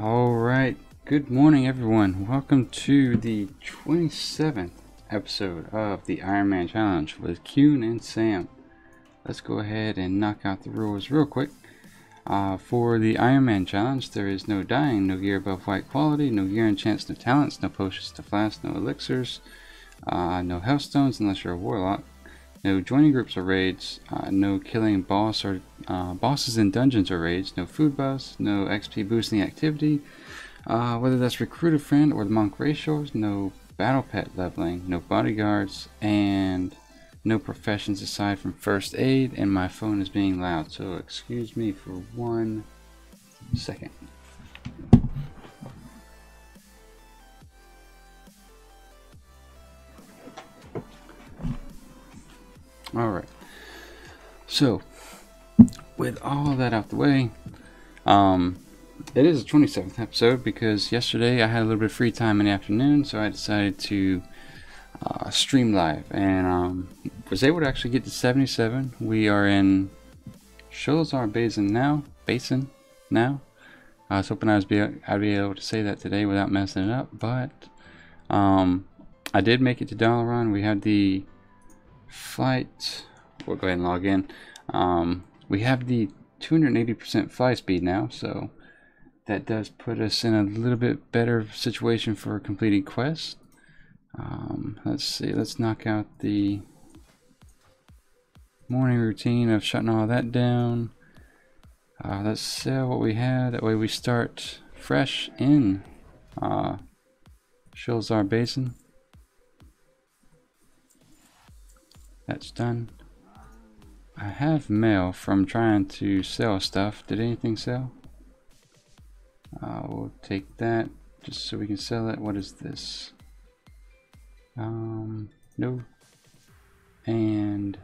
Alright, good morning everyone. Welcome to the 27th episode of the Iron Man Challenge with Kuhn and Sam. Let's go ahead and knock out the rules real quick. For the Iron Man Challenge, there is no dying, no gear above white quality, no gear enchants, no talents, no potions to flask, no elixirs, no healthstones unless you're a warlock, no joining groups or raids, no killing bosses in dungeons or raids, no food buffs, no XP boosting activity, whether that's recruited friend or the monk ratios, no battle pet leveling, no bodyguards, and no professions aside from first aid. And my phone is being loud, so excuse me for 1 second. Alright, so with all that out the way, it is the 27th episode because yesterday I had a little bit of free time in the afternoon, so I decided to stream live and was able to actually get to 77. We are in Sholazar Basin now. I was hoping I'd be able to say that today without messing it up, but I did make it to Dalaran. We had the flight. We'll go ahead and log in. We have the 280% fly speed now, so that does put us in a little bit better situation for completing quests. Let's see, let's knock out the morning routine of shutting all that down. Let's sell what we had, that way we start fresh in Sholazar Basin. That's done. I have mail from trying to sell stuff. Did anything sell? We'll take that just so we can sell it. What is this? No. And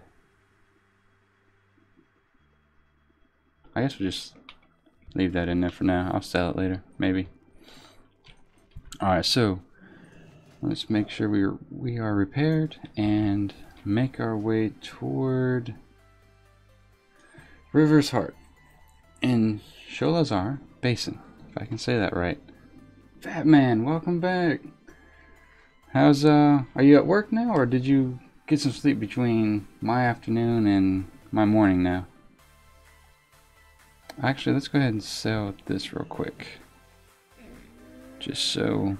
I guess we'll just leave that in there for now. I'll sell it later, maybe. Alright, so let's make sure we are repaired and make our way toward River's Heart in Sholazar Basin, if I can say that right. Fat Man, welcome back. How's are you at work now, or did you get some sleep between my afternoon and my morning now? Actually, let's go ahead and sell this real quick, just so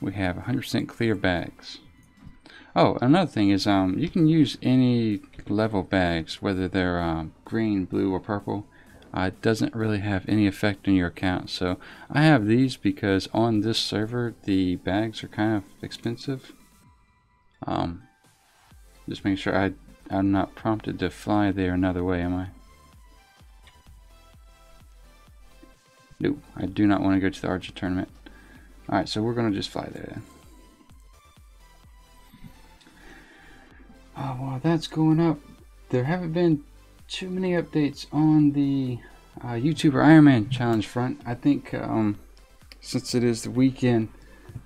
we have 100% clear bags. Oh, another thing is you can use any level bags, whether they're green, blue, or purple. It doesn't really have any effect on your account. So I have these because on this server the bags are kind of expensive. Just make sure I'm not prompted to fly there another way, am I? Nope, I do not want to go to the Archer tournament. Alright, so we're going to just fly there then. While that's going up, there haven't been too many updates on the YouTuber Iron Man Challenge front. I think since it is the weekend,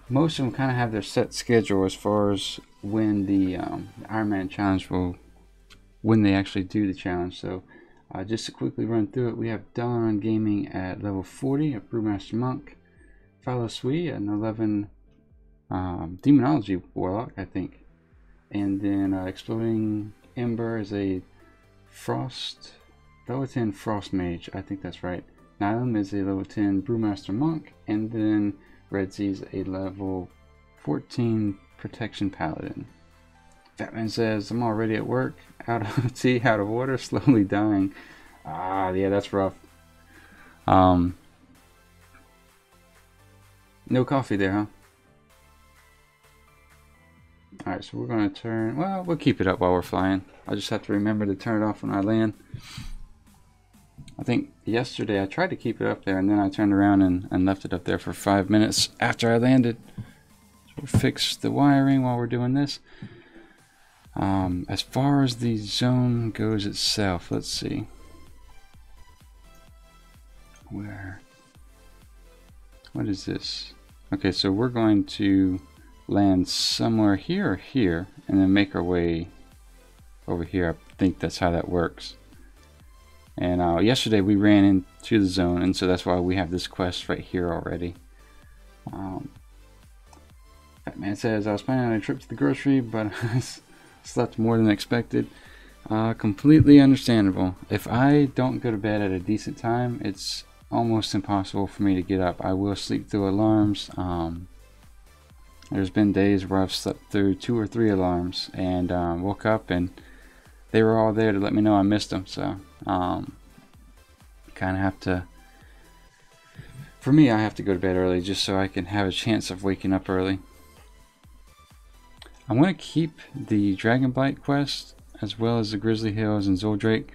most of them kind of have their set schedule as far as when the Iron Man Challenge when they actually do the challenge. So just to quickly run through it, we have Dalaran Gaming at level 40, a Brewmaster Monk, Phalo Sui, an 11 Demonology Warlock, I think. And then Exploding Ember is a level 10 Frost Mage, I think that's right. Nylum is a level 10 Brewmaster Monk, and then Red Z is a level 14 Protection Paladin. Fatman says, I'm already at work, out of tea, out of water, slowly dying. Yeah, that's rough. No coffee there, huh? Alright, so we're going to turn, well, we'll keep it up while we're flying. I just have to remember to turn it off when I land. I think yesterday I tried to keep it up there and then I turned around and left it up there for 5 minutes after I landed. So we'll fix the wiring while we're doing this. As far as the zone goes itself, let's see. What is this? Okay, so we're going to land somewhere here or here and then make our way over here. I think that's how that works. And yesterday we ran into the zone, and so that's why we have this quest right here already. Batman says, I was planning on a trip to the grocery, but I slept more than expected. Completely understandable. If I don't go to bed at a decent time, it's almost impossible for me to get up. I will sleep through alarms. There's been days where I've slept through 2 or 3 alarms and woke up and they were all there to let me know I missed them. So kind of have to, for me, I have to go to bed early just so I can have a chance of waking up early. I'm going to keep the Dragonblight quest as well as the Grizzly Hills and Zoldrake,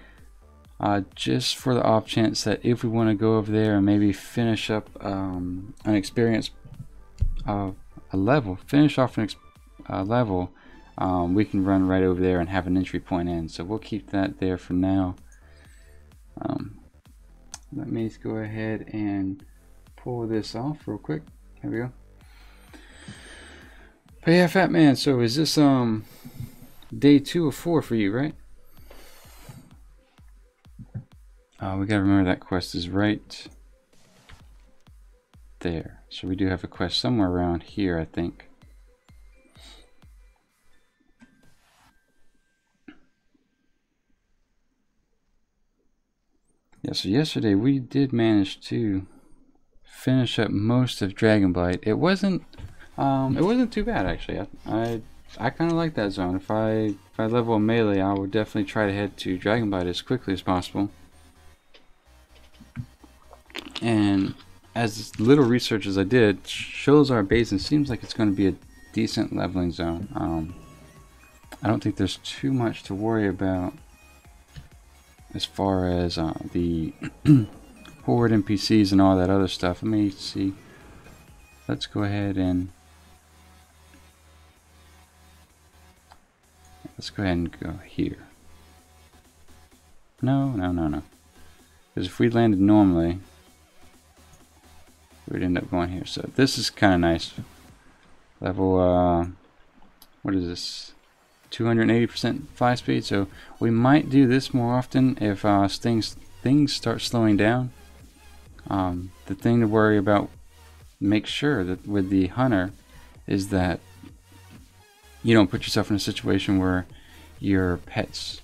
just for the off chance that if we want to go over there and maybe finish up an experience of a level, finish off a level, we can run right over there and have an entry point in. So we'll keep that there for now. Let me go ahead and pull this off real quick. There we go. But yeah, Fat Man, so is this day 2 of 4 for you, right? We gotta remember that quest is right there. So we do have a quest somewhere around here, I think. Yeah, so yesterday we did manage to finish up most of Dragonblight. It wasn't too bad actually. I kind of like that zone. If I level a melee, I would definitely try to head to Dragonblight as quickly as possible. And as little research as I did, Sholazar Basin seems like it's going to be a decent leveling zone. I don't think there's too much to worry about as far as the horde NPCs and all that other stuff. Let me see. Let's go ahead and go here. No. Because if we landed normally, we'd end up going here. So this is kind of nice. Level, what is this? 280% fly speed. So we might do this more often if things start slowing down. The thing to worry about, make sure that with the hunter, is that you don't put yourself in a situation where your pets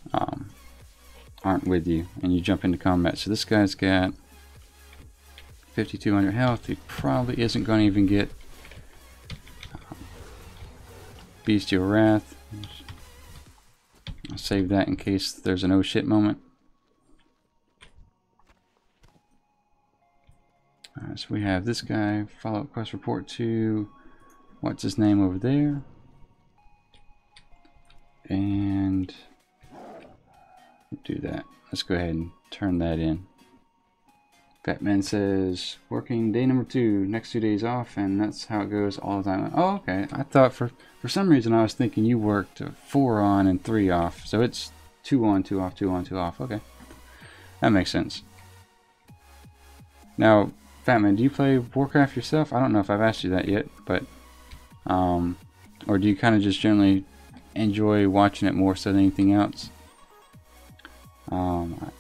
aren't with you and you jump into combat. So this guy's got 5200 health. He probably isn't going to even get Bestial Wrath. I'll save that in case there's an oh shit moment. Alright, so we have this guy, follow-up quest report to what's his name over there. And do that. Let's go ahead and turn that in. Batman says, working day number 2, next 2 days off, and that's how it goes all the time. Oh, okay. I thought for some reason I was thinking you worked 4 on and 3 off. So it's 2 on, 2 off, 2 on, 2 off. Okay. That makes sense. Now, Fatman, do you play Warcraft yourself? I don't know if I've asked you that yet, but or do you kind of just generally enjoy watching it more so than anything else?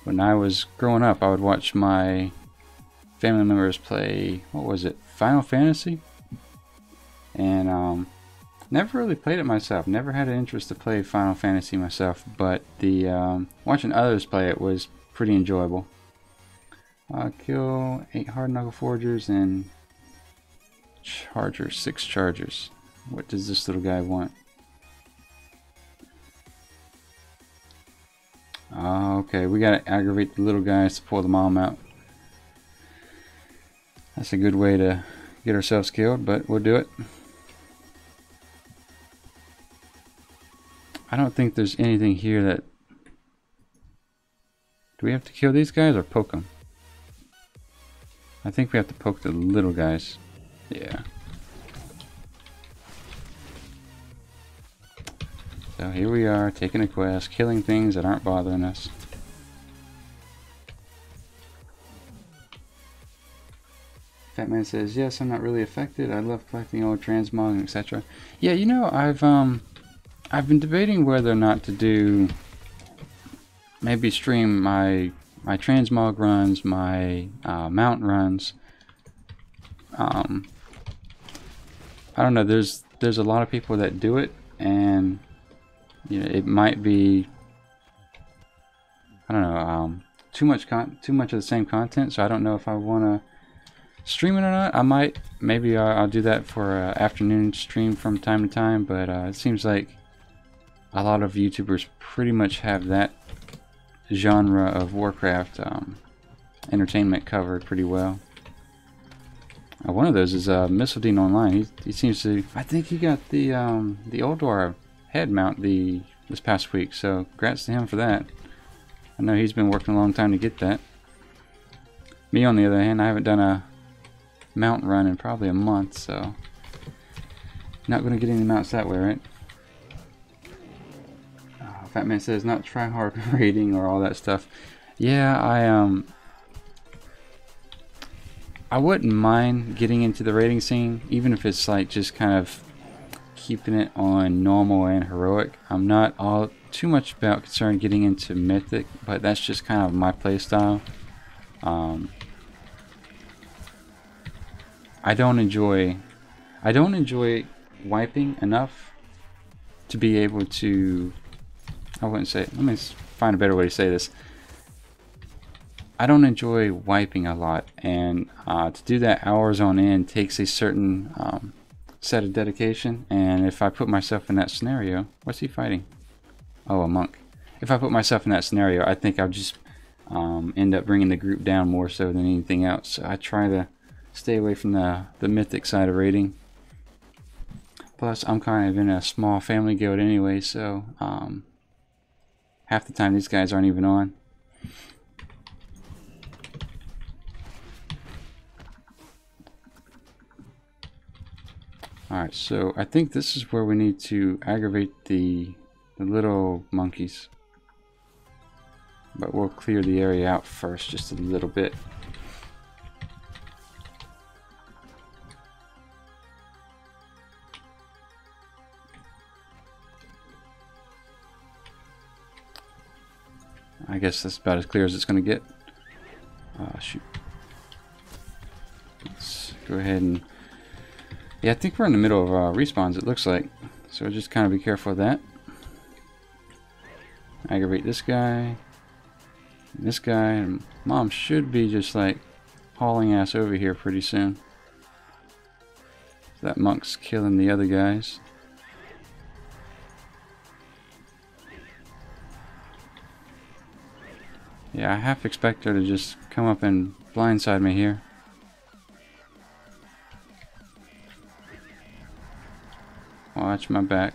When I was growing up, I would watch my family members play, what was it, Final Fantasy? And never really played it myself. Never had an interest to play Final Fantasy myself, but the watching others play it was pretty enjoyable. Kill 8 hard knuckle forgers and chargers, 6 chargers. What does this little guy want? Okay, we gotta aggravate the little guys to pull the mom out. That's a good way to get ourselves killed, but we'll do it. I don't think there's anything here that... Do we have to kill these guys or poke them? I think we have to poke the little guys. Yeah. So here we are, taking a quest, killing things that aren't bothering us. Fatman says, yes, I'm not really affected. I love collecting old transmog, etc. Yeah, you know, I've been debating whether or not to do, maybe stream my transmog runs, my mount runs. I don't know. There's a lot of people that do it, and you know, it might be, I don't know, too much of the same content. So I don't know if I want to stream it or not. I might, maybe I'll do that for an afternoon stream from time to time. But it seems like a lot of YouTubers pretty much have that genre of Warcraft entertainment covered pretty well. One of those is Mistledine Online. He seems to, I think he got the Ulduar head mount this past week, so congrats to him for that. I know he's been working a long time to get that. Me on the other hand, I haven't done a mount run in probably a month, so not going to get any mounts that way, right? Fat Man says not try hard rating or all that stuff. Yeah, I wouldn't mind getting into the rating scene, even if it's like just kind of keeping it on normal and heroic. I'm not all too much about concerned getting into mythic, but that's just kind of my play style. I don't enjoy wiping enough to be able to, I wouldn't say, let me find a better way to say this. I don't enjoy wiping a lot, and to do that hours on end takes a certain set of dedication. And if I put myself in that scenario, what's he fighting? Oh, a monk. If I put myself in that scenario, I think I'll just end up bringing the group down more so than anything else. So I try to stay away from the mythic side of raiding. Plus, I'm kind of in a small family guild anyway, so half the time these guys aren't even on. Alright, so I think this is where we need to aggravate the little monkeys. But we'll clear the area out first just a little bit. I guess that's about as clear as it's going to get. Shoot. Let's go ahead and... Yeah, I think we're in the middle of respawns, it looks like. So just kind of be careful of that. Aggravate this guy. And this guy. And Mom should be just like hauling ass over here pretty soon. That monk's killing the other guys. Yeah, I half expect her to just come up and blindside me here. Watch my back.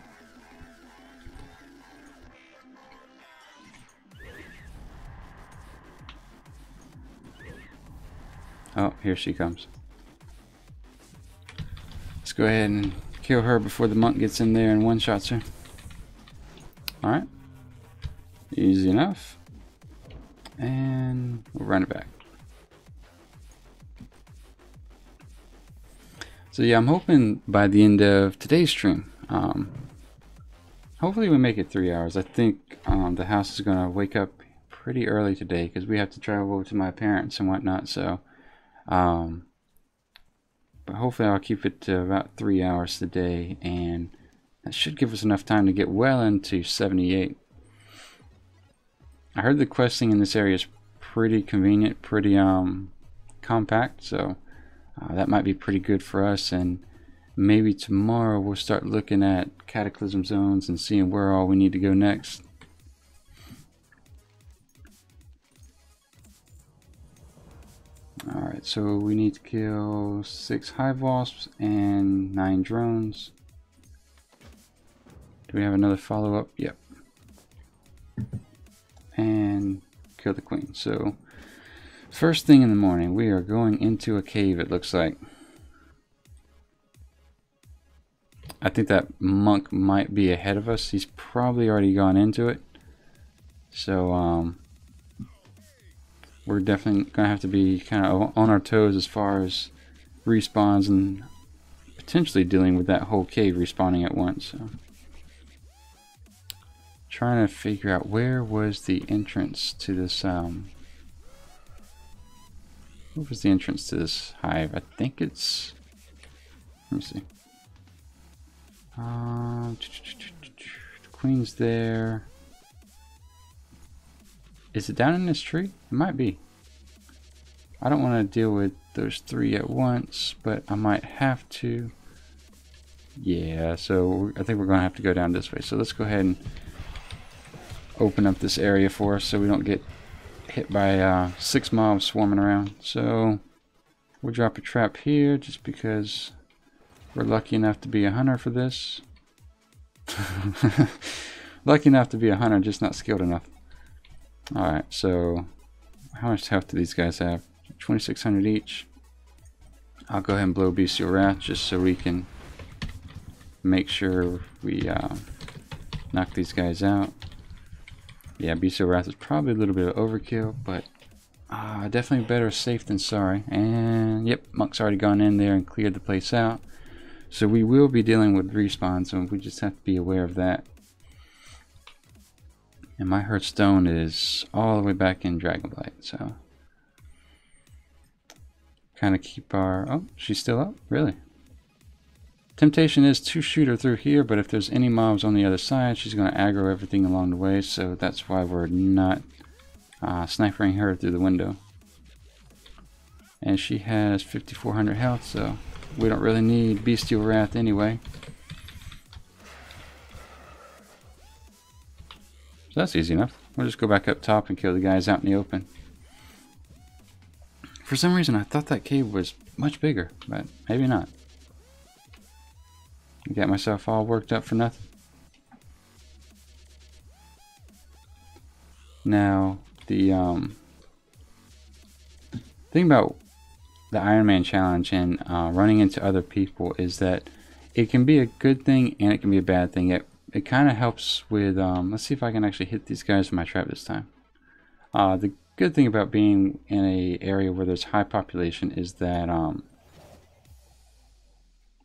Oh, here she comes. Let's go ahead and kill her before the monk gets in there and one-shots her. Alright. Easy enough. And we'll run it back. So yeah, I'm hoping by the end of today's stream, hopefully we make it 3 hours. I think the house is going to wake up pretty early today because we have to travel over to my parents and whatnot. So, but hopefully I'll keep it to about 3 hours today, and that should give us enough time to get well into 78. I heard the questing in this area is pretty convenient, pretty compact, so that might be pretty good for us. And maybe tomorrow we'll start looking at cataclysm zones and seeing where all we need to go next. Alright, so we need to kill 6 hive wasps and 9 drones. Do we have another follow-up? Yep. And kill the queen. So first thing in the morning we are going into a cave, it looks like. I think that monk might be ahead of us. He's probably already gone into it. So we're definitely gonna have to be kind of on our toes as far as respawns and potentially dealing with that whole cave respawning at once. So trying to figure out where was the entrance to this What was the entrance to this hive? I think it's... Let me see. The queen's there. Is it down in this tree? It might be. I don't want to deal with those three at once, but I might have to. Yeah, so I think we're going to have to go down this way. So let's go ahead and open up this area for us so we don't get hit by 6 mobs swarming around. So we'll drop a trap here just because we're lucky enough to be a hunter for this. Lucky enough to be a hunter, just not skilled enough. Alright, so how much health do these guys have? 2,600 each. I'll go ahead and blow Bestial Wrath just so we can make sure we knock these guys out. Yeah, Bestial Wrath is probably a little bit of overkill, but definitely better safe than sorry. And yep, Monk's already gone in there and cleared the place out. So we will be dealing with respawns, so we just have to be aware of that. And my Hearthstone is all the way back in Dragonblight, so kind of keep our... Oh, she's still up? Really? Temptation is to shoot her through here, but if there's any mobs on the other side, she's going to aggro everything along the way, so that's why we're not snipering her through the window. And she has 5,400 health, so we don't really need Bestial Wrath anyway. So that's easy enough. We'll just go back up top and kill the guys out in the open. For some reason I thought that cave was much bigger, but maybe not. I got myself all worked up for nothing. Now, the thing about the Iron Man challenge and running into other people is that it can be a good thing and it can be a bad thing. It kind of helps with, let's see if I can actually hit these guys with my trap this time. The good thing about being in an area where there's high population is that,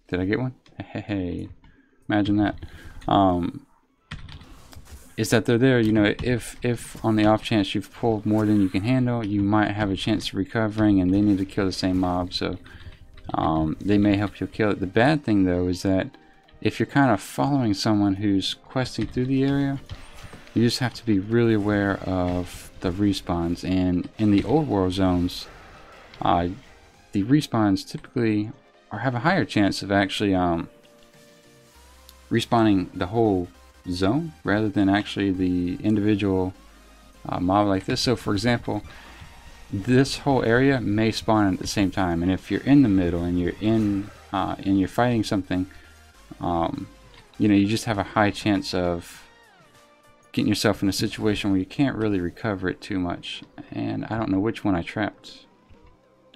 did I get one? Hey, imagine that. Is that they're there, you know, if on the off chance you've pulled more than you can handle, you might have a chance of recovering and they need to kill the same mob, so they may help you kill it. The bad thing though is that if you're kind of following someone who's questing through the area, you just have to be really aware of the respawns. And in the old world zones, the respawns typically have a higher chance of actually respawning the whole zone rather than actually the individual mob like this. So for example, this whole area may spawn at the same time, and if you're in the middle and you're in and you're fighting something, you know, you just have a high chance of getting yourself in a situation where you can't really recover it too much. And I don't know which one I trapped.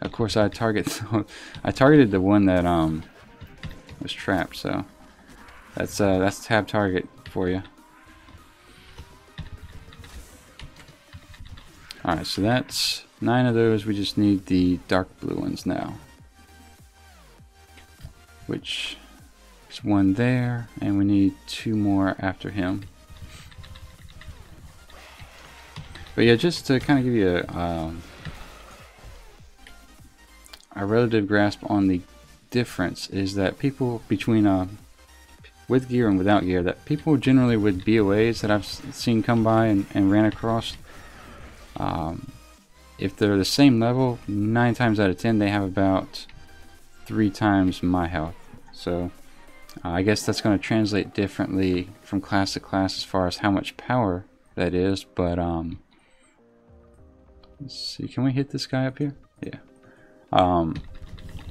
Of course I targeted the one that was trapped, so that's tab target for you. Alright, so that's 9 of those. We just need the dark blue ones now, which is 1 there, and we need 2 more after him. But yeah, just to kind of give you a relative grasp on the difference is that people between with gear and without gear, that people generally with BOAs that I've seen come by and ran across, if they're the same level, 9 times out of 10 they have about 3 times my health. So I guess that's going to translate differently from class to class as far as how much power that is, but let's see, can we hit this guy up here? Yeah.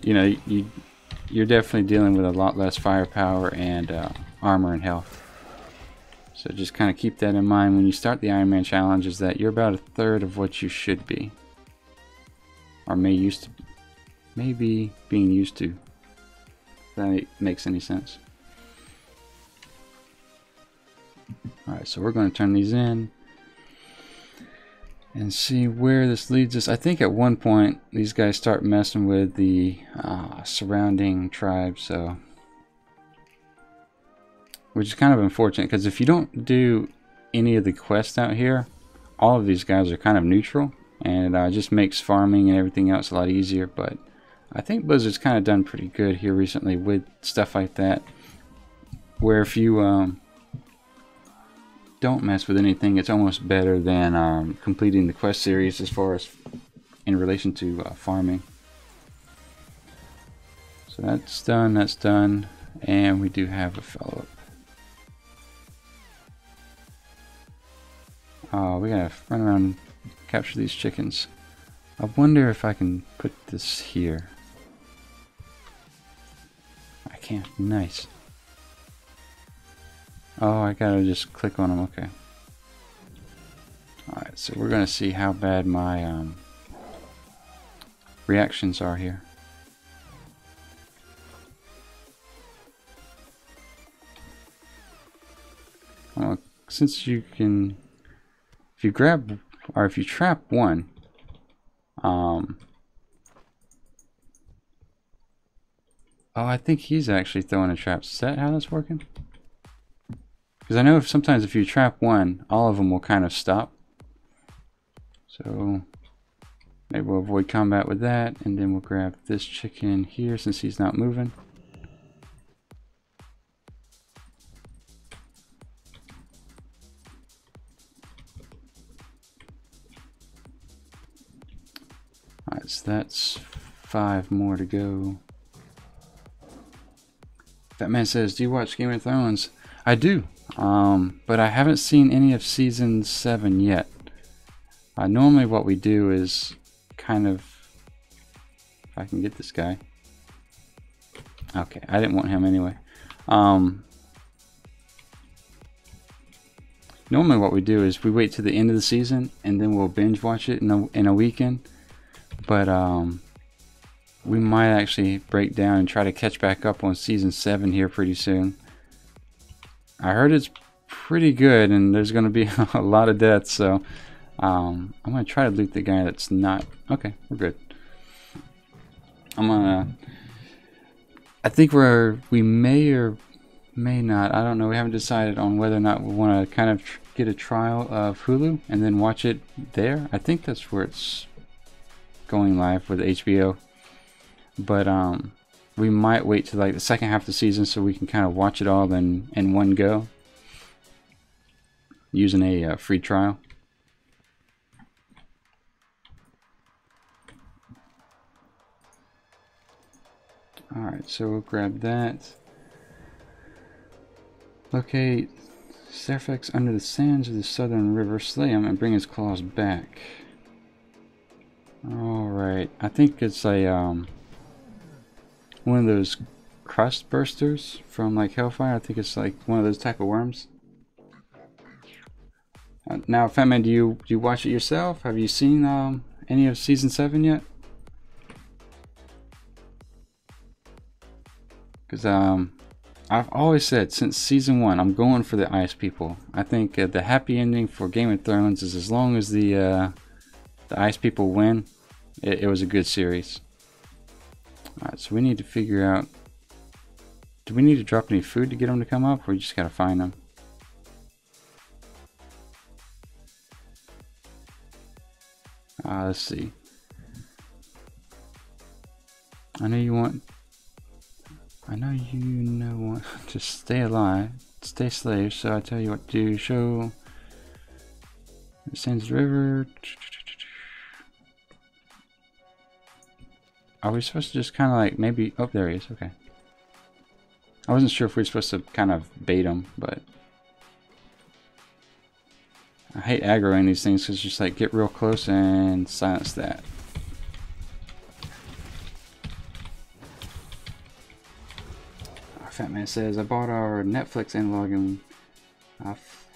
You know, you're definitely dealing with a lot less firepower and armor and health. So just kind of keep that in mind when you start the Iron Man challenge, is that you're about 1/3 of what you should be. Or maybe being used to. If that makes any sense. Alright, so we're going to turn these in and see where this leads us. I think at one point these guys start messing with the surrounding tribes, so which is kind of unfortunate, because if you don't do any of the quests out here, all of these guys are kind of neutral. and just makes farming and everything else a lot easier. But I think Blizzard's kind of done pretty good here recently with stuff like that, where if you don't mess with anything, it's almost better than completing the quest series as far as in relation to farming. So that's done, and we do have a follow-up. We gotta run around and capture these chickens. I wonder if I can put this here. I can't. Nice. Oh, I gotta just click on them. Okay. Alright, so we're gonna see how bad my reactions are here. Well, since you can, if you grab, or if you trap one, oh, I think he's actually throwing a trap. Is that how that's working? Because I know sometimes if you trap one, all of them will kind of stop. So maybe we'll avoid combat with that, and then we'll grab this chicken here since he's not moving. Alright, so that's 5 more to go. That man says, do you watch Game of Thrones? I do, but I haven't seen any of season 7 yet. Normally what we do is kind of, if I can get this guy. Okay, I didn't want him anyway. Normally what we do is we wait to the end of the season and then we'll binge watch it in a weekend. But we might actually break down and try to catch back up on season 7 here pretty soon. I heard it's pretty good and there's going to be a lot of deaths, so I'm going to try to loot the guy that's not... Okay, we're good. I think we may or may not, I don't know, we haven't decided on whether or not we want to kind of get a trial of Hulu and then watch it there. I think that's where it's going live with HBO, but we might wait till like the second half of the season so we can kind of watch it all in one go using a free trial. Alright, so we'll grab that. Locate Serfax under the sands of the southern river, slay him and bring his claws back. Alright, I think it's a one of those crust bursters from like Hellfire. I think it's like one of those type of worms. Now, Fatman, do you watch it yourself? Have you seen any of season 7 yet? Because I've always said since season 1, I'm going for the Ice People. I think the happy ending for Game of Thrones is as long as the Ice People win, it was a good series. Alright, so we need to figure out, do we need to drop any food to get them to come up, or we just gotta find them? Let's see. I know you want to stay alive, stay slaves, so I tell you what to do. Show the sands of the river. Are we supposed to just kind of like maybe... Oh, there he is. Okay. I wasn't sure if we were supposed to kind of bait him, but... I hate aggroing these things because just like get real close and silence that. Fat Man says, I bought our Netflix analog and,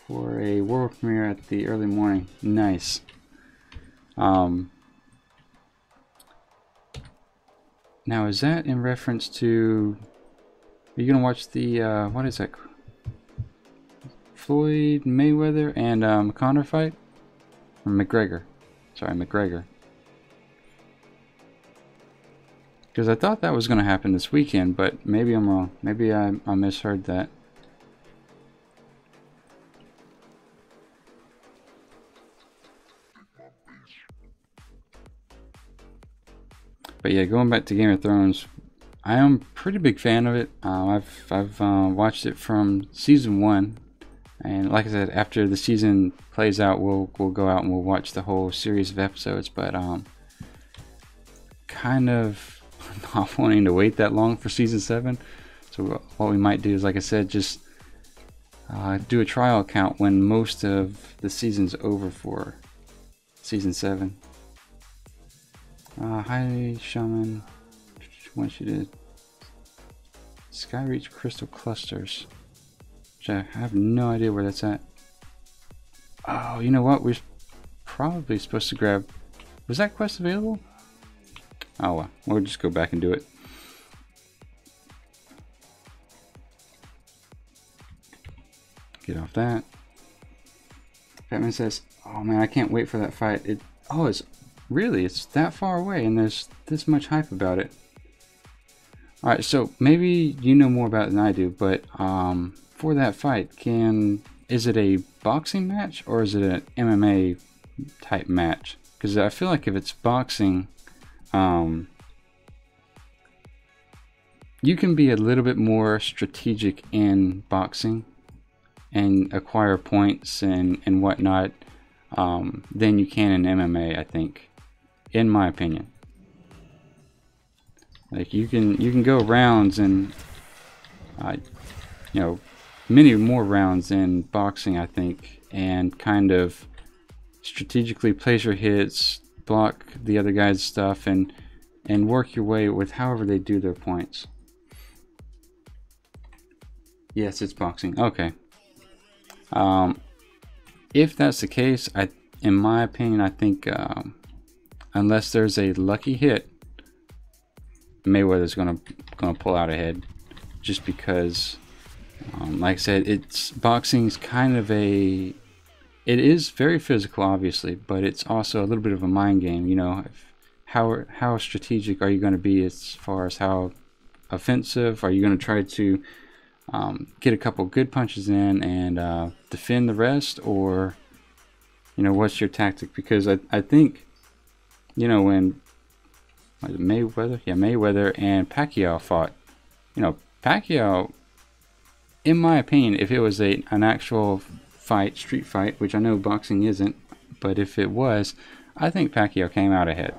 for a world premiere at the early morning. Nice. Now, is that in reference to... Are you going to watch the, what is that? Floyd Mayweather and McConnor fight? Or McGregor. Sorry, McGregor. Because I thought that was going to happen this weekend, but maybe I'm wrong. Maybe I misheard that. But yeah, going back to Game of Thrones, I am a pretty big fan of it. I've watched it from season 1, and like I said, after the season plays out, we'll go out and we'll watch the whole series of episodes. But kind of not wanting to wait that long for season 7. So what we might do is, like I said, just do a trial account when most of the season's over for season 7. Hi Shaman, want you to Skyreach Crystal Clusters, which I have no idea where that's at. Oh, you know what? We're probably supposed to grab. Was that quest available? Oh well, we'll just go back and do it. Get off that. Batman says, "Oh man, I can't wait for that fight." It's that far away, and there's this much hype about it. All right, so maybe you know more about it than I do, but for that fight, is it a boxing match or is it an MMA type match? Because I feel like if it's boxing, you can be a little bit more strategic in boxing and acquire points and whatnot than you can in MMA, I think, in my opinion. Like you can go rounds and many more rounds in boxing, I think, and kind of strategically place your hits, block the other guy's stuff, and work your way with however they do their points. Yes, it's boxing. Okay. If that's the case, in my opinion, I think unless there's a lucky hit, Mayweather's gonna pull out ahead, just because, like I said, boxing's kind of it is very physical, obviously, but it's also a little bit of a mind game. You know, how strategic are you going to be as far as how offensive are you going to try to get a couple good punches in and defend the rest, or what's your tactic? Because I think when Mayweather and Pacquiao fought, Pacquiao, in my opinion, if it was an actual fight, street fight, which I know boxing isn't, but if it was, I think Pacquiao came out ahead.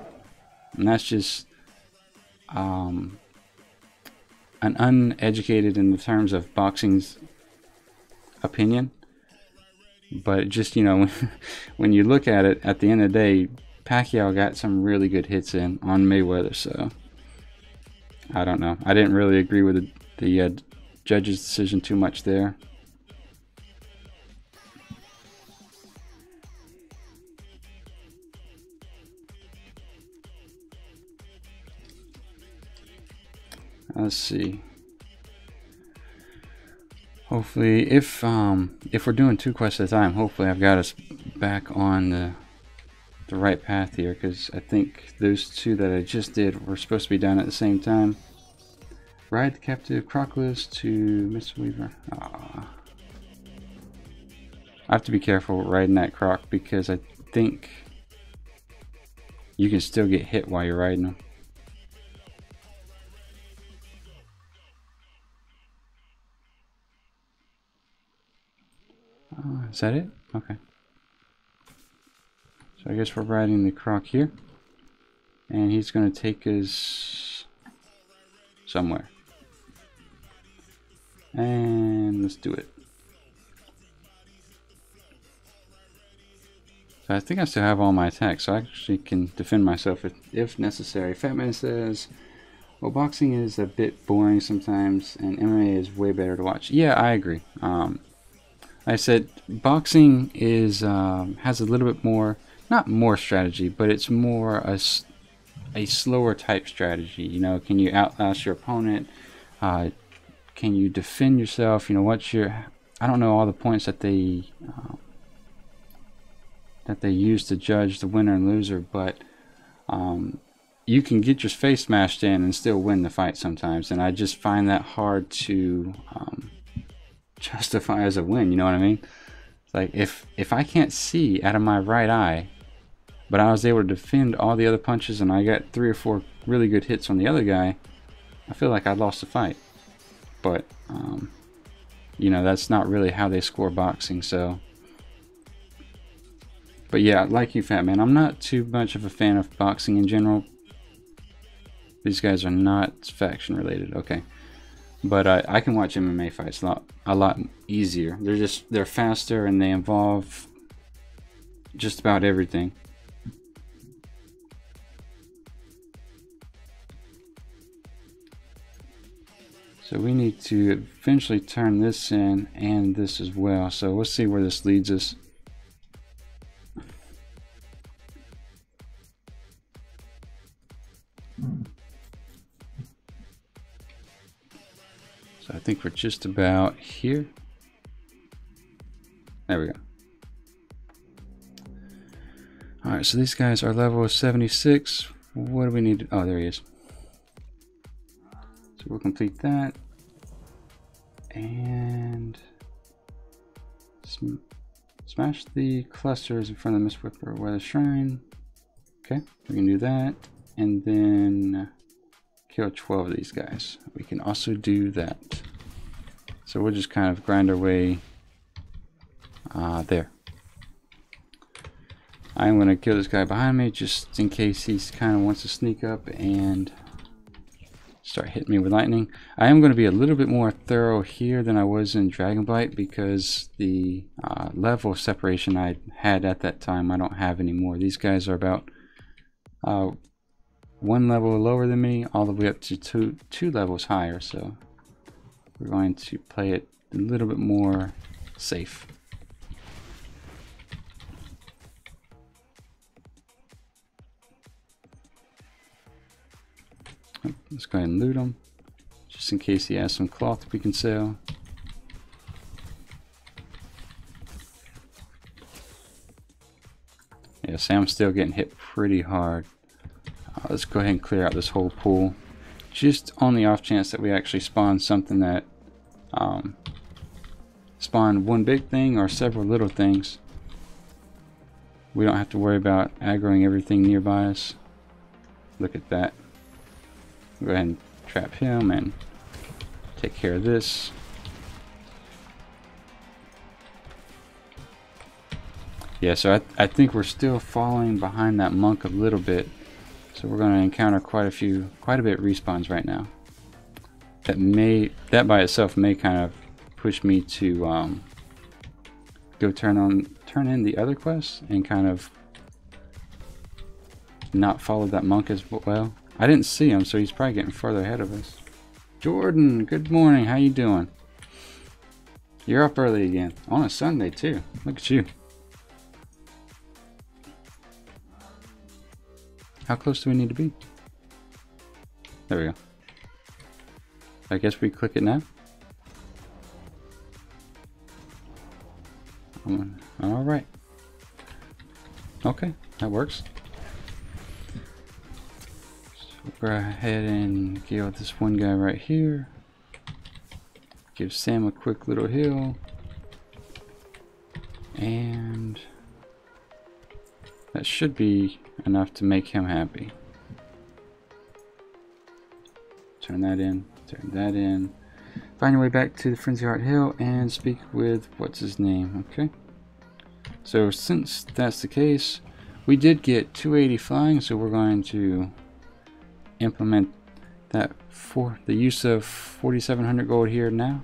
And that's just an uneducated in the terms of boxing's opinion. But just, when you look at it, at the end of the day, Pacquiao got some really good hits in on Mayweather, so I don't know. I didn't really agree with the judge's decision too much there. Let's see. Hopefully, if we're doing 2 quests at a time, hopefully I've got us back on the right path here, because I think those 2 that I just did were supposed to be done at the same time. Ride the captive Croclus to Mistweaver. I have to be careful riding that croc, because I think you can still get hit while you're riding them. Is that it? Okay. So I guess we're riding the croc here, and he's going to take us somewhere. And let's do it. So I think I still have all my attacks, so I actually can defend myself if necessary. Fatman says, well, boxing is a bit boring sometimes, and MMA is way better to watch. Yeah, I agree. I said boxing is has a little bit more, not more strategy, but it's more a slower type strategy. Can you outlast your opponent? Can you defend yourself? What's your, I don't know all the points that they use to judge the winner and loser, but you can get your face smashed in and still win the fight sometimes, and I just find that hard to justify as a win. You know what I mean? It's like if I can't see out of my right eye, but I was able to defend all the other punches and I got 3 or 4 really good hits on the other guy, I feel like I lost the fight. But you know, that's not really how they score boxing. So, but yeah, like you, Fat Man, I'm not too much of a fan of boxing in general. These guys are not faction related, okay? But I can watch MMA fights a lot easier. They're faster and they involve just about everything. So we need to eventually turn this in and this as well. So we'll see where this leads us. So I think we're just about here. There we go. Alright, so these guys are level 76. What do we need to, oh, there he is. So we'll complete that. And smash the clusters in front of the Mistwhipper Weather Shrine. Okay, we can do that. And then kill 12 of these guys. We can also do that. So we'll just kind of grind our way there. I'm going to kill this guy behind me just in case he kind of wants to sneak up and start hitting me with lightning. I am going to be a little bit more thorough here than I was in Dragonblight because the level of separation I had at that time I don't have anymore. These guys are about one level lower than me all the way up to two levels higher, so we're going to play it a little bit more safe. Let's go ahead and loot him, just in case he has some cloth we can sell. Yeah, Sam's still getting hit pretty hard. Let's go ahead and clear out this whole pool, just on the off chance that we actually spawn something that spawn one big thing or several little things. We don't have to worry about aggroing everything nearby us. Look at that. Go ahead and trap him and take care of this. Yeah, so I think we're still falling behind that monk a little bit. So we're going to encounter quite a bit respawns right now. That by itself may kind of push me to go turn in the other quests and kind of not follow that monk as well. I didn't see him, so he's probably getting further ahead of us. Jordan, good morning. How you doing? You're up early again on a Sunday too. Look at you. How close do we need to be? There we go. I guess we click it now. All right. Okay, that works. So go ahead and kill this one guy right here. Give Sam a quick little heal. And that should be enough to make him happy. Turn that in, turn that in. Find your way back to the Frenzy Heart Hill and speak with what's his name, okay? So since that's the case, we did get 280 flying, so we're going to implement that for the use of 4,700 gold here now.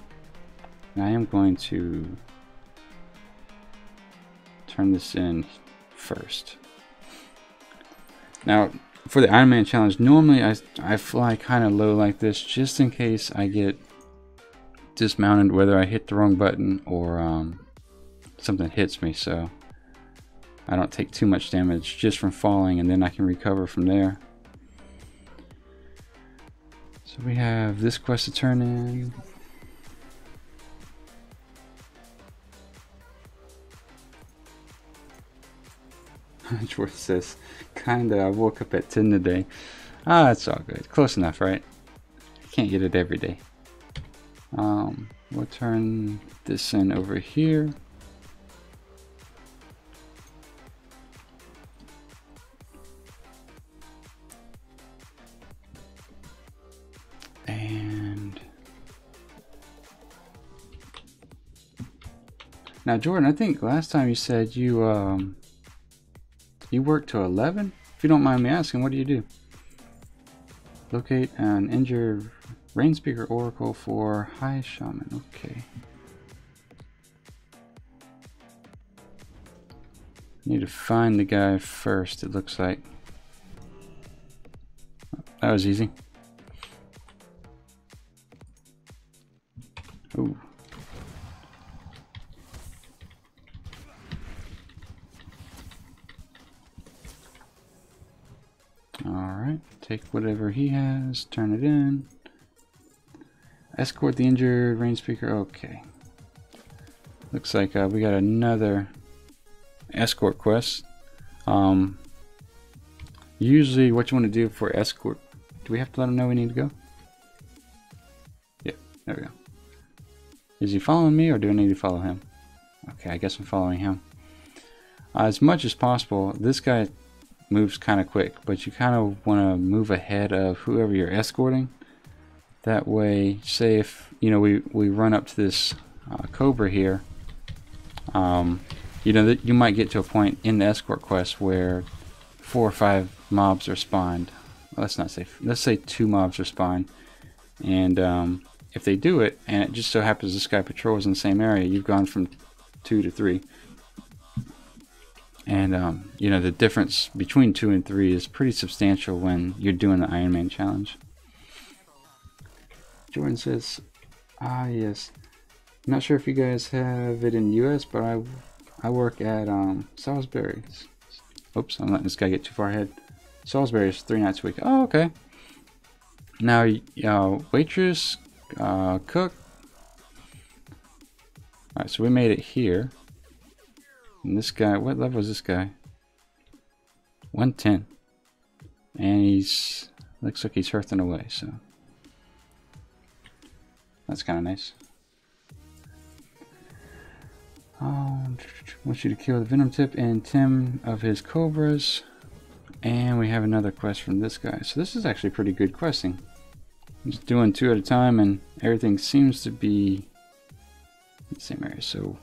And I am going to turn this in first. Now, for the Iron Man challenge, normally I fly kind of low like this just in case I get dismounted, whether I hit the wrong button or something hits me, so I don't take too much damage just from falling, and then I can recover from there. So we have this quest to turn in. George says, kinda, I woke up at 10 today. Ah, it's all good. Close enough, right? Can't get it every day. We'll turn this in over here. Now, Jordan, I think last time you said you work to 11. If you don't mind me asking, what do you do? Locate an injured rain speaker oracle for high shaman. Okay. Need to find the guy first, it looks like. That was easy. Ooh. Alright, take whatever he has, turn it in. Escort the injured rain speaker. Okay. Looks like we got another escort quest. Usually what you want to do for escort, do we have to let him know we need to go? Yeah, there we go. Is he following me or do I need to follow him? Okay, I guess I'm following him. As much as possible, this guy moves kind of quick, but you kind of want to move ahead of whoever you're escorting. That way, say if we run up to this cobra here, you might get to a point in the escort quest where 4 or 5 mobs are spawned. Well, let's say 2 mobs are spawned, and if they do it, and it just so happens this guy patrols in the same area, you've gone from 2 to 3. And the difference between 2 and 3 is pretty substantial when you're doing the Iron Man challenge. Jordan says, yes. I'm not sure if you guys have it in the US, but I work at Salisbury's. Oops, I'm letting this guy get too far ahead. Salisbury's 3 nights a week. Oh, okay. Now, waitress, cook. Alright, so we made it here. And this guy, what level is this guy? 110. And looks like he's hearthing away, so. That's kind of nice. Want you to kill the Venom Tip and 10 of his Cobras. And we have another quest from this guy. So this is actually pretty good questing. I'm just doing 2 at a time and everything seems to be in the same area. So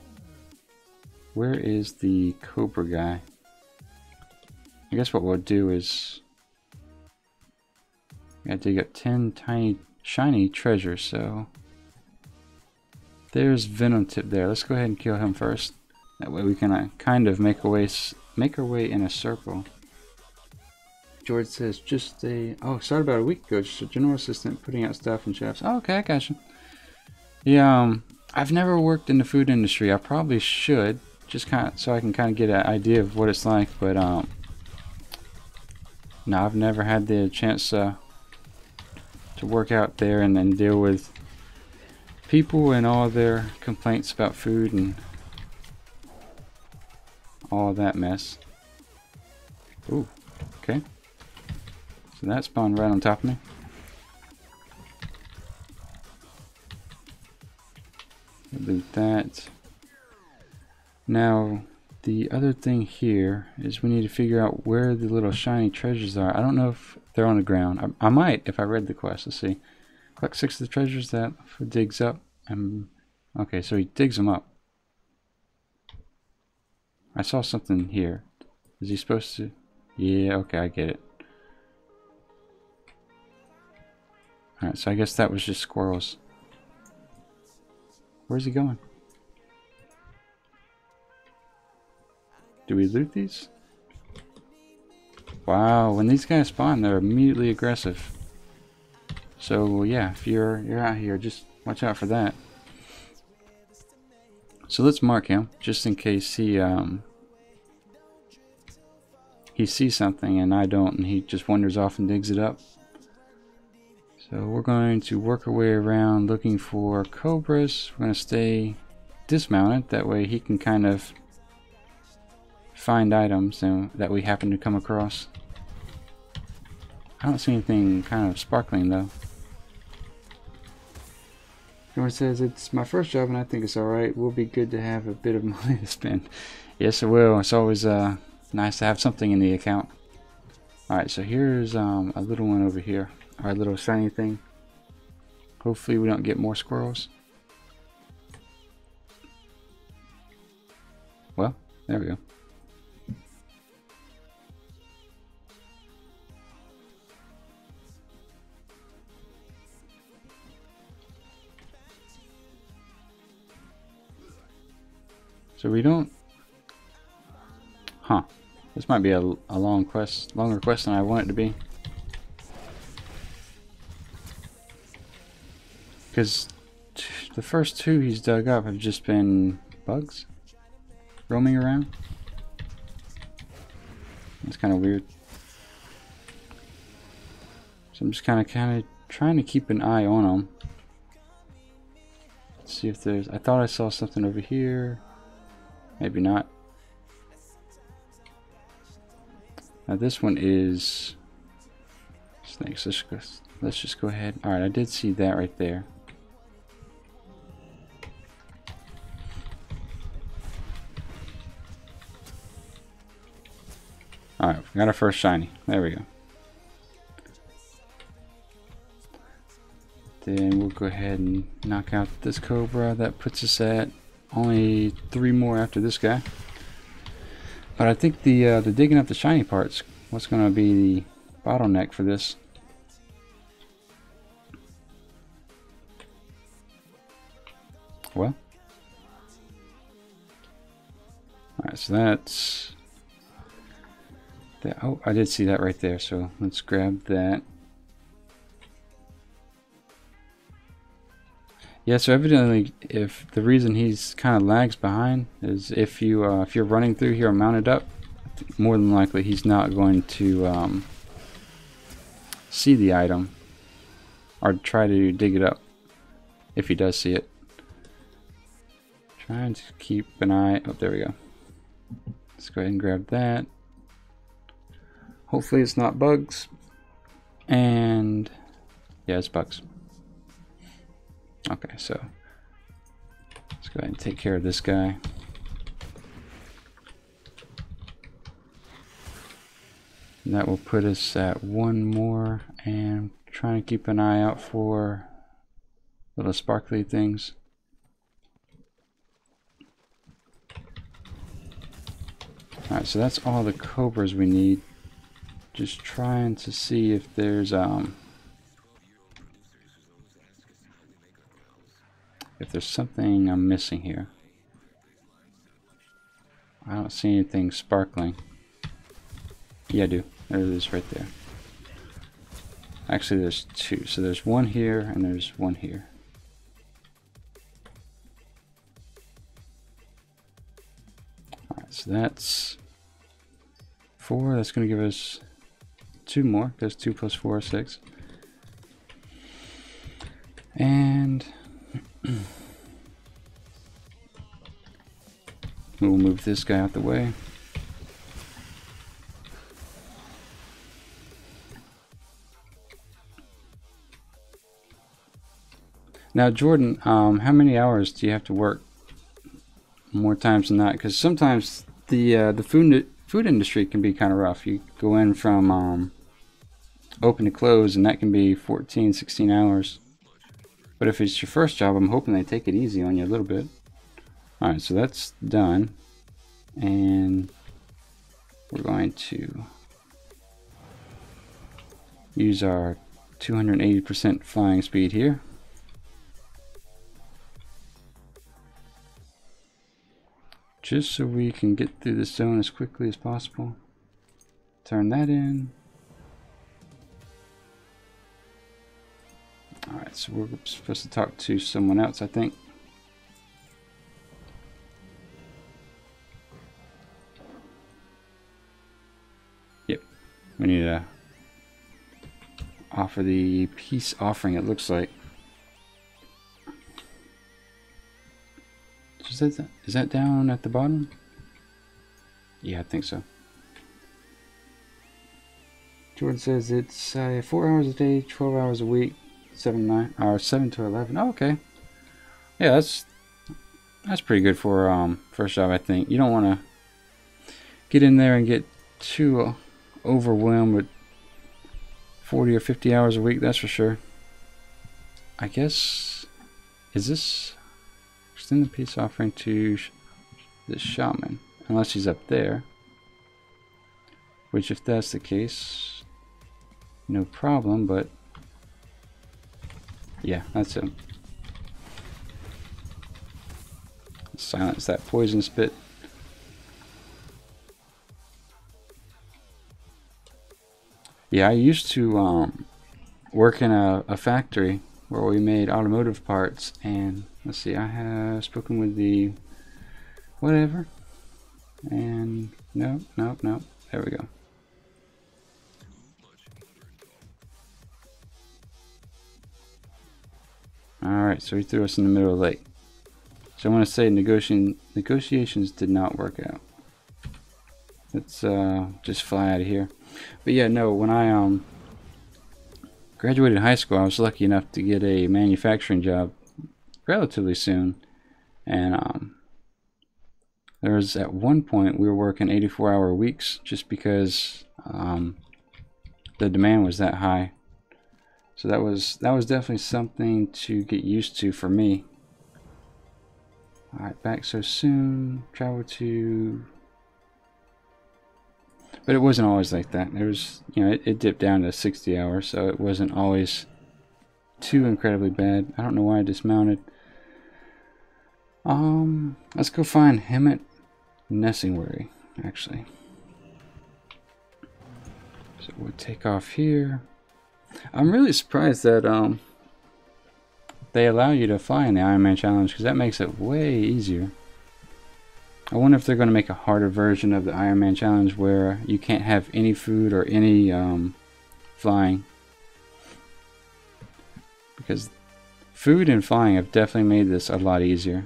where is the Cobra guy? I guess what we'll do is we gotta dig up 10 tiny shiny treasures. So there's Venom Tip there. Let's go ahead and kill him first. That way we can kind of make our way in a circle. George says, started about a week ago. Just a general assistant putting out stuff and chefs. Oh, okay, I gotcha. Yeah, I've never worked in the food industry. I probably should, just so I can kind of get an idea of what it's like. But no, I've never had the chance to work out there and then deal with people and all their complaints about food and all that mess. Ooh, okay. So that spawned right on top of me. Loot that. Now, the other thing here is we need to figure out where the little shiny treasures are. I don't know if they're on the ground. I might if I read the quest. Let's see. Collect 6 of the treasures that digs up. Okay, so he digs them up. I saw something here. Is he supposed to? Yeah, okay, I get it. Alright, so I guess that was just squirrels. Where's he going? Do we loot these? Wow, when these guys spawn, they're immediately aggressive. So yeah, if you're out here, just watch out for that. So let's mark him, just in case he sees something and I don't, and he just wanders off and digs it up. So we're going to work our way around looking for cobras. We're going to stay dismounted, that way he can kind of find items that we happen to come across. I don't see anything kind of sparkling though. George says, it's my first job and I think it's alright. Will be good to have a bit of money to spend. Yes, it will. It's always nice to have something in the account. Alright, so here's a little one over here. Our little shiny thing. Hopefully we don't get more squirrels. Well, there we go. So we don't... Huh. This might be a longer quest than I want it to be. Because the first two he's dug up have just been bugs roaming around. That's kind of weird. So I'm just kind of trying to keep an eye on them. Let's see if there's... I thought I saw something over here. Maybe not. Now this one is snakes. Let's just go ahead. All right, I did see that right there. All right, we got our first shiny. There we go. Then we'll go ahead and knock out this Cobra. That puts us at only 3 more after this guy. But I think the digging up the shiny parts what's going to be the bottleneck for this. Well, alright, so that's that. Oh, I did see that right there, so let's grab that. Yeah, so evidently, if the reason he's kind of lags behind is if you're running through here mounted up, more than likely he's not going to see the item or try to dig it up if he does see it. Trying to keep an eye. Oh, there we go. Let's go ahead and grab that. Hopefully it's not bugs. And yeah, it's bugs. Okay, so let's go ahead and take care of this guy. And that will put us at 1 more, and trying to keep an eye out for little sparkly things. Alright, so that's all the Cobras we need. Just trying to see if there's something I'm missing here. I don't see anything sparkling. Yeah, I do. There it is right there. Actually, there's 2. So there's 1 here and there's 1 here. Alright, so that's 4. That's going to give us 2 more, because 2 plus 4 is 6. And we'll move this guy out the way. Now, Jordan, how many hours do you have to work more times than that? Because sometimes the food industry can be kind of rough. You go in from open to close, and that can be 14, 16 hours. But if it's your first job, I'm hoping they take it easy on you a little bit. Alright, so that's done. And we're going to use our 280% flying speed here. Just so we can get through the zone as quickly as possible. Turn that in. Alright, so we're supposed to talk to someone else, I think. Yep, we need to offer the peace offering, it looks like. Is that down at the bottom? Yeah, I think so. Jordan says it's 4 hours a day, 12 hours a week, 7 to 11. Oh, okay. Yeah, that's pretty good for first job, I think. You don't want to get in there and get too overwhelmed with 40 or 50 hours a week, that's for sure. I guess, is this extend the peace offering to this shaman, unless he's up there. Which, if that's the case, no problem, but yeah, that's him. Silence that poison spit. Yeah, I used to work in a factory where we made automotive parts, and let's see, I have spoken with the whatever, and no, there we go. Alright, so he threw us in the middle of the lake. So I want to say negotiations did not work out. Let's just fly out of here. But yeah, no, when I graduated high school, I was lucky enough to get a manufacturing job relatively soon. And there was, at one point, we were working 84-hour weeks just because the demand was that high. So that was definitely something to get used to for me. Alright, back so soon. Travel to... But it wasn't always like that. There was, you know, it dipped down to 60 hours, so it wasn't always too incredibly bad. I don't know why I dismounted. Let's go find Hemet Nessingwary, actually. So we'll take off here. I'm really surprised that they allow you to fly in the Iron Man challenge, because that makes it way easier. I wonder if they're going to make a harder version of the Iron Man challenge where you can't have any food or any flying. Because food and flying have definitely made this a lot easier.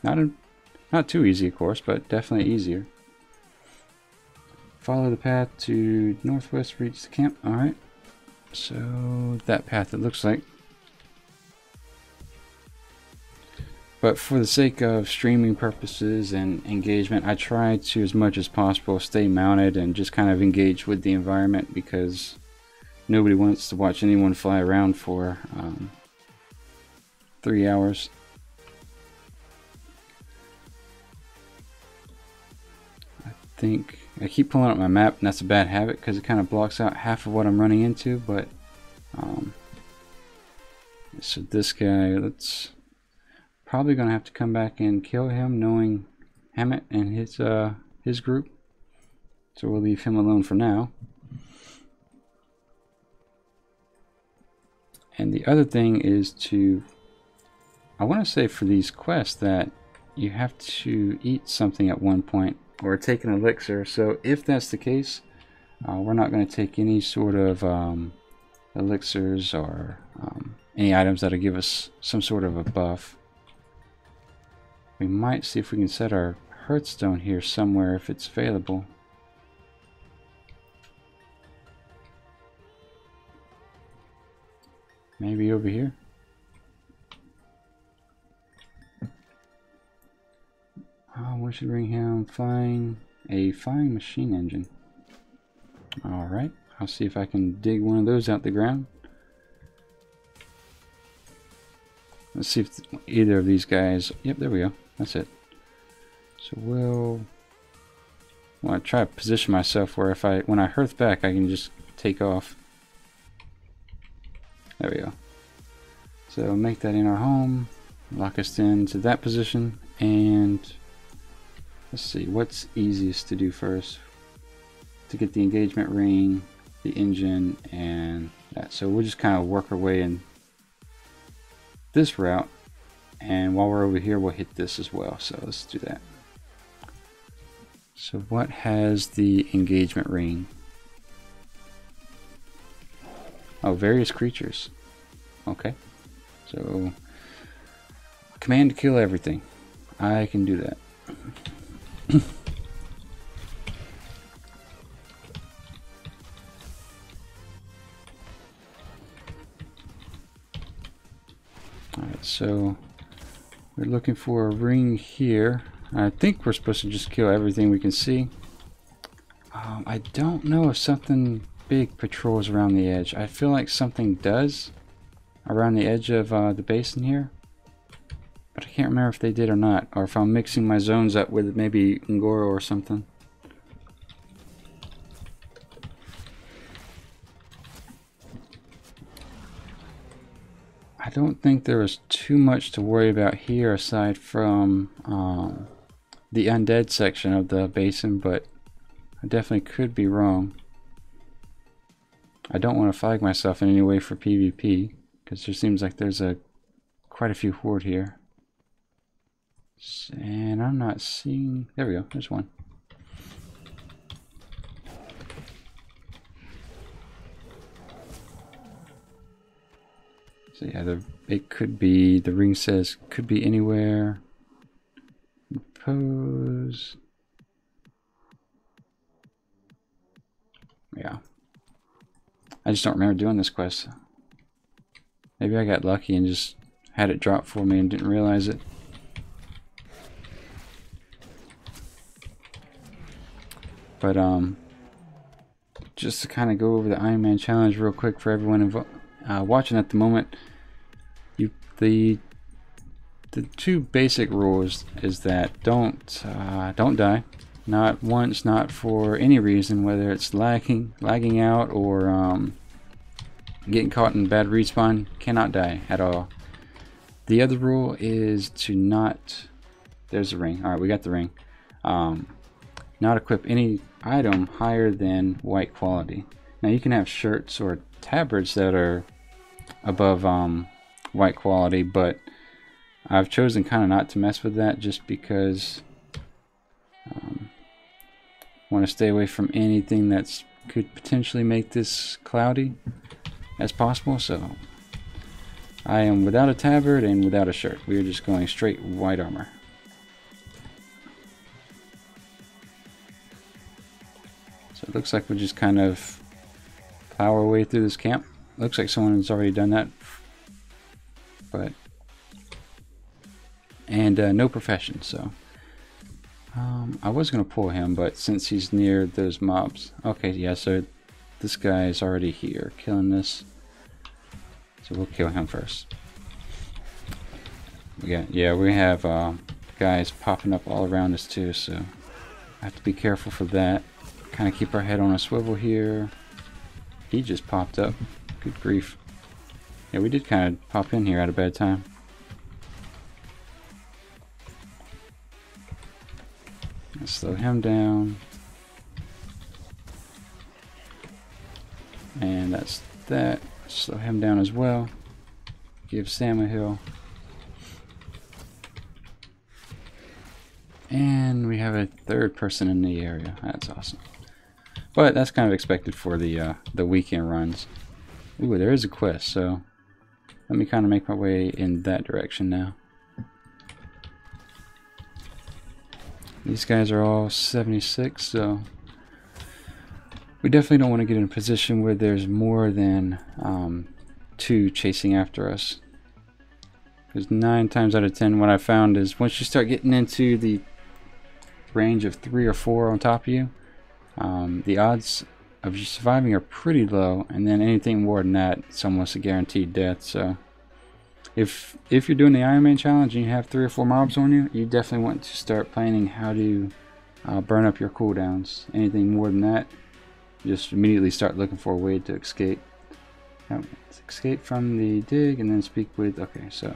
Not too easy, of course, but definitely easier. Follow the path to northwest, reach the camp. Alright. So that path it looks like. But for the sake of streaming purposes and engagement, I try to, as much as possible, stay mounted and just kind of engage with the environment, because nobody wants to watch anyone fly around for 3 hours. I keep pulling up my map, and that's a bad habit because it kind of blocks out half of what I'm running into. But so this guy, let's probably gonna have to come back and kill him, knowing Hemet and his group. So we'll leave him alone for now. And the other thing is I want to say for these quests that you have to eat something at one point, or take an elixir. So if that's the case, we're not going to take any sort of elixirs or any items that'll give us some sort of a buff. We might see if we can set our Hearthstone here somewhere if it's available. Maybe over here. We should bring him a flying machine engine. Alright, I'll see if I can dig one of those out the ground. Let's see if either of these guys... Yep, there we go. That's it. So we'll want to try to position myself where when I hearth back, I can just take off. There we go. So make that in our home. Lock us into that position, and let's see, what's easiest to do first to get the engagement ring, the engine, and that. So we'll just kind of work our way in this route, and while we're over here we'll hit this as well. So let's do that. So what has the engagement ring? Oh, various creatures. Okay, so command to kill everything. I can do that. Alright, so we're looking for a ring here. I think we're supposed to just kill everything we can see. I don't know if something big patrols around the edge. I feel like something does around the edge of the basin here, but I can't remember if they did or not, or if I'm mixing my zones up with maybe Ngoro or something. I don't think there was too much to worry about here aside from the undead section of the basin, but I definitely could be wrong. I don't want to flag myself in any way for PvP, because there seems like there's quite a few horde here. And I'm not seeing... There we go, there's one. So yeah, it could be, the ring says, could be anywhere. Pose. Yeah. I just don't remember doing this quest. Maybe I got lucky and just had it drop for me and didn't realize it. But just to kind of go over the Iron Man challenge real quick for everyone watching at the moment. The two basic rules is that don't die, not once, not for any reason, whether it's lagging out or getting caught in bad respawn. Cannot die at all. The other rule is to not, there's the ring. All right, we got the ring. Not equip any item higher than white quality. Now you can have shirts or tabards that are above white quality, but I've chosen kind of not to mess with that just because I want to stay away from anything that's could potentially make this cloudy as possible. So I am without a tabard and without a shirt. We are just going straight white armor. So it looks like we'll just kind of plow our way through this camp. Looks like someone has already done that, but no profession. So I was gonna pull him, but since he's near those mobs, okay, yeah. So this guy is already here, killing this. So we'll kill him first. We have guys popping up all around us too, so I have to be careful for that. Kind of keep our head on a swivel here. He just popped up. Good grief. Yeah, we did kind of pop in here at a bad time. Let's slow him down. And that's that. Slow him down as well. Give Sam a heal. And we have a third person in the area. That's awesome. But that's kind of expected for the weekend runs. Ooh, there is a quest, so let me kind of make my way in that direction now. These guys are all 76, so we definitely don't want to get in a position where there's more than 2 chasing after us. Because 9 times out of 10 what I found is once you start getting into the range of 3 or 4 on top of you, the odds of you surviving are pretty low, and then anything more than that, it's almost a guaranteed death. So if you're doing the Iron Man challenge and you have 3 or 4 mobs on you, you definitely want to start planning how to burn up your cooldowns. Anything more than that, just immediately start looking for a way to escape. Let's escape from the dig and then speak with, okay, so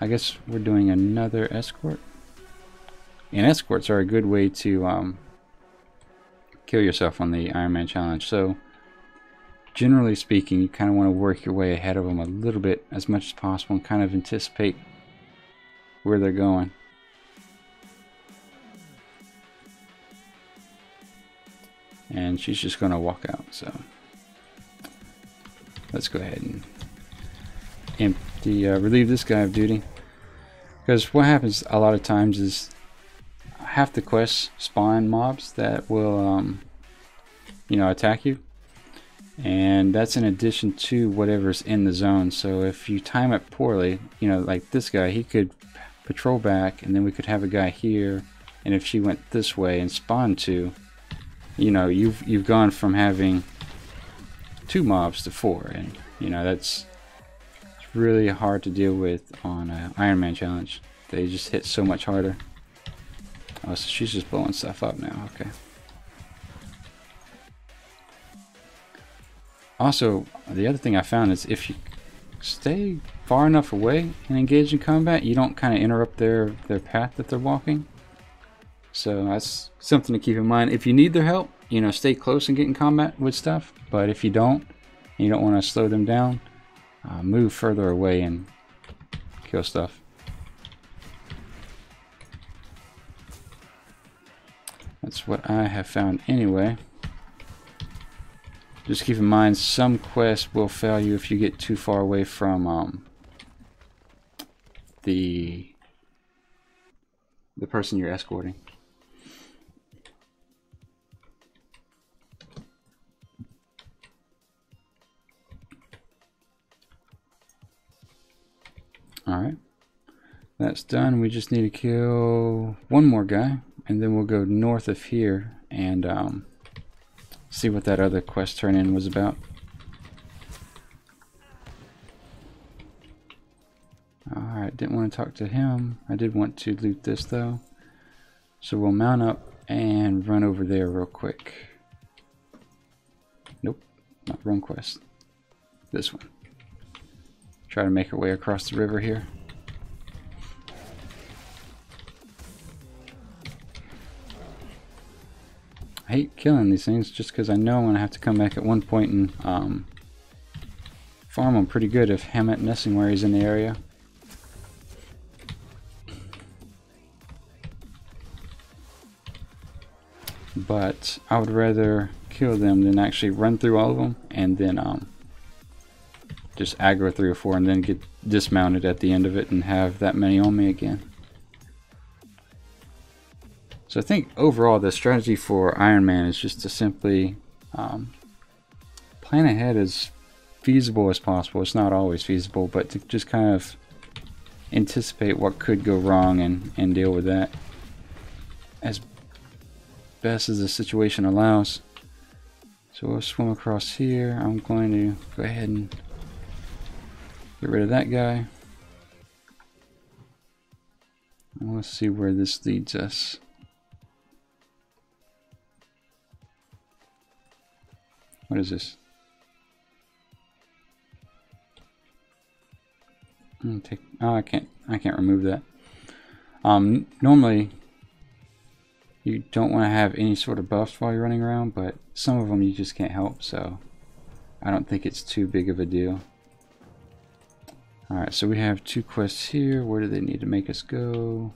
I guess we're doing another escort. And escorts are a good way to kill yourself on the Iron Man challenge. So generally speaking, you kind of want to work your way ahead of them a little bit as much as possible and kind of anticipate where they're going. And she's just going to walk out, so let's go ahead and relieve this guy of duty. Because what happens a lot of times is half the quests spawn mobs that will attack you, and that's in addition to whatever's in the zone. So if you time it poorly, like this guy, he could patrol back and then we could have a guy here, and if she went this way and spawned 2, you've gone from having 2 mobs to 4, and that's really hard to deal with on an Iron Man challenge. They just hit so much harder. Oh, so she's just blowing stuff up now. Okay. Also, the other thing I found is if you stay far enough away and engage in combat, you don't kind of interrupt their path that they're walking. So that's something to keep in mind. If you need their help, you know, stay close and get in combat with stuff. But if you don't, and you don't want to slow them down, move further away and kill stuff. That's what I have found anyway. Just keep in mind, some quests will fail you if you get too far away from the person you're escorting. Alright, that's done. We just need to kill one more guy, and then we'll go north of here and see what that other quest turn-in was about. Alright, didn't want to talk to him. I did want to loot this though. So we'll mount up and run over there real quick. Nope, not wrong quest. This one. Try to make our way across the river here. I hate killing these things just because I know I'm going to have to come back at one point and farm them pretty good if Hamet Nessingwary is in the area. But I would rather kill them than actually run through all of them and then just aggro 3 or 4 and then get dismounted at the end of it and have that many on me again. So I think overall the strategy for Iron Man is just to simply plan ahead as feasible as possible. It's not always feasible, but to just kind of anticipate what could go wrong and deal with that as best as the situation allows. So we'll swim across here. I'm going to go ahead and get rid of that guy. And let's see where this leads us. What is this? Oh, I can't remove that. Normally you don't want to have any sort of buffs while you're running around, but some of them you just can't help, so I don't think it's too big of a deal. Alright, so we have 2 quests here. Where do they need to make us go?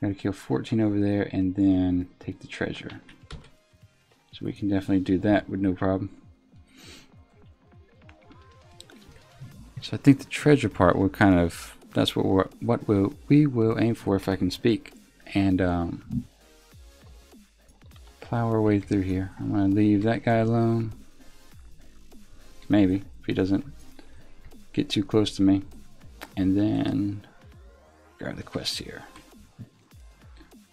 Gotta kill 14 over there and then take the treasure. So we can definitely do that with no problem. So I think the treasure part will kind of, that's what we will aim for if I can speak. And plow our way through here. I'm going to leave that guy alone. Maybe, if he doesn't get too close to me. And then grab the quest here.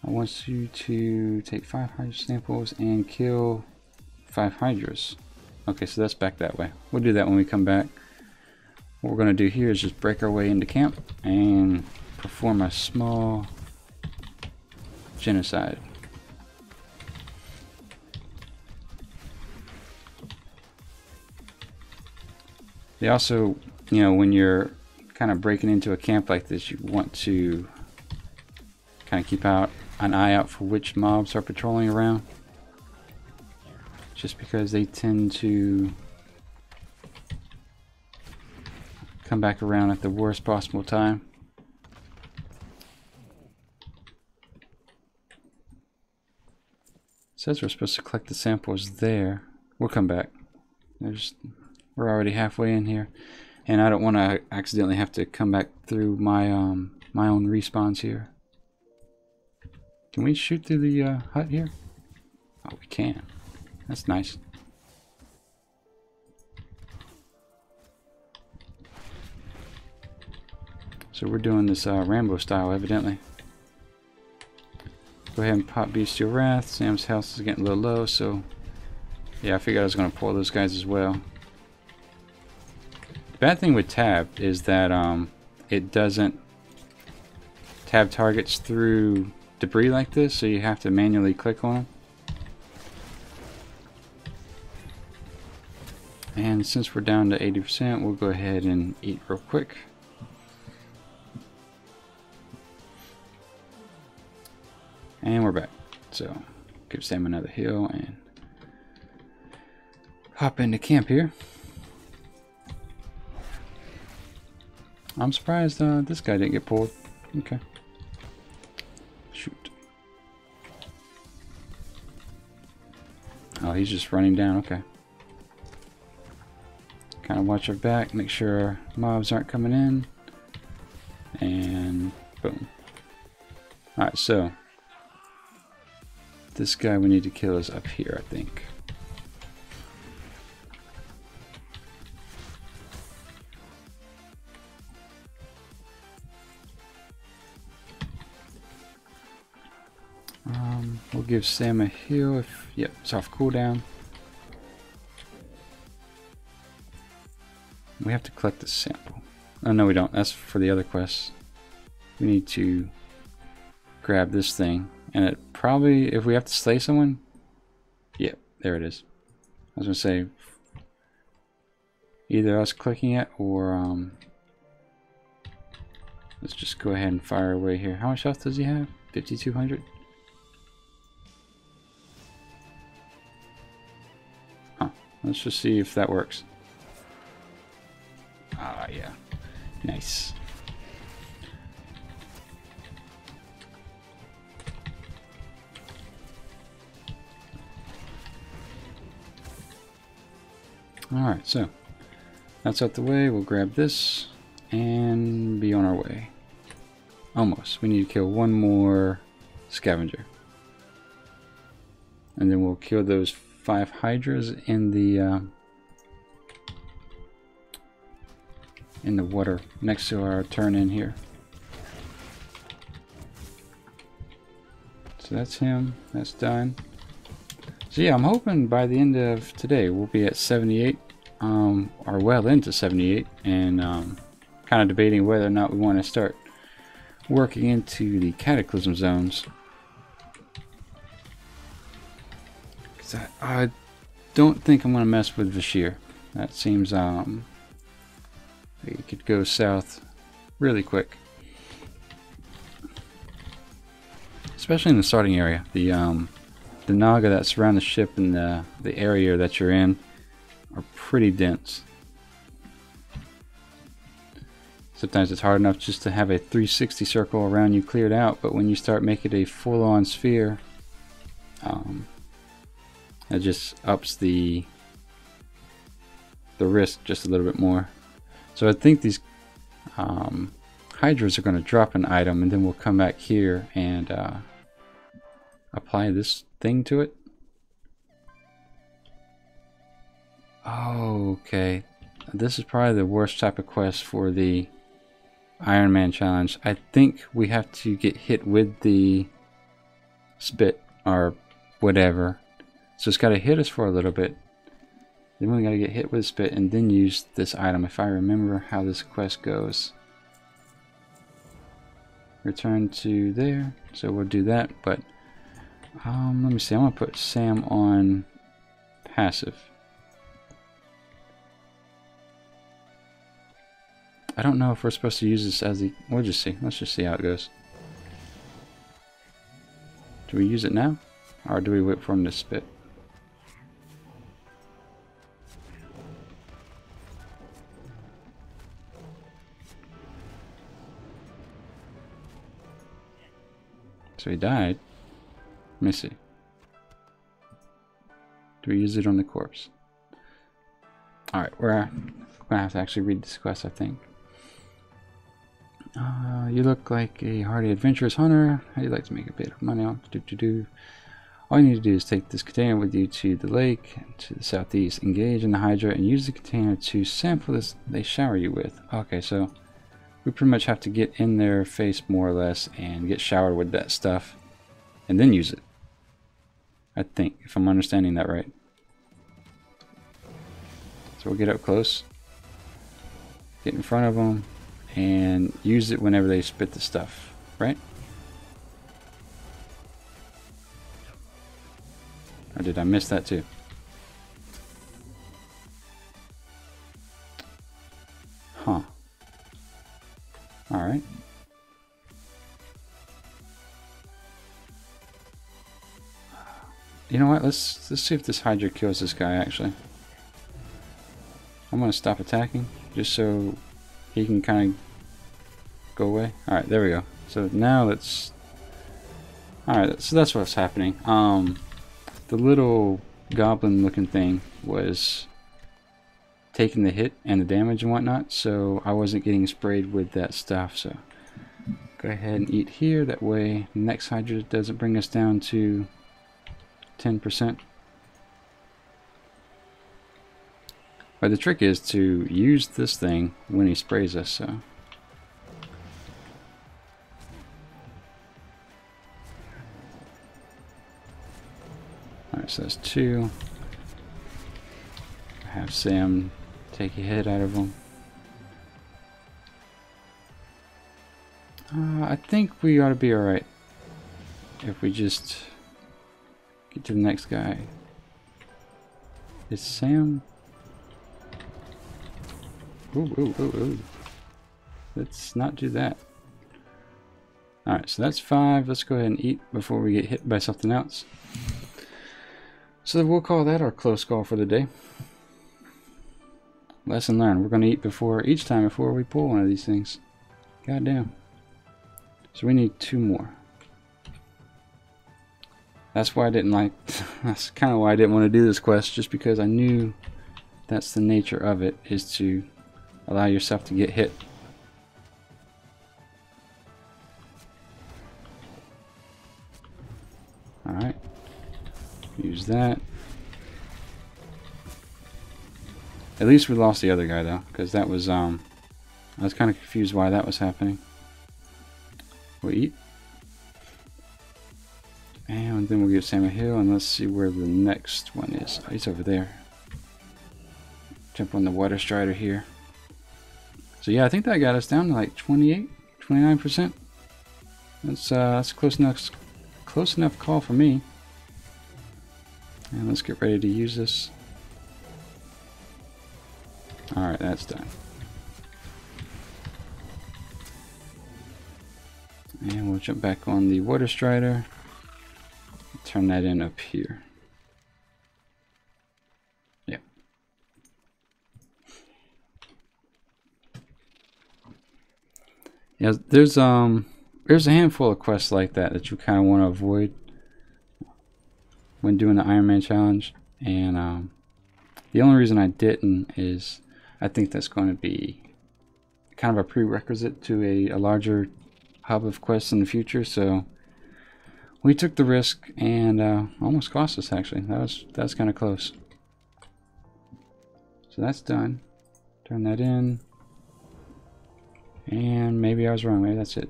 I want you to take 5 Hydra samples and kill 5 Hydras. Okay, so that's back that way. We'll do that when we come back. What we're going to do here is just break our way into camp and perform a small genocide. They also, you know, when you're kind of breaking into a camp like this, you want to kind of keep an eye out for which mobs are patrolling around, just because they tend to come back around at the worst possible time. It says we're supposed to collect the samples there. We'll come back. We're already halfway in here, and I don't want to accidentally have to come back through my my own respawns here. Can we shoot through the hut here? Oh, we can. That's nice. So we're doing this Rambo style, evidently. Go ahead and pop Bestial Wrath. Sam's health is getting a little low, so yeah, I figured I was going to pull those guys as well. The bad thing with Tab is that it doesn't tab targets through debris like this, so you have to manually click on them. And since we're down to 80%, we'll go ahead and eat real quick. And we're back. So give Sam another heal and hop into camp here. I'm surprised this guy didn't get pulled. Okay. Shoot. Oh, he's just running down. Okay. Kind of watch our back, make sure mobs aren't coming in. And boom. Alright, so this guy we need to kill is up here, I think. We'll give Sam a heal if, yep, it's off cooldown. We have to collect the sample. Oh no, we don't. That's for the other quests. We need to grab this thing, and it probably, if we have to slay someone, yep, there it is. I was gonna say either us clicking it or let's just go ahead and fire away here. How much health does he have? 5,200. Huh. Let's just see if that works. Ah, yeah. Nice. Alright, so that's out the way. We'll grab this and be on our way. Almost. We need to kill one more scavenger. And then we'll kill those 5 hydras in the water next to our turn in here. So that's him. That's done. So yeah, I'm hoping by the end of today we'll be at 78, or well into 78, and kind of debating whether or not we want to start working into the cataclysm zones. Because I don't think I'm going to mess with Vashj'ir. That seems it could go south really quick, especially in the starting area. The Naga that surround the ship and the area that you're in are pretty dense. Sometimes it's hard enough just to have a 360 circle around you cleared out, but when you start making a full-on sphere, it just ups the risk just a little bit more. So I think these hydras are going to drop an item, and then we'll come back here and apply this thing to it. Oh, okay. This is probably the worst type of quest for the Iron Man challenge. I think we have to get hit with the spit or whatever. So it's got to hit us for a little bit. Then we got to get hit with spit and then use this item, if I remember how this quest goes. Return to there. So we'll do that, but let me see. I'm going to put Sam on passive. I don't know if we're supposed to use this as the... We'll just see. Let's just see how it goes. Do we use it now? Or do we wait for him to spit? So he died. Let me see. Do we use it on the corpse? Alright, we're gonna have to actually read this quest, I think. You look like a hardy adventurous hunter. How do you like to make a bit of money on All you need to do is take this container with you to the lake to the southeast. Engage in the Hydra and use the container to sample this they shower you with. Okay, so we pretty much have to get in their face more or less and get showered with that stuff and then use it. I think, if I'm understanding that right. So we'll get up close, get in front of them, and use it whenever they spit the stuff. right? Or did I miss that too? Huh. Alright. You know what? Let's see if this Hydra kills this guy actually. I'm gonna stop attacking just so he can kind of go away. Alright, there we go. So now let's... Alright, so that's what's happening. The little goblin looking thing was taking the hit and the damage and whatnot, so I wasn't getting sprayed with that stuff. So go ahead and eat here, that way next Hydra doesn't bring us down to 10%. But the trick is to use this thing when he sprays us, so. Alright, so that's 2. Have Sam take a hit out of him. I think we ought to be alright if we just get to the next guy. Is Sam? Ooh. Let's not do that. Alright, so that's 5. Let's go ahead and eat before we get hit by something else. So we'll call that our close call for the day. Lesson learned. We're going to eat each time before we pull one of these things. God damn. So we need 2 more. That's why I didn't like... that's kind of why I didn't want to do this quest, just because I knew that's the nature of it, is to allow yourself to get hit. Alright. Use that. At least we lost the other guy though, because that was I was kind of confused why that was happening. We'll eat. And then we'll give Sam a heal, and let's see where the next one is. Oh, he's over there. Jump on the Water Strider here. So yeah, I think that got us down to like 28, 29%. That's close enough call for me. And let's get ready to use this. Alright, that's done. And we'll jump back on the Water Strider. Turn that in up here. Yep. Yeah, there's a handful of quests like that you kind of want to avoid when doing the Iron Man challenge, and the only reason I didn't is I think that's going to be kind of a prerequisite to a larger hub of quests in the future. So we took the risk, and almost cost us actually. That's kind of close. So that's done. Turn that in, and maybe I was wrong. Maybe that's it.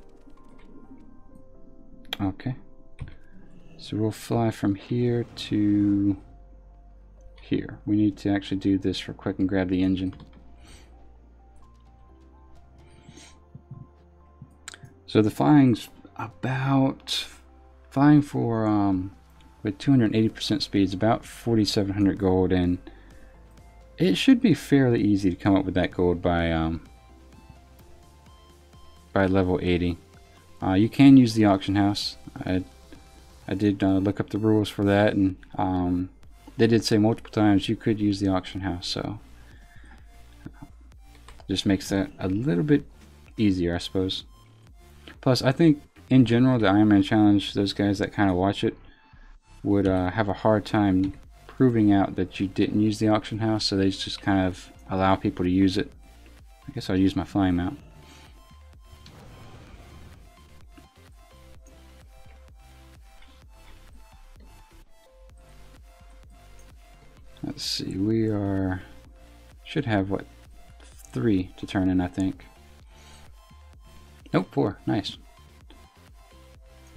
Okay. So we'll fly from here to here. We need to actually do this real quick and grab the engine. So the flying's about flying for with 280% speed is about 4,700 gold, and it should be fairly easy to come up with that gold by level 80. You can use the auction house. I did look up the rules for that, and they did say multiple times you could use the auction house, so just makes that a little bit easier, I suppose. Plus, I think in general the Iron Man challenge, those guys that kind of watch it would have a hard time proving out that you didn't use the auction house, so they just kind of allow people to use it. I guess I'll use my flying mount. Let's see, we should have what, 3 to turn in, I think. Nope, 4. Nice.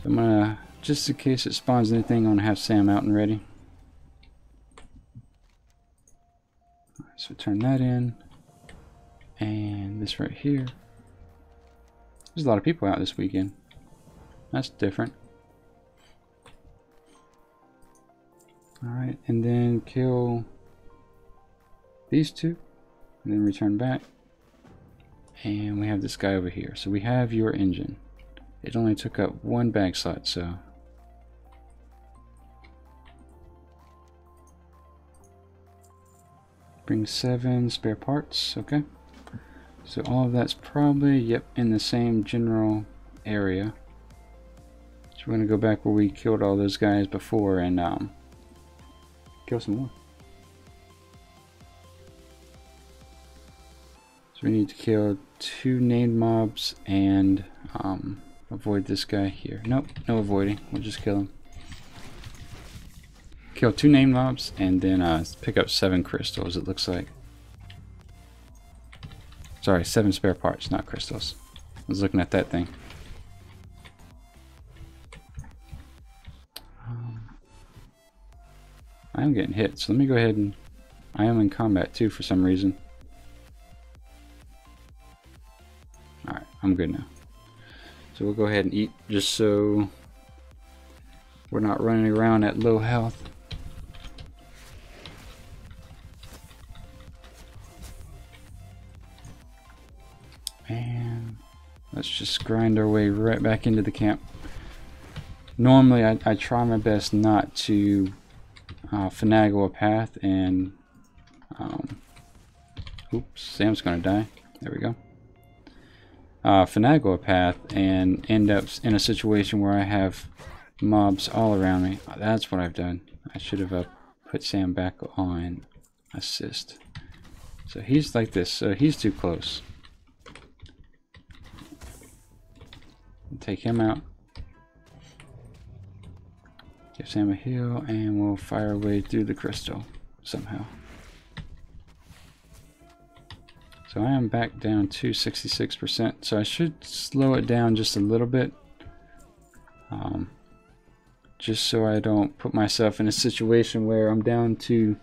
So I'm gonna, just in case it spawns anything, I'm gonna have Sam out and ready. So turn that in, and this right here. There's a lot of people out this weekend. That's different. Alright, and then kill these two, and then return back. And we have this guy over here. So we have your engine. It only took up one bag slot, so bring 7 spare parts. Okay, so all of that's probably, yep, in the same general area. So we're gonna go back where we killed all those guys before and kill some more. So we need to kill 2 named mobs and avoid this guy here. Nope, no avoiding. We'll just kill him. Kill 2 named mobs and then pick up 7 crystals, it looks like. Sorry, 7 spare parts, not crystals. I was looking at that thing. I am getting hit, so let me go ahead and... I am in combat too for some reason. Alright, I'm good now. So we'll go ahead and eat just so we're not running around at low health. And let's just grind our way right back into the camp. Normally I try my best not to finagle a path and oops, Sam's gonna die. There we go. Finagle a path and end up in a situation where I have mobs all around me. That's what I've done. I should have put Sam back on assist. So he's like this, so he's too close. Take him out. Give Sam a heal and we'll fire our way through the crystal somehow. So I am back down to 66%, so I should slow it down just a little bit. Just so I don't put myself in a situation where I'm down to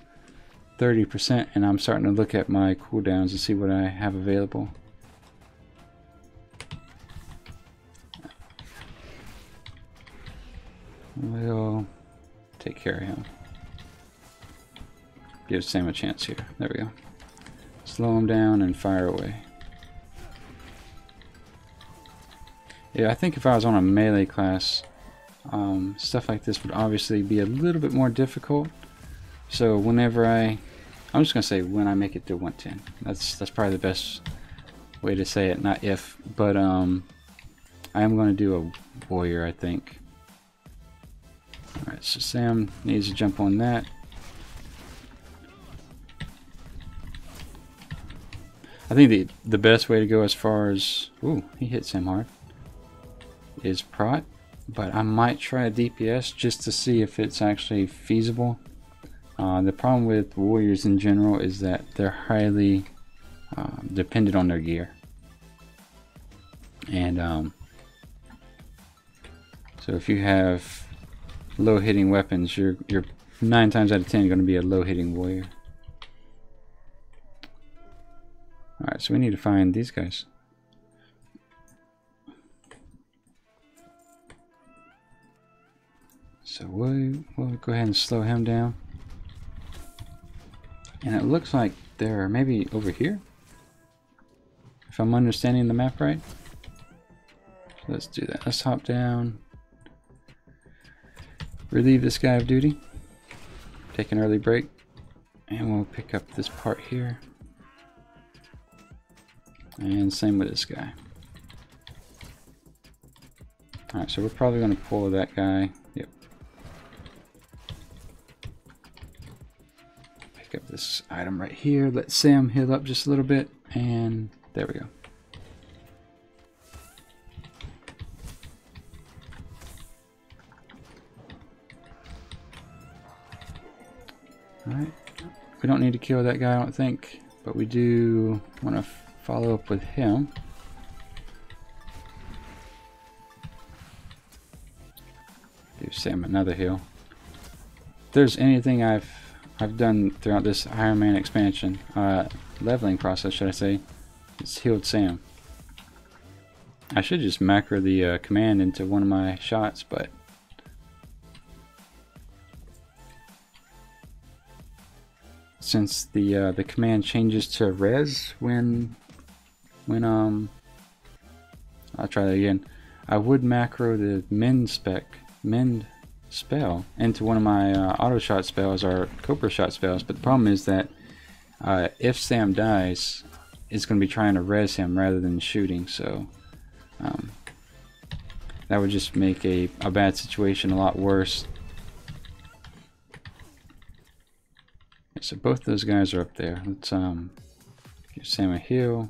30% and I'm starting to look at my cooldowns to see what I have available. We'll take care of him. Give Sam a chance here. There we go. Slow him down and fire away. Yeah, I think if I was on a melee class, stuff like this would obviously be a little bit more difficult. So whenever I'm just gonna say when I make it to 110. That's probably the best way to say it. Not if, but I am going to do a warrior, I think. Alright, so Sam needs to jump on that. I think the best way to go as far as... Ooh, he hit Sam hard. Is prot. But I might try a DPS just to see if it's actually feasible. The problem with warriors in general is that they're highly dependent on their gear. And so if you have low hitting weapons, you're 9 times out of 10 going to be a low hitting warrior. Alright, so we need to find these guys. So we'll go ahead and slow him down. And it looks like they're maybe over here, if I'm understanding the map right. So let's do that. Let's hop down. Relieve this guy of duty. Take an early break. And we'll pick up this part here. And same with this guy. Alright, so we're probably going to pull that guy. Yep. Pick up this item right here. Let Sam heal up just a little bit. And there we go. Alright. We don't need to kill that guy, I don't think. But we do want to follow up with him. Give Sam another heal. If there's anything I've done throughout this Iron Man expansion, leveling process, should I say, it's healed Sam. I should just macro the command into one of my shots, but since the command changes to res when I'll try that again. I would macro the mend spell into one of my auto shot spells or Cobra shot spells, but the problem is that if Sam dies, it's going to be trying to res him rather than shooting, so that would just make a bad situation a lot worse. Okay, so both those guys are up there. Let's give Sam a heal.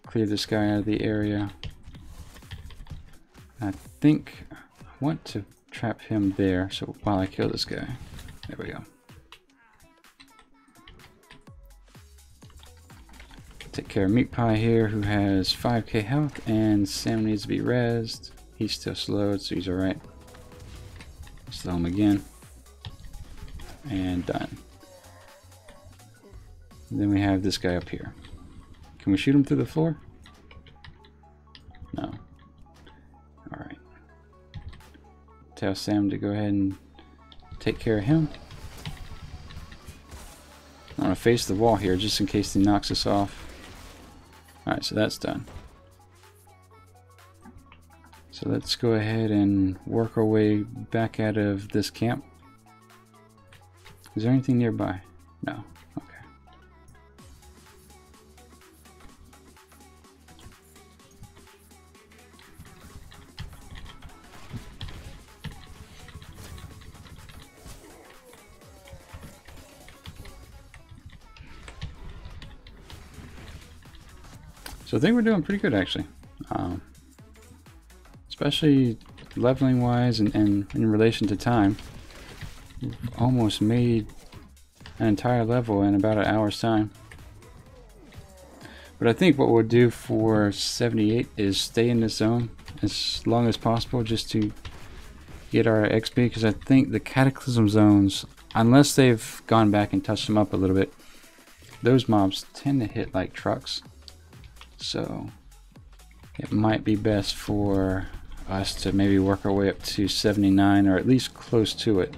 Clear this guy out of the area. I think I want to trap him there, so while I kill this guy. There we go. Take care of Meat Pie here, who has 5k health, and Sam needs to be rezzed. He's still slowed, so he's alright. Slow him again. And done. And then we have this guy up here. Can we shoot him through the floor? No. Alright. Tell Sam to go ahead and take care of him. I'm going to face the wall here just in case he knocks us off. Alright, so that's done. So let's go ahead and work our way back out of this camp. Is there anything nearby? No. Okay. So I think we're doing pretty good actually, especially leveling wise and in relation to time. We've almost made an entire level in about an hour's time. But I think what we'll do for 78 is stay in this zone as long as possible just to get our XP, because I think the Cataclysm zones, unless they've gone back and touched them up a little bit, those mobs tend to hit like trucks. So it might be best for us to maybe work our way up to 79 or at least close to it.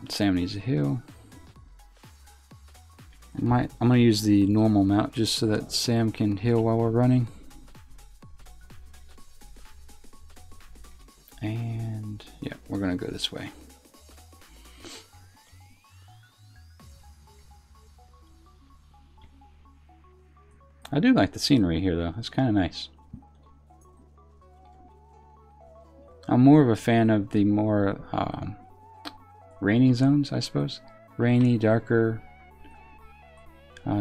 Sam needs a heal. I'm going to use the normal mount just so that Sam can heal while we're running. And yeah, we're going to go this way. I do like the scenery here though, it's kind of nice. I'm more of a fan of the more rainy zones, I suppose. Rainy, darker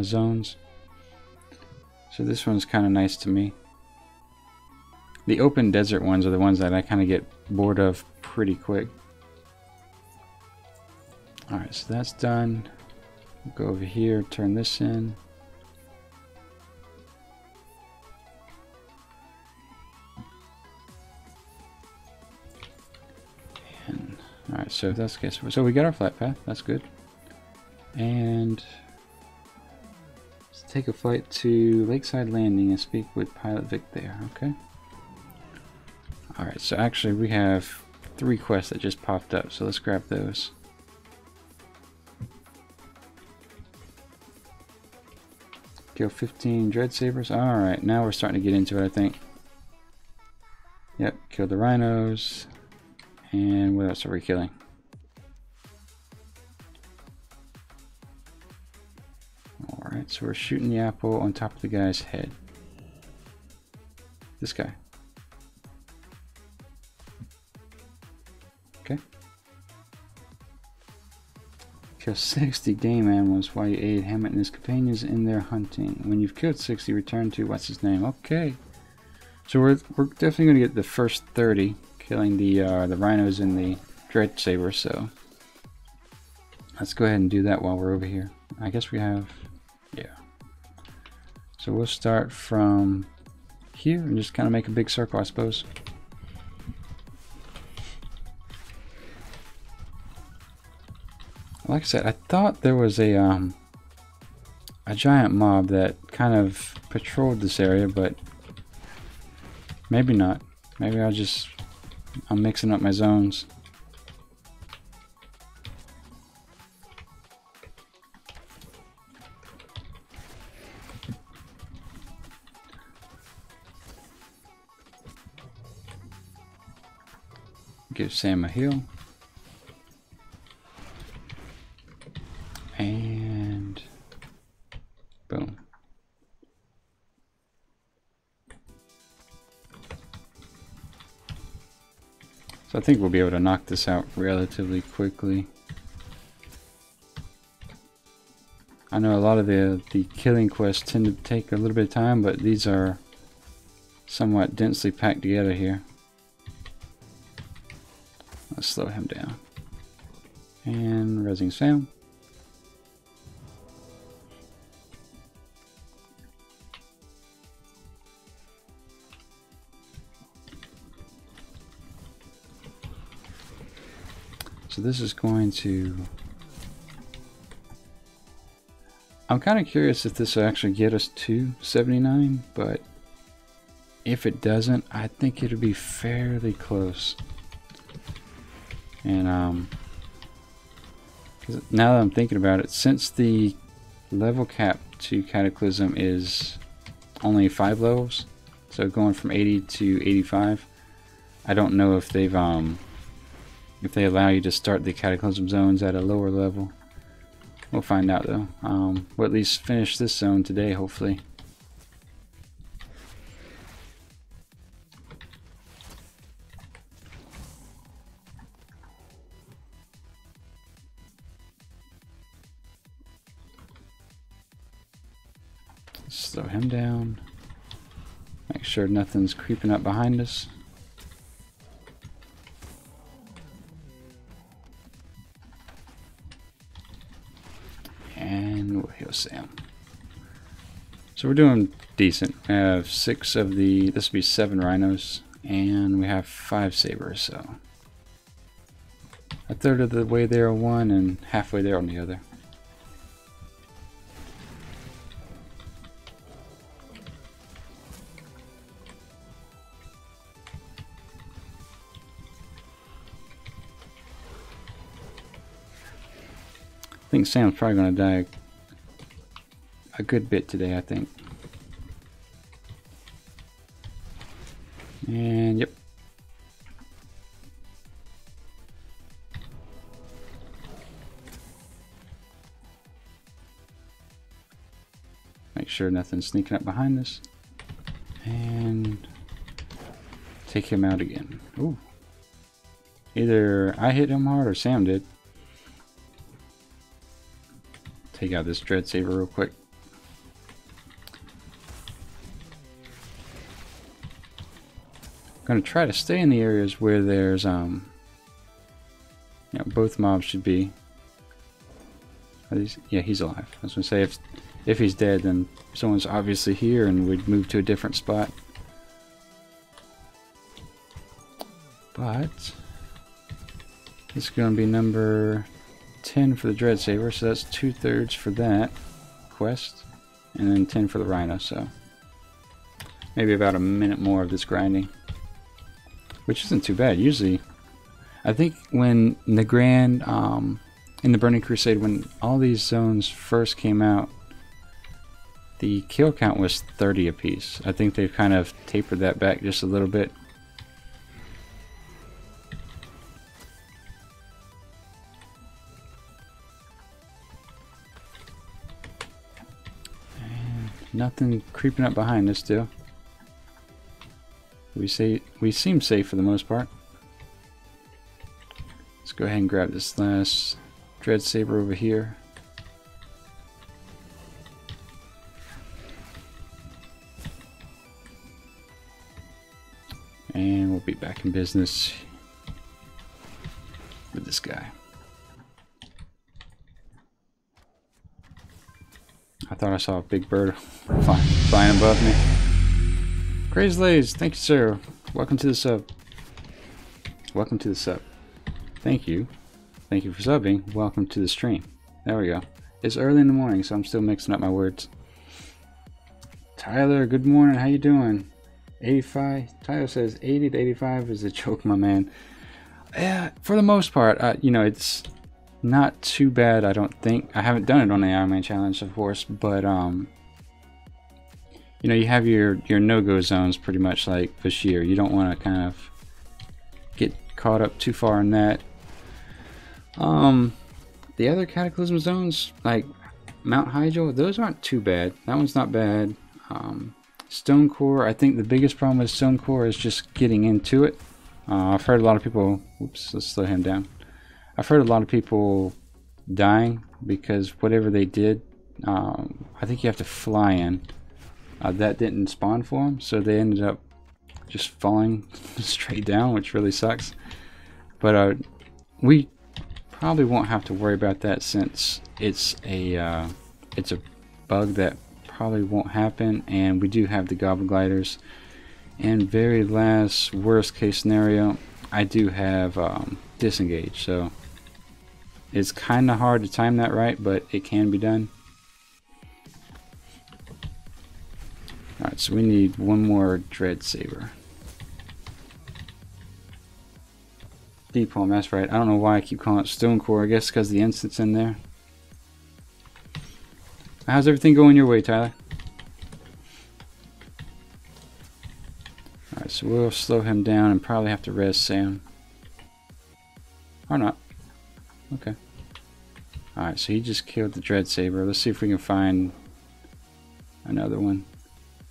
zones. So this one's kind of nice to me. The open desert ones are the ones that I kind of get bored of pretty quick. Alright, so that's done. We'll go over here, turn this in. Alright, so that's okay. So we got our flight path, that's good. And let's take a flight to Lakeside Landing and speak with Pilot Vic there, okay? Alright, so actually we have 3 quests that just popped up, so let's grab those. Kill 15 Dread Sabers. Alright, now we're starting to get into it, I think. Yep, kill the rhinos. And what else are we killing? Alright, so we're shooting the apple on top of the guy's head. This guy. Okay. Kill 60 game animals while you aid Hammett and his companions in their hunting. When you've killed 60, return to what's his name? Okay. So we're definitely going to get the first 30, killing the rhinos and the Dread Saber, so let's go ahead and do that while we're over here. I guess we have, yeah. So we'll start from here and just kind of make a big circle, I suppose. Like I said, I thought there was a a giant mob that kind of patrolled this area, but maybe not. Maybe I'm mixing up my zones. Give Sam a heal. And boom. So I think we'll be able to knock this out relatively quickly. I know a lot of the killing quests tend to take a little bit of time, but these are somewhat densely packed together here. Let's slow him down. And resing Sam. So this is going to... I'm kind of curious if this will actually get us to 79, but if it doesn't, I think it'll be fairly close. And now that I'm thinking about it, since the level cap to Cataclysm is only 5 levels, so going from 80 to 85, I don't know if they've if they allow you to start the Cataclysm zones at a lower level. We'll find out though. We'll at least finish this zone today, hopefully. Slow him down. Make sure nothing's creeping up behind us. And we'll heal Sam. So we're doing decent. We have 6 of the, this will be 7 rhinos, and we have 5 sabers, so a third of the way there on one and halfway there on the other. I think Sam's probably going to die a good bit today, I think. And yep. Make sure nothing's sneaking up behind us. And take him out again. Ooh. Either I hit him hard or Sam did. Take out this Dread Saber real quick. I'm gonna try to stay in the areas where there's you know, both mobs should be. Are these, yeah, he's alive. I was gonna say if he's dead, then someone's obviously here and we'd move to a different spot. But it's gonna be number 10 for the Dread Saber, so that's 2/3 for that quest, and then 10 for the Rhino, so maybe about a minute more of this grinding, which isn't too bad. Usually, I think when the Grand, in the Burning Crusade, when all these zones first came out, the kill count was 30 apiece. I think they've kind of tapered that back just a little bit. Nothing creeping up behind us still. We seem safe for the most part. Let's go ahead and grab this last Dread Saber over here. And we'll be back in business with this guy. I thought I saw a big bird flying above me. Crazy Lays, thank you, sir. Welcome to the sub. Welcome to the sub. Thank you. Thank you for subbing. Welcome to the stream. There we go. It's early in the morning, so I'm still mixing up my words. Tyler, good morning. How you doing? 85. Tyler says 80 to 85 is a joke, my man. Yeah, for the most part, you know, it's not too bad. I don't think. I haven't done it on the Ironman challenge, of course, but you know, you have your no-go zones pretty much like Bashir. You don't want to kind of get caught up too far in that. The other Cataclysm zones, like Mount Hyjal, those aren't too bad. That one's not bad. Stone Core, I think the biggest problem with Stone Core is just getting into it. I've heard a lot of people, oops, let's slow him down. I've heard a lot of people dying because whatever they did, I think you have to fly in. That didn't spawn for them, so they ended up just falling straight down, which really sucks. But we probably won't have to worry about that since it's a bug that probably won't happen, and we do have the Goblin Gliders. And very last worst case scenario, I do have disengage, so it's kind of hard to time that right, but it can be done. Alright, so we need one more Dread Saber. Deep Home, that's right. I don't know why I keep calling it Stone Core. I guess because the instance in there. How's everything going your way, Tyler? Alright, so we'll slow him down and probably have to res Sam. Or not. Okay. Alright, so he just killed the Dread Saber. Let's see if we can find another one.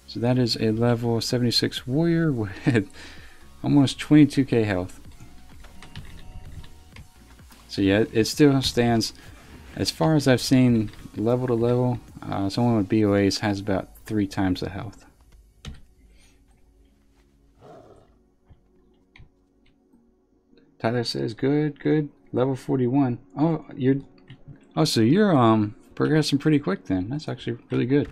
So that is a level 76 warrior with almost 22k health. So yeah, it still stands. As far as I've seen, level to level, someone with BOAs has about 3 times the health. Tyler says, good, good. Level 41. Oh, so you're progressing pretty quick then. That's actually really good.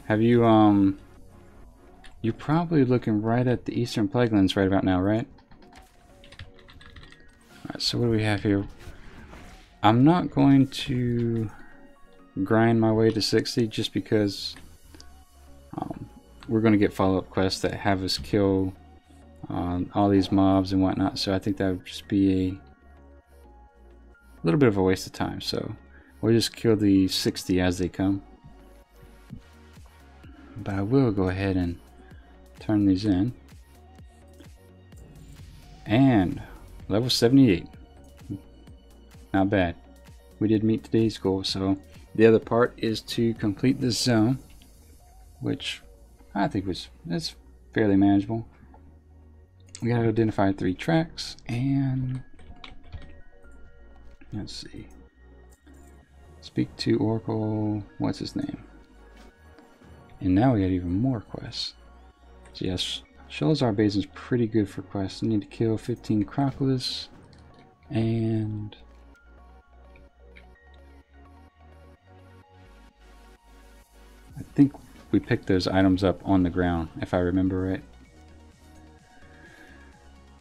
Have you you're probably looking right at the Eastern Plaguelands right about now, right? Alright, so what do we have here? I'm not going to grind my way to 60 just because we're going to get follow-up quests that have us kill all these mobs and whatnot, so I think that would just be a little bit of a waste of time, so we'll just kill the 60 as they come. But I will go ahead and turn these in. And level 78. Not bad. We did meet today's goal, so the other part is to complete this zone, which I think it's fairly manageable. We gotta identify 3 tracks, and let's see. Speak to Oracle, what's his name? And now we got even more quests. So yes, Shelazar Basin's pretty good for quests. We need to kill 15 Crocodilus, and I think we picked those items up on the ground, if I remember right.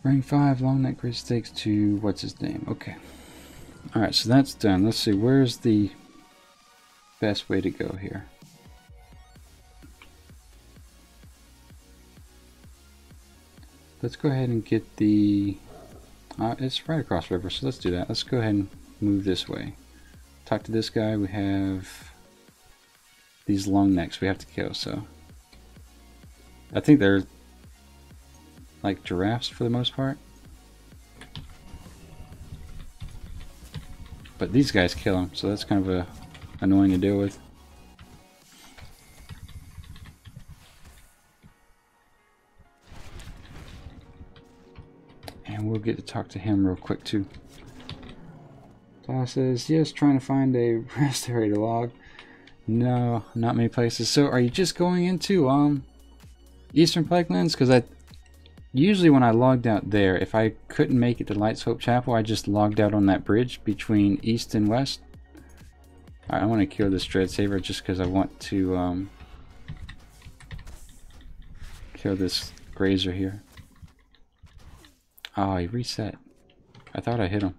Ring 5, long neck great stakes to what's his name? Okay. Alright, so that's done. Let's see, where's the best way to go here? Let's go ahead and get the... it's right across the river, so let's do that. Let's go ahead and move this way. Talk to this guy. We have these long necks we have to kill, so... I think they're like giraffes for the most part. But these guys kill them, so that's kind of annoying to deal with. And we'll get to talk to him real quick too. Tyler says, yes, trying to find a rest area to log. No, not many places. So are you just going into Eastern Plaguelands? Because usually when I logged out there, if I couldn't make it to Light's Hope Chapel, I just logged out on that bridge between East and West. Alright, I want to kill this Dread Saber just because I want to kill this Grazer here. Oh, he reset. I thought I hit him.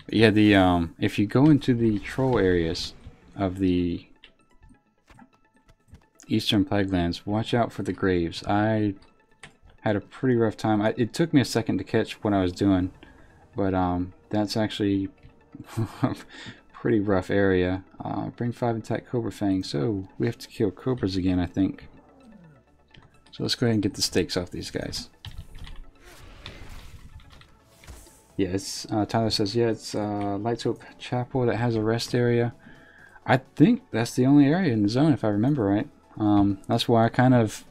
But yeah, the if you go into the troll areas of the Eastern Plaguelands, watch out for the graves. I had a pretty rough time. It took me a second to catch what I was doing, but that's actually a pretty rough area. Bring 5 intact Cobra Fangs. So we have to kill cobras again, I think. So let's go ahead and get the stakes off these guys. Yeah, it's Tyler says, yeah, it's Lights Hope Chapel that has a rest area. I think that's the only area in the zone, if I remember right. That's why I kind of,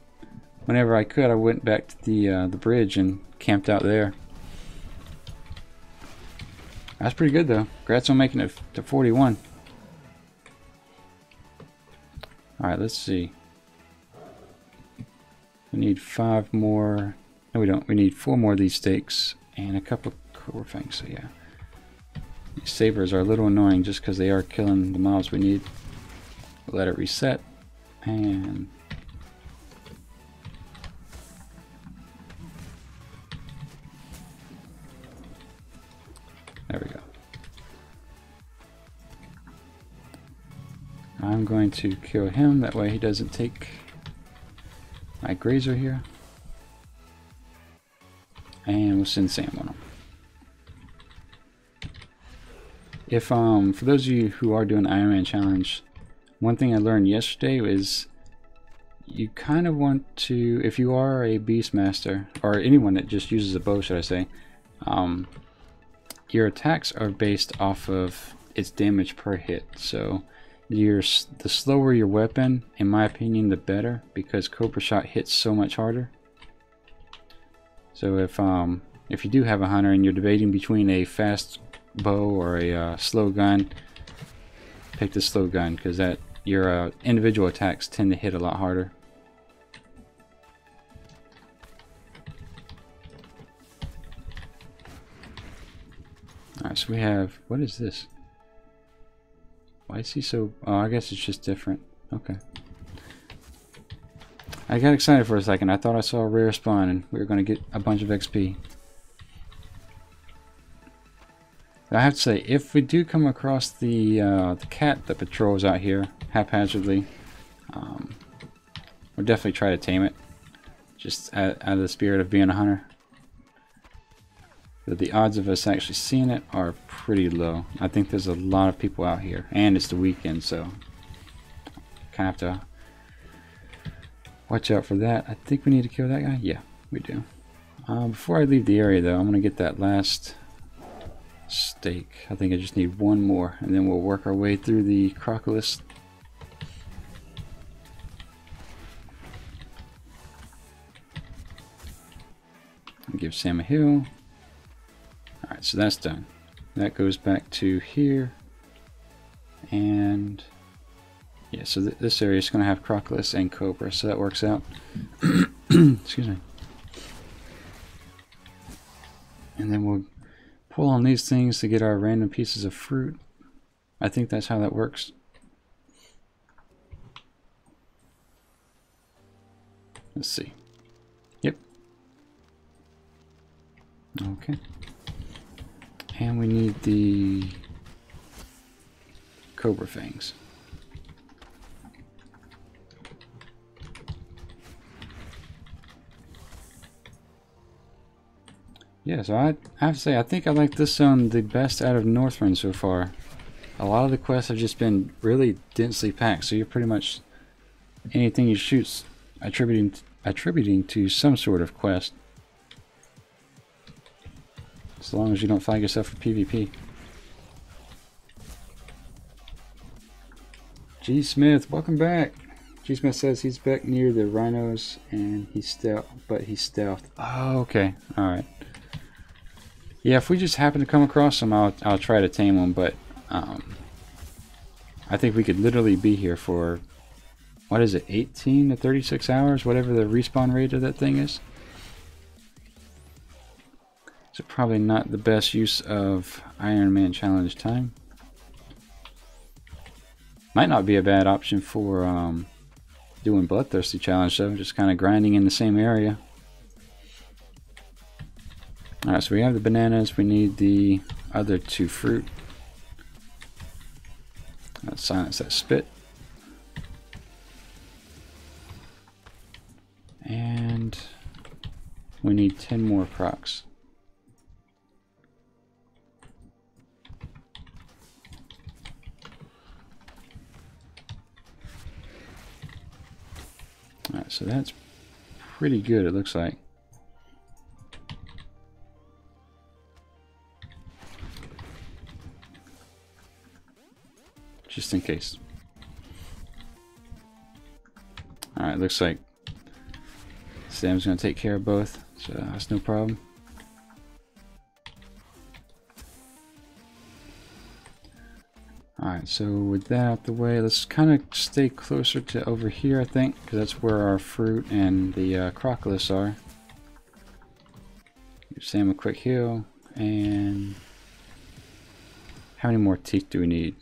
whenever I could, I went back to the bridge and camped out there. That's pretty good though. Congrats on making it to 41. Alright, let's see. We need 5 more. No, we don't. We need 4 more of these stakes and a couple of Cobra Fangs. So yeah, these sabers are a little annoying just because they are killing the mobs we need. We'll let it reset and there we go. I'm going to kill him, that way he doesn't take my grazer here. And we'll send Sam on him. If for those of you who are doing the Iron Man challenge, one thing I learned yesterday is you kind of want to, if you are a Beastmaster, or anyone that just uses a bow, should I say, your attacks are based off of its damage per hit. So the slower your weapon, in my opinion, the better, because Cobra Shot hits so much harder. So if you do have a hunter and you're debating between a fast bow or a slow gun, pick the slow gun, because that your individual attacks tend to hit a lot harder. Alright, so we have, what is this? Why is he so, oh, I guess it's just different. Okay. I got excited for a second. I thought I saw a rare spawn and we were going to get a bunch of XP. I have to say, if we do come across the cat that patrols out here haphazardly, we'll definitely try to tame it. Just out of the spirit of being a hunter. But the odds of us actually seeing it are pretty low. I think there's a lot of people out here, and it's the weekend, so kind of have to watch out for that. I think we need to kill that guy. Yeah, we do. Before I leave the area, though, I'm gonna get that last stake. I think I just need 1 more, and then we'll work our way through the Crocodile. Give Sam a heal. Alright, so that's done. That goes back to here. And yeah, so this area is going to have Crocodile and Cobra, so that works out. Excuse me. And then we'll pull on these things to get our random pieces of fruit. I think that's how that works. Let's see. Yep. Okay. And we need the Cobra Fangs. Yeah, so I have to say, I think I like this zone the best out of Northrend so far. A lot of the quests have just been really densely packed, so you're pretty much anything you shoot's attributing to some sort of quest. As long as you don't flag yourself for PvP. G Smith, welcome back. G Smith says he's back near the rhinos and he's stealthed. Oh, okay, all right. Yeah, if we just happen to come across them, I'll try to tame them. But I think we could literally be here for, what is it, 18 to 36 hours, whatever the respawn rate of that thing is. So probably not the best use of Iron Man challenge time. Might not be a bad option for doing Bloodthirsty challenge though, just kind of grinding in the same area. Alright, so we have the bananas. We need the other 2 fruit. Let's silence that spit. And we need 10 more crocs. Alright, so that's pretty good, it looks like. Just in case. Alright, looks like Sam's going to take care of both, so that's no problem. Alright, so with that out the way, let's kind of stay closer to over here, I think, because that's where our fruit and the Crocalus are. Give Sam a quick heal, and how many more teeth do we need?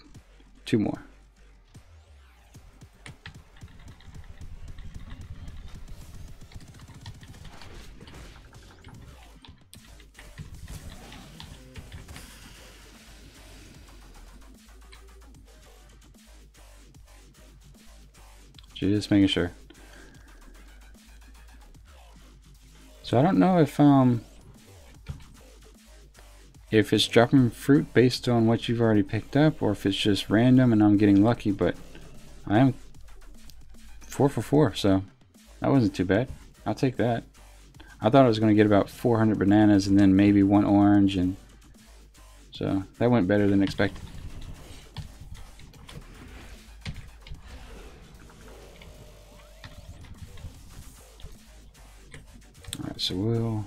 2 more. Just making sure. So I don't know if it's dropping fruit based on what you've already picked up, or if it's just random and I'm getting lucky, but I am 4 for 4, so that wasn't too bad. I'll take that. I thought I was going to get about 400 bananas and then maybe 1 orange, and so that went better than expected. Alright, so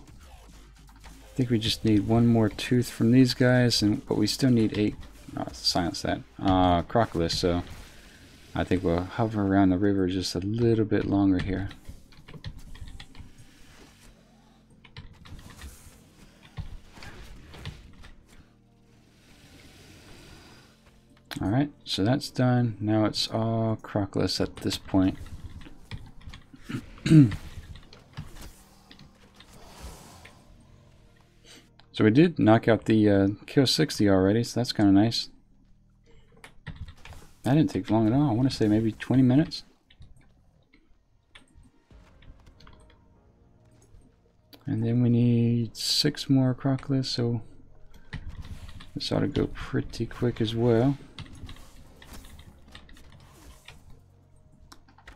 I think we just need 1 more tooth from these guys, but we still need 8. Silence that. Crocalus, so I think we'll hover around the river just a little bit longer here. Alright, so that's done. Now it's all Crocalus at this point. So we did knock out the kill 60 already, so that's kind of nice. That didn't take long at all. I want to say maybe 20 minutes. And then we need 6 more Crocalus, so this ought to go pretty quick as well.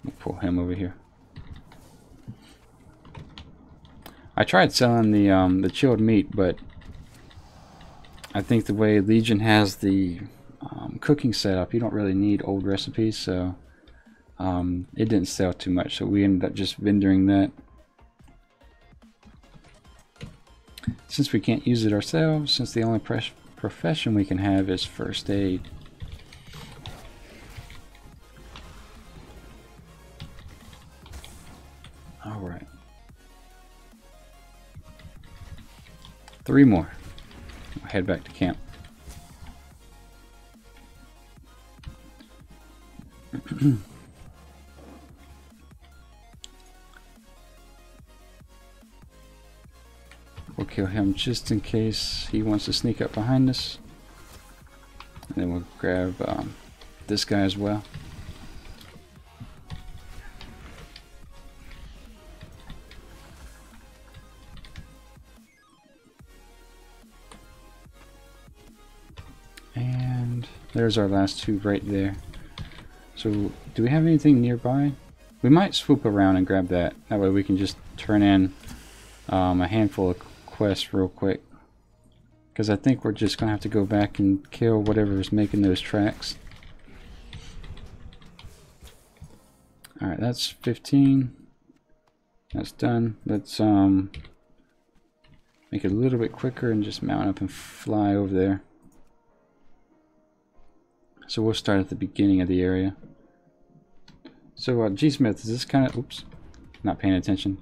We'll pull him over here. I tried selling the chilled meat, but I think the way Legion has the cooking setup, you don't really need old recipes, so it didn't sell too much, so we ended up just vendoring that. Since we can't use it ourselves, since the only profession we can have is first aid. Alright. 3 more. We'll head back to camp. We'll kill him just in case he wants to sneak up behind us. And then we'll grab this guy as well. And there's our last 2 right there. So do we have anything nearby? We might swoop around and grab that. That way we can just turn in a handful of quests real quick. Because I think we're just going to have to go back and kill whatever is making those tracks. Alright, that's 15. That's done. Let's make it a little bit quicker and just mount up and fly over there. So we'll start at the beginning of the area. So G-Smith, is this kind of... Oops. Not paying attention.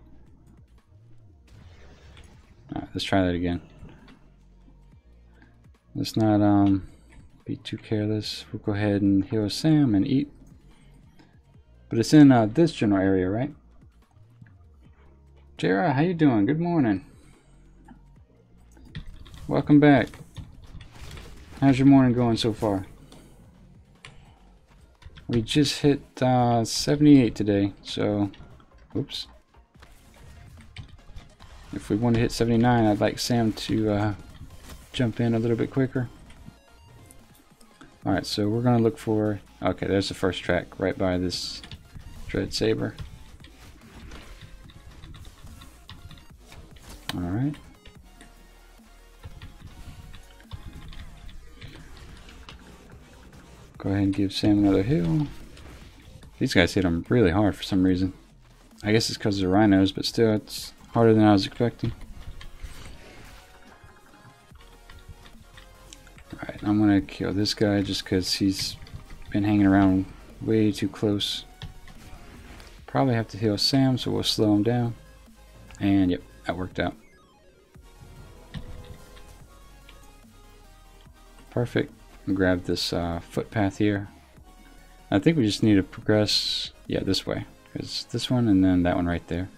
Alright, let's try that again. Let's not be too careless. We'll go ahead and heal Sam and eat. But it's in this general area, right? Jara, how you doing? Good morning. welcome back. How's your morning going so far? We just hit 78 today, so oops. If we want to hit 79, I'd like Sam to jump in a little bit quicker. Alright, so we're going to look for... Okay, there's the first track right by this Dread Saber. Alright. Go ahead and give Sam another heal. These guys hit him really hard for some reason. I guess it's because they're rhinos, but still, it's harder than I was expecting. Alright, I'm gonna kill this guy just because he's been hanging around way too close. Probably have to heal Sam, so we'll slow him down. And yep, that worked out. Perfect. Grab this footpath here. I think we just need to progress, yeah, this way. Because this one and then that one right there.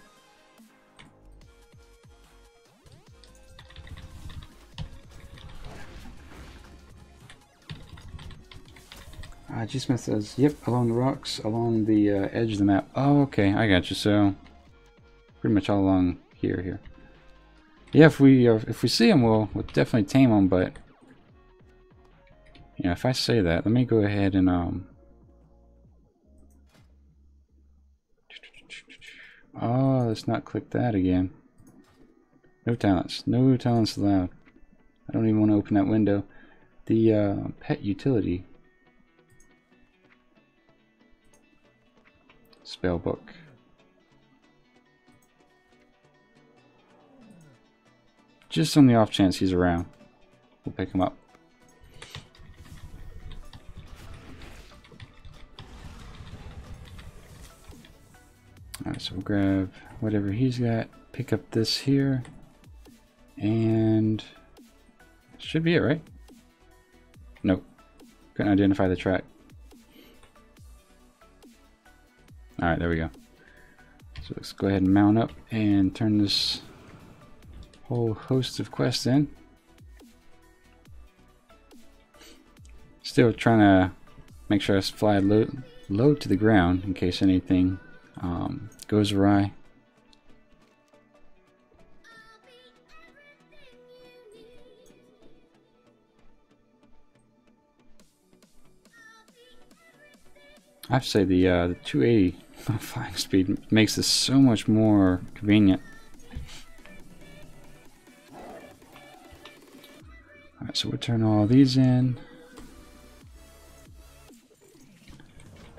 G-Smith says, yep, along the rocks, along the edge of the map. Oh, okay, I got you. So, pretty much all along here. Yeah, if we see them, we'll definitely tame them, but... Yeah, if I say that, let me go ahead and oh, let's not click that again. No talents. No talents allowed. I don't even want to open that window. The pet utility. Spell book. Just on the off chance he's around, we'll pick him up. Alright, so we'll grab whatever he's got, pick up this here, and should be it, right? Nope. Couldn't identify the track. Alright, there we go. So let's go ahead and mount up and turn this whole host of quests in. Still trying to make sure I fly low to the ground in case anything goes awry. I have to say the 280 flying speed makes this so much more convenient. Alright, so we'll turn all these in.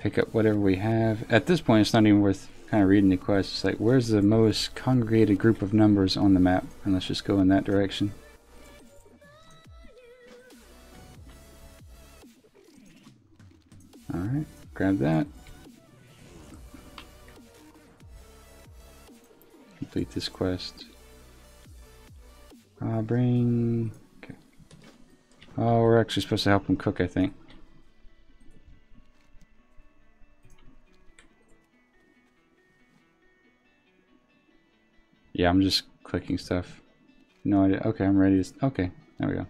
Pick up whatever we have. At this point, it's not even worth kind of reading the quest. It's like, where's the most congregated group of numbers on the map? And let's just go in that direction. Alright, grab that. Complete this quest. Bring... Okay. Oh, we're actually supposed to help him cook, I think. Yeah, I'm just clicking stuff. No idea. Okay, I'm ready to... Okay, there we go.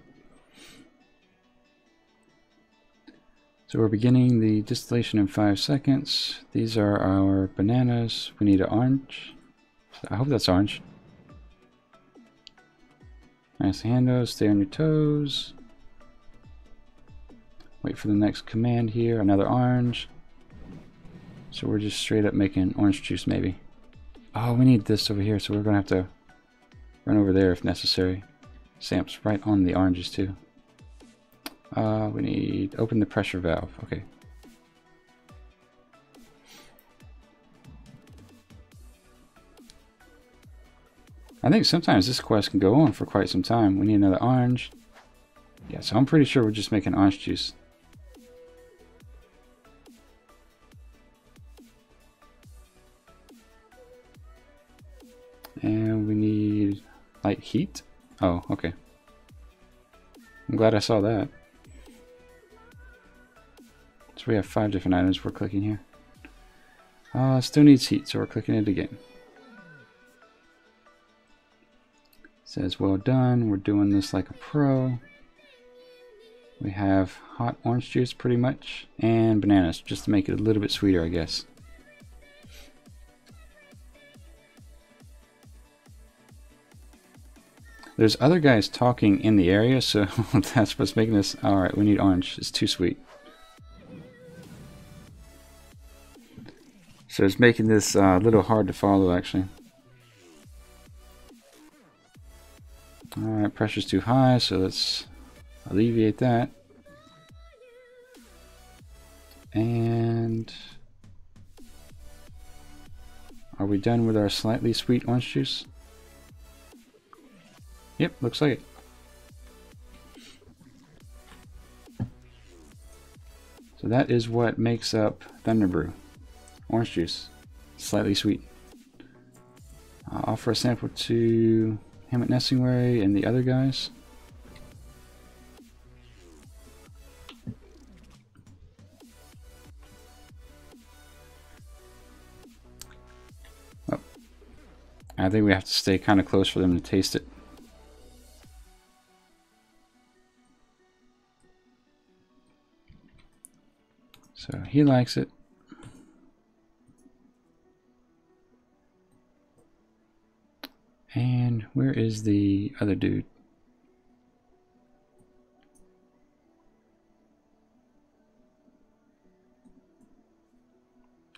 So we're beginning the distillation in 5 seconds. These are our bananas. We need an orange. I hope that's orange. Nice handles. Stay on your toes. Wait for the next command here. Another orange. So we're just straight up making orange juice maybe. Oh, we need this over here, so we're going to have to run over there if necessary. Sam's right on the oranges too. We need open the pressure valve. Okay. I think sometimes this quest can go on for quite some time. We need another orange. Yeah, so I'm pretty sure we're just making orange juice. And we need light heat. Oh, okay. I'm glad I saw that. So we have 5 different items we're clicking here. Still needs heat, so we're clicking it again. says well done, we're doing this like a pro. We have hot orange juice pretty much, and bananas, just to make it a little bit sweeter, I guess. There's other guys talking in the area, so that's what's making this. Alright, we need orange. It's too sweet. So it's making this a little hard to follow, actually. Alright, pressure's too high, so let's alleviate that. And are we done with our slightly sweet orange juice? Yep, looks like it. So that is what makes up Thunderbrew. Orange juice, slightly sweet. I'll offer a sample to him at Nessingway and the other guys. Oh. I think we have to stay kind of close for them to taste it. So he likes it. And where is the other dude?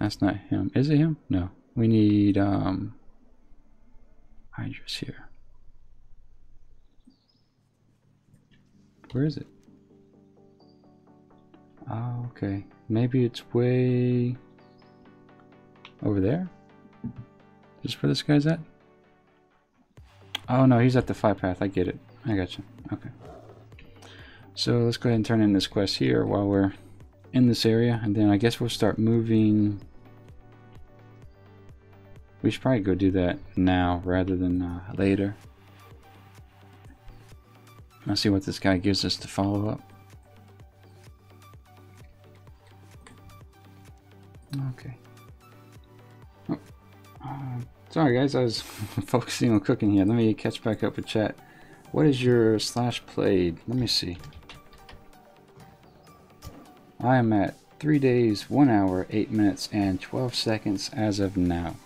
That's not him. Is it him? No. We need Idris here. Where is it? Oh, okay. Maybe it's way over there? Just where this guy's at? Oh no, he's at the 5 path. I get it. I got you. Okay. So let's go ahead and turn in this quest here while we're in this area, and then I guess we'll start moving. We should probably go do that now rather than later. Let's see what this guy gives us to follow up. Okay. Oh, sorry guys, I was focusing on cooking here. Let me catch back up with chat. What is your /played? Let me see. I am at 3 days, 1 hour, 8 minutes, and 12 seconds as of now.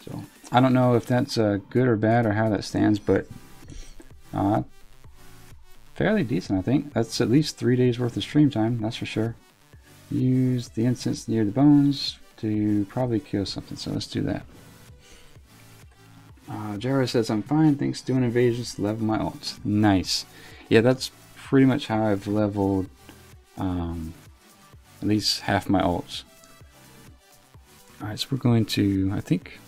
So I don't know if that's good or bad or how that stands, but fairly decent, I think. That's at least 3 days worth of stream time, that's for sure. Use the incense near the bones to probably kill something, so let's do that. Jara says, I'm fine, thanks, doing invasions to level my ults. Nice. Yeah, that's pretty much how I've leveled at least half my ults. Alright, so we're going to, I think,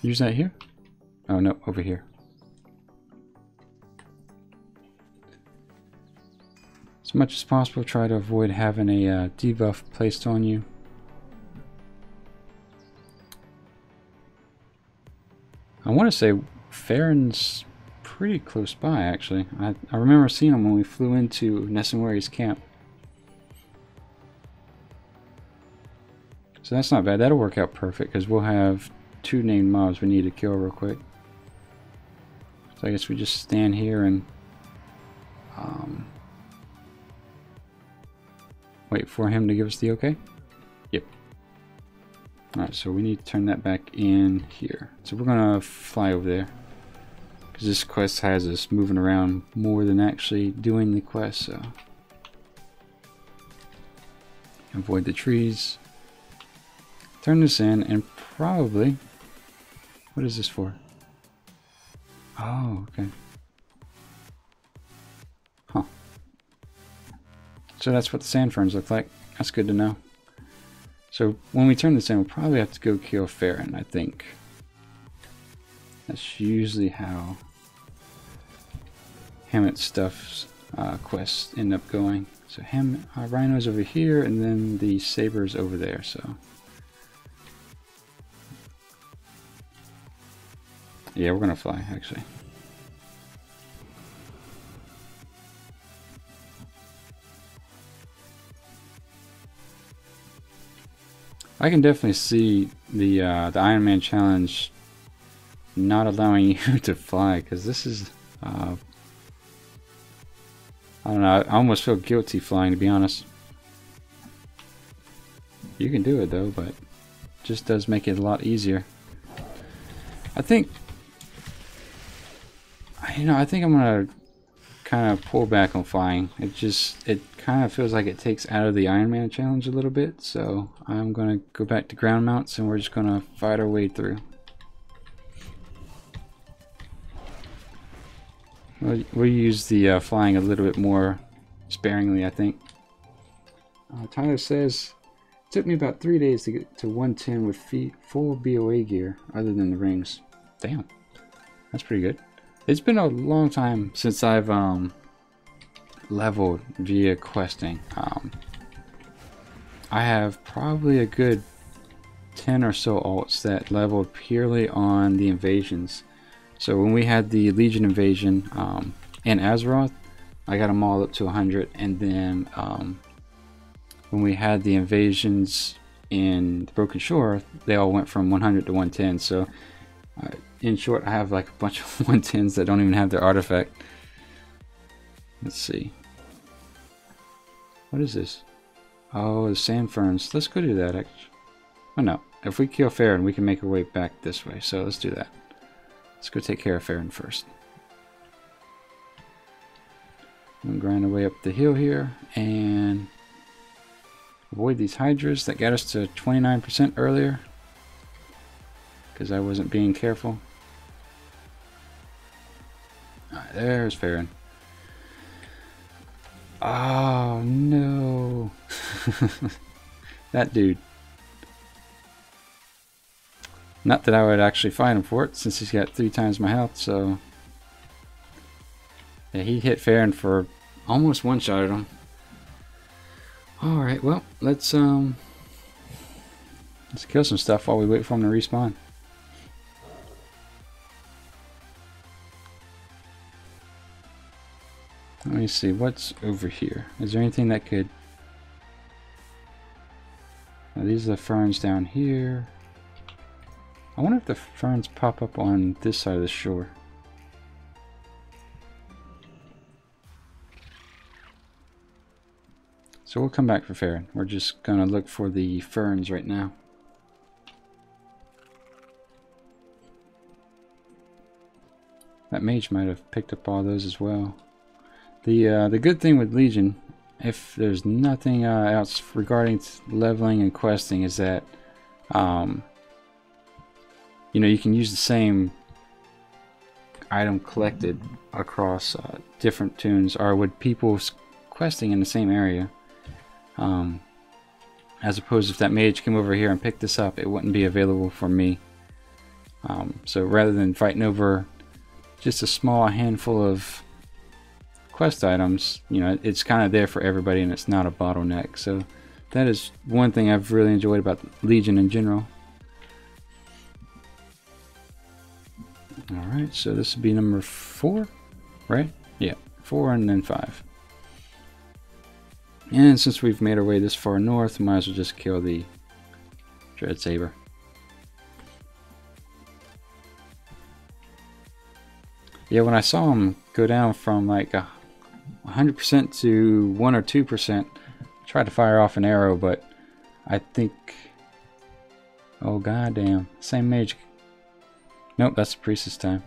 use that here? Oh no, over here. As much as possible, try to avoid having a debuff placed on you. I want to say Farron's pretty close by, actually. I remember seeing him when we flew into Nessingwary's camp. So that's not bad. That'll work out perfect, because we'll have 2 named mobs we need to kill real quick. So I guess we just stand here and wait for him to give us the okay? Yep. Alright, so we need to turn that back in here. So we're going to fly over there, because this quest has us moving around more than actually doing the quest, so avoid the trees. Turn this in, and probably, what is this for? Oh, okay. Huh. So that's what the sand ferns look like. That's good to know. So when we turn this in, we'll probably have to go kill Farron, I think. That's usually how Hammett stuff's quests end up going. So Rhino's over here, and then the Saber's over there, so. Yeah, we're gonna fly, actually. I can definitely see the Iron Man challenge not allowing you to fly, because this is I don't know, I almost feel guilty flying, to be honest. You can do it though, but it just does make it a lot easier. I think I'm gonna kind of pull back on flying. It kind of feels like it takes out of the Iron Man challenge a little bit, so I'm gonna go back to ground mounts and we're just gonna fight our way through. We'll use the flying a little bit more sparingly, I think. Tyler says, it took me about 3 days to get to 110 with full BOA gear, other than the rings. Damn, that's pretty good. It's been a long time since I've leveled via questing. I have probably a good 10 or so alts that leveled purely on the invasions. So when we had the Legion invasion in Azeroth, I got them all up to 100, and then when we had the invasions in the Broken Shore, they all went from 100 to 110. So in short, I have like a bunch of 110s that don't even have their artifact. Let's see. What is this? Oh, the sand ferns. Let's go do that, actually. Oh no, if we kill Farron, we can make our way back this way. So let's do that. Let's go take care of Farron first. We'll grind our way up the hill here and avoid these hydras that got us to 29% earlier because I wasn't being careful. Alright, there's Farron. Oh no. That dude. Not that I would actually fight him for it, since he's got 3 times my health, so yeah, he hit Farron for almost one-shotted him. Alright, well, let's kill some stuff while we wait for him to respawn. Let me see, what's over here? Is there anything that could... Now, these are the ferns down here. I wonder if the ferns pop up on this side of the shore. So we'll come back for Farron. We're just gonna look for the ferns right now. That mage might have picked up all those as well. The good thing with Legion, if there's nothing else regarding leveling and questing, is that you know, you can use the same item collected across different tunes, or with people questing in the same area. As opposed to if that mage came over here and picked this up, it wouldn't be available for me. So rather than fighting over just a small handful of quest items, you know, it's kind of there for everybody and it's not a bottleneck. So that is one thing I've really enjoyed about Legion in general. Alright, so this would be number 4, right? Yeah, 4 and then 5. And since we've made our way this far north, we might as well just kill the Dread Saber. Yeah, when I saw him go down from like 100% to 1 or 2%, I tried to fire off an arrow, but I think... Oh goddamn, same mage. Nope, that's the priest this time.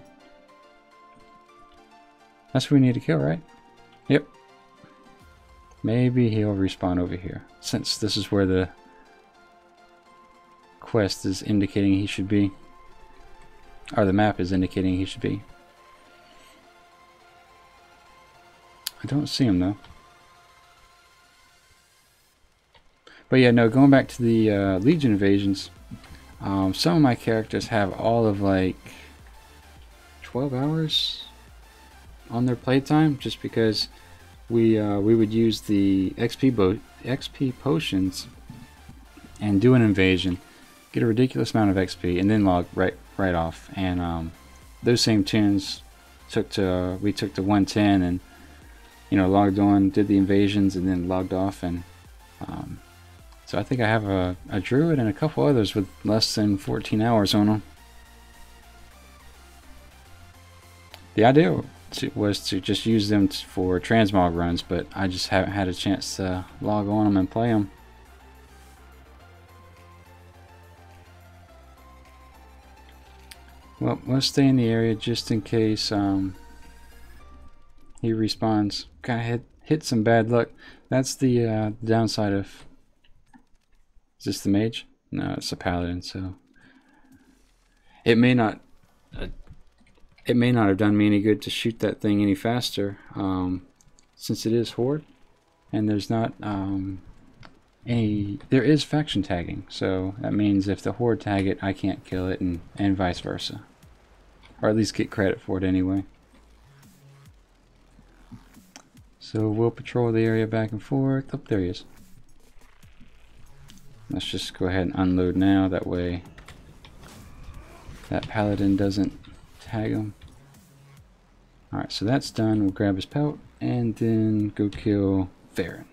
That's what we need to kill, right? Yep. Maybe he'll respawn over here, since this is where the quest is indicating he should be. Or the map is indicating he should be. I don't see him though. But yeah, no, going back to the Legion invasions, some of my characters have all of like 12 hours on their playtime, just because we would use the XP potions and do an invasion, get a ridiculous amount of XP, and then log right off. And those same tunes we took to 110 and, you know, logged on, did the invasions, and then logged off. And So I think I have a druid and a couple others with less than 14 hours on them. The idea was to just use them for transmog runs, but I just haven't had a chance to log on them and play them. Well, let's stay in the area just in case he respawns. Kind of hit some bad luck. That's the downside of... Is this the mage? No, it's a paladin, so... It may not have done me any good to shoot that thing any faster, since it is horde, and there's not there is faction tagging, so that means if the horde tag it, I can't kill it, and vice versa, or at least get credit for it anyway. So we'll patrol the area back and forth. Oh, there he is. Let's just go ahead and unload now, that way that paladin doesn't tag him. Alright, so that's done. We'll grab his pelt and then go kill Farron.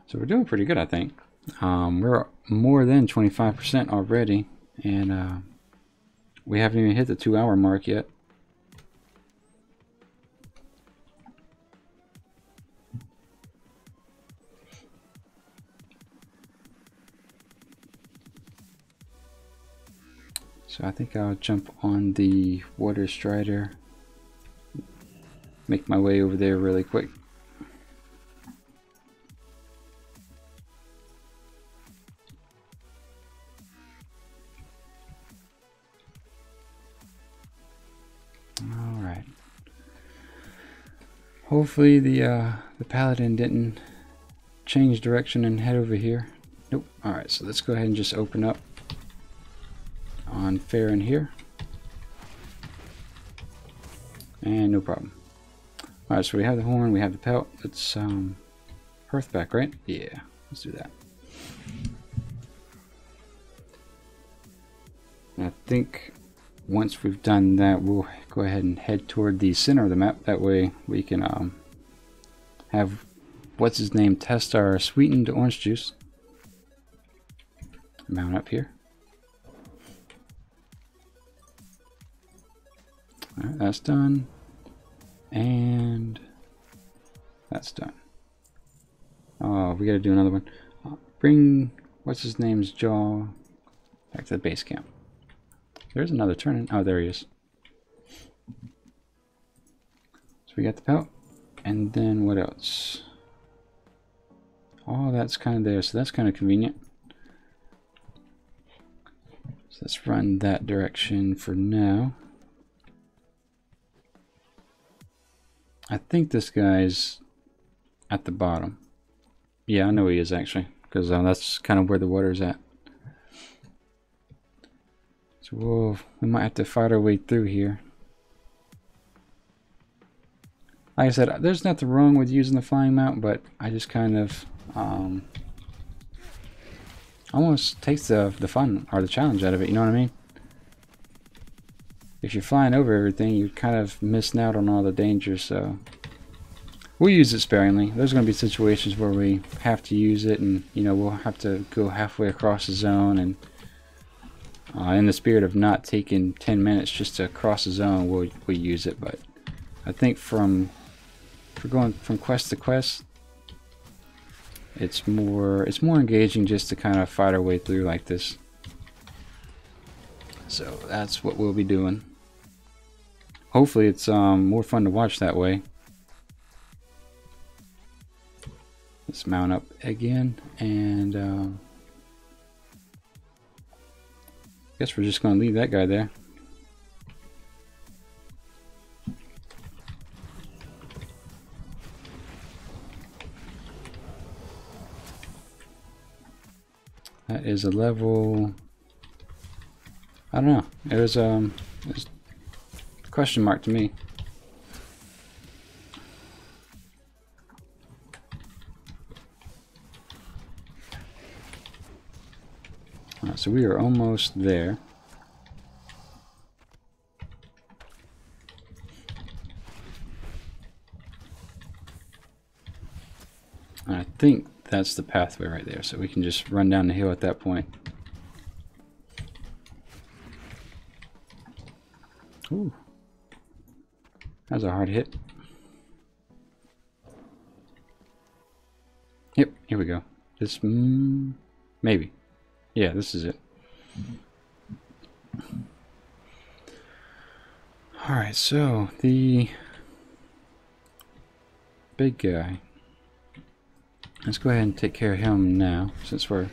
So we're doing pretty good, I think. We're more than 25% already, and we haven't even hit the 2-hour mark yet. So I think I'll jump on the water strider, make my way over there really quick. Alright. Hopefully the paladin didn't change direction and head over here. Nope. Alright, so let's go ahead and just open up on Farron here. And no problem. Alright, so we have the horn, we have the pelt. Let's Hearth back, right? Yeah, let's do that. And I think once we've done that, we'll go ahead and head toward the center of the map. That way we can have what's his name test our sweetened orange juice. Mount up here. Alright, that's done. And that's done. Oh, we gotta do another one. Bring what's his name's jaw back to the base camp. There's another turn-in. Oh, there he is. So we got the pelt. And then what else? Oh, that's kind of there, so that's kind of convenient. So let's run that direction for now. I think this guy's at the bottom. Yeah, I know he is actually, because that's kind of where the water's at. So we might have to fight our way through here. Like I said, there's nothing wrong with using the flying mount, but I just kind of almost takes the fun or the challenge out of it, you know what I mean? If you're flying over everything, you're kind of missing out on all the dangers, so we'll use it sparingly. There's going to be situations where we have to use it, and you know, we'll have to go halfway across the zone, and in the spirit of not taking 10 minutes just to cross the zone, we'll use it. But I think if we're going from quest to quest, it's more engaging just to kind of fight our way through like this. So that's what we'll be doing. Hopefully it's more fun to watch that way. Let's mount up again, and guess we're just going to leave that guy there. That is a level, I don't know, it was a question mark to me. Alright, so we are almost there. And I think that's the pathway right there, so we can just run down the hill at that point. Ooh. That was a hard hit. Yep, here we go. This, maybe. Yeah, this is it. Alright, so the big guy. Let's go ahead and take care of him now, since we're...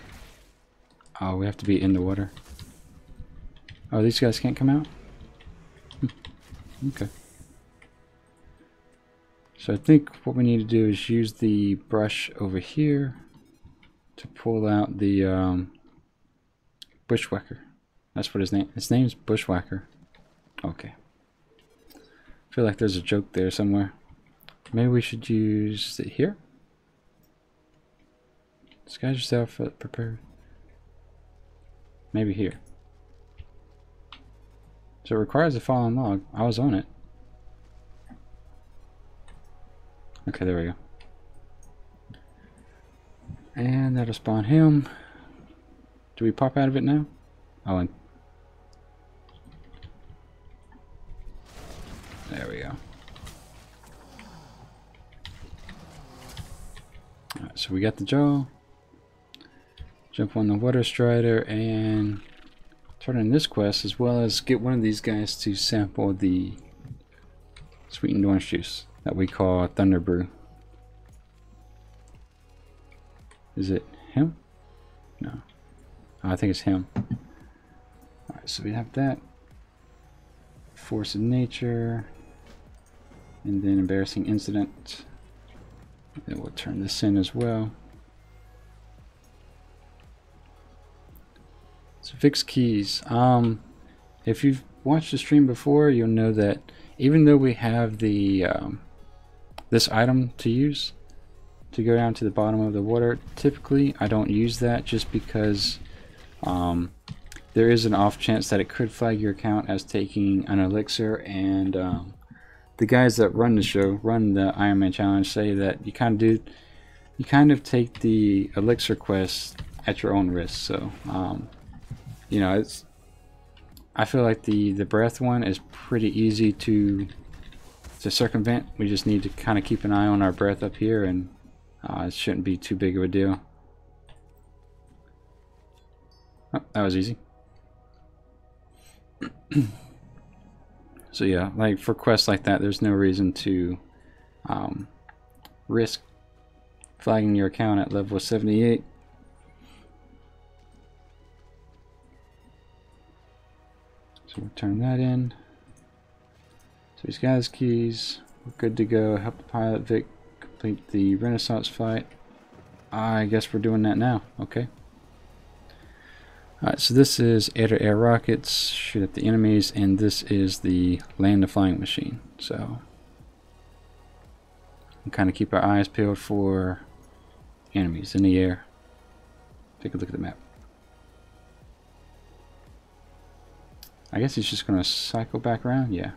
Oh, we have to be in the water. Oh, these guys can't come out? Okay. So I think what we need to do is use the brush over here to pull out the bushwhacker. That's what his name's Bushwhacker. Okay. I feel like there's a joke there somewhere. Maybe we should use it here? Disguise yourself prepared. Maybe here. So it requires a fallen log. I was on it. Okay, there we go. And that'll spawn him. Do we pop out of it now? Oh, and there we go. Alright, so we got the jaw. Jump on the water strider and turn in this quest, as well as get one of these guys to sample the sweetened orange juice that we call Thunder Brew. Is it him? No. Oh, I think it's him. Alright, so we have that. Force of nature. And then embarrassing incident. And then we'll turn this in as well. So fix keys. If you've watched the stream before, you'll know that even though we have the this item to use to go down to the bottom of the water, typically I don't use that just because there is an off chance that it could flag your account as taking an elixir, and the guys that run the show, run the Iron Man challenge, say that you kind of take the elixir quest at your own risk. So you know, I feel like the breath one is pretty easy to circumvent. We just need to kind of keep an eye on our breath up here, and it shouldn't be too big of a deal. Oh, that was easy. So yeah, like for quests like that, there's no reason to risk flagging your account at level 78. So we'll turn that in. So he's got his keys. We're good to go. Help the pilot Vic complete the Renaissance flight. I guess we're doing that now. Okay. Alright, so this is air-to-air rockets, shoot at the enemies, and this is the land the flying machine. So we'll kind of keep our eyes peeled for enemies in the air. Take a look at the map. I guess he's just going to cycle back around. Yeah.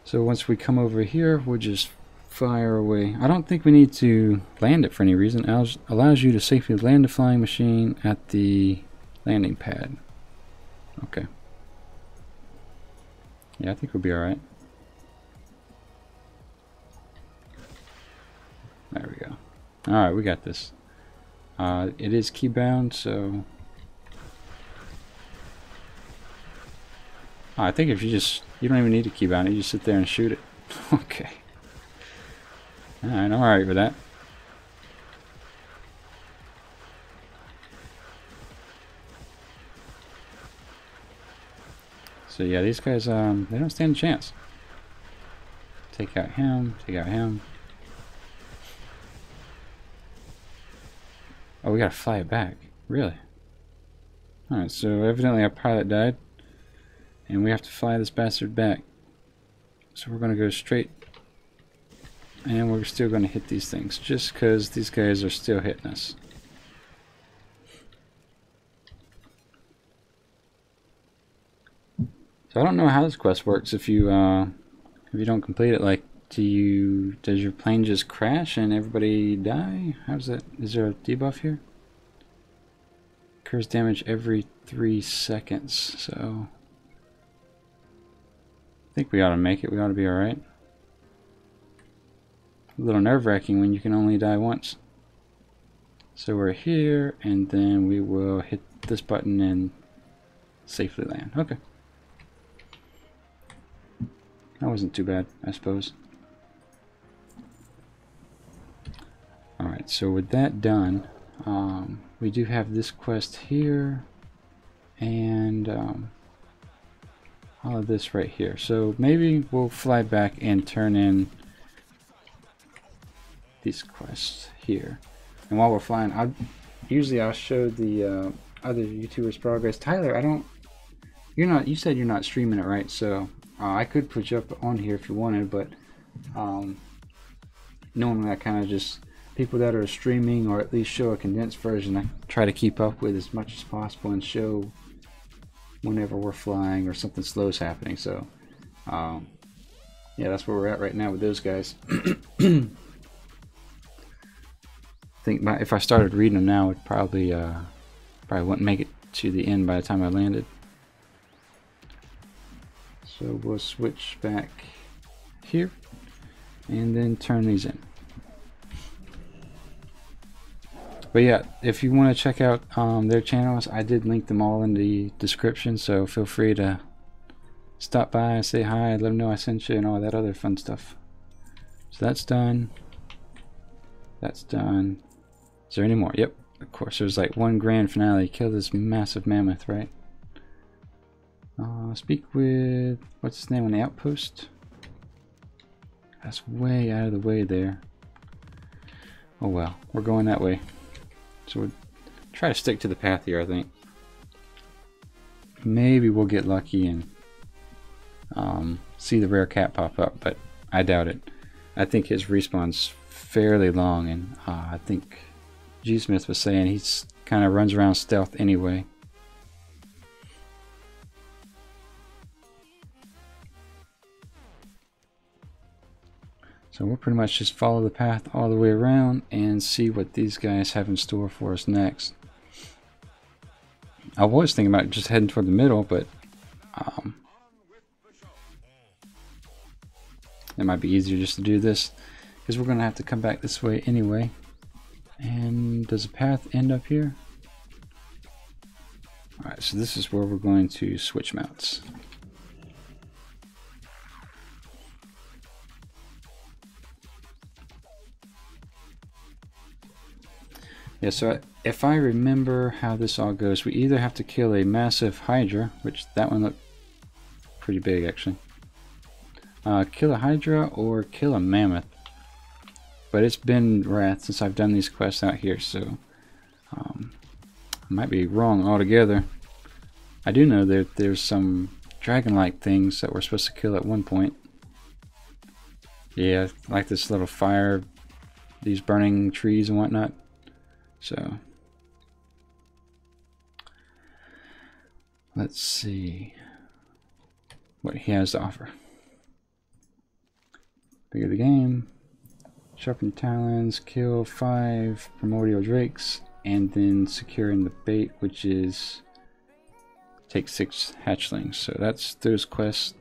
So once we come over here, we'll just fire away. I don't think we need to land it for any reason. It allows you to safely land the flying machine at the landing pad. Okay. Yeah, I think we'll be alright. There we go. Alright, we got this. It is keybound, so... I think if you don't even need a keybound, you just sit there and shoot it. Okay. Alright, I'm alright with that. So yeah, these guys, they don't stand a chance. Take out him, take out him. Oh, we gotta fly it back. Really? Alright, so evidently our pilot died. And we have to fly this bastard back. So we're gonna go straight. And we're still gonna hit these things, just because these guys are still hitting us. So I don't know how this quest works if you don't complete it like does your plane just crash and everybody die? How's that? Is there a debuff here? Occurs damage every 3 seconds, so I think we ought to make it. We ought to be alright. A little nerve-wracking when you can only die once. So we're here, and then we will hit this button and safely land. Okay. That wasn't too bad, I suppose. Alright, so with that done, we do have this quest here, and all of this right here. So maybe we'll fly back and turn in these quests here. And while we're flying, I'll show the other YouTubers' progress. Tyler, you said you're not streaming it, right? So I could put you up on here if you wanted, but normally I kind of just, people that are streaming or at least show a condensed version, I try to keep up with as much as possible and show whenever we're flying or something slow is happening. So yeah, that's where we're at right now with those guys. I think if I started reading them now, it probably wouldn't make it to the end by the time I landed. So we'll switch back here and then turn these in. But yeah, if you want to check out their channels, I did link them all in the description, so feel free to stop by and say hi, let them know I sent you and all that other fun stuff. So that's done. That's done. Is there any more? Yep, of course. There's like one grand finale. Kill this massive mammoth, right? Speak with, what's his name on the outpost? That's way out of the way there. Oh well, we're going that way. So we'll try to stick to the path here, I think. Maybe we'll get lucky and see the rare cat pop up, but I doubt it. I think his respawn's fairly long, and I think G Smith was saying he's kind of runs around stealth anyway. So we'll pretty much just follow the path all the way around and see what these guys have in store for us next. I was thinking about just heading toward the middle, but it might be easier just to do this, because we're going to have to come back this way anyway. And does the path end up here? Alright, so this is where we're going to switch mounts. Yeah, so if I remember how this all goes, we either have to kill a massive Hydra, which that one looked pretty big actually. Kill a Hydra or kill a Mammoth. But it's been Wrath since I've done these quests out here, so I might be wrong altogether. I do know that there's some dragon-like things that we're supposed to kill at one point. Yeah, like this little fire, these burning trees and whatnot. So let's see what he has to offer. Bigger the game. Sharpen your talons, kill 5 primordial drakes, and then securing the bait, which is take 6 hatchlings. So that's those quests.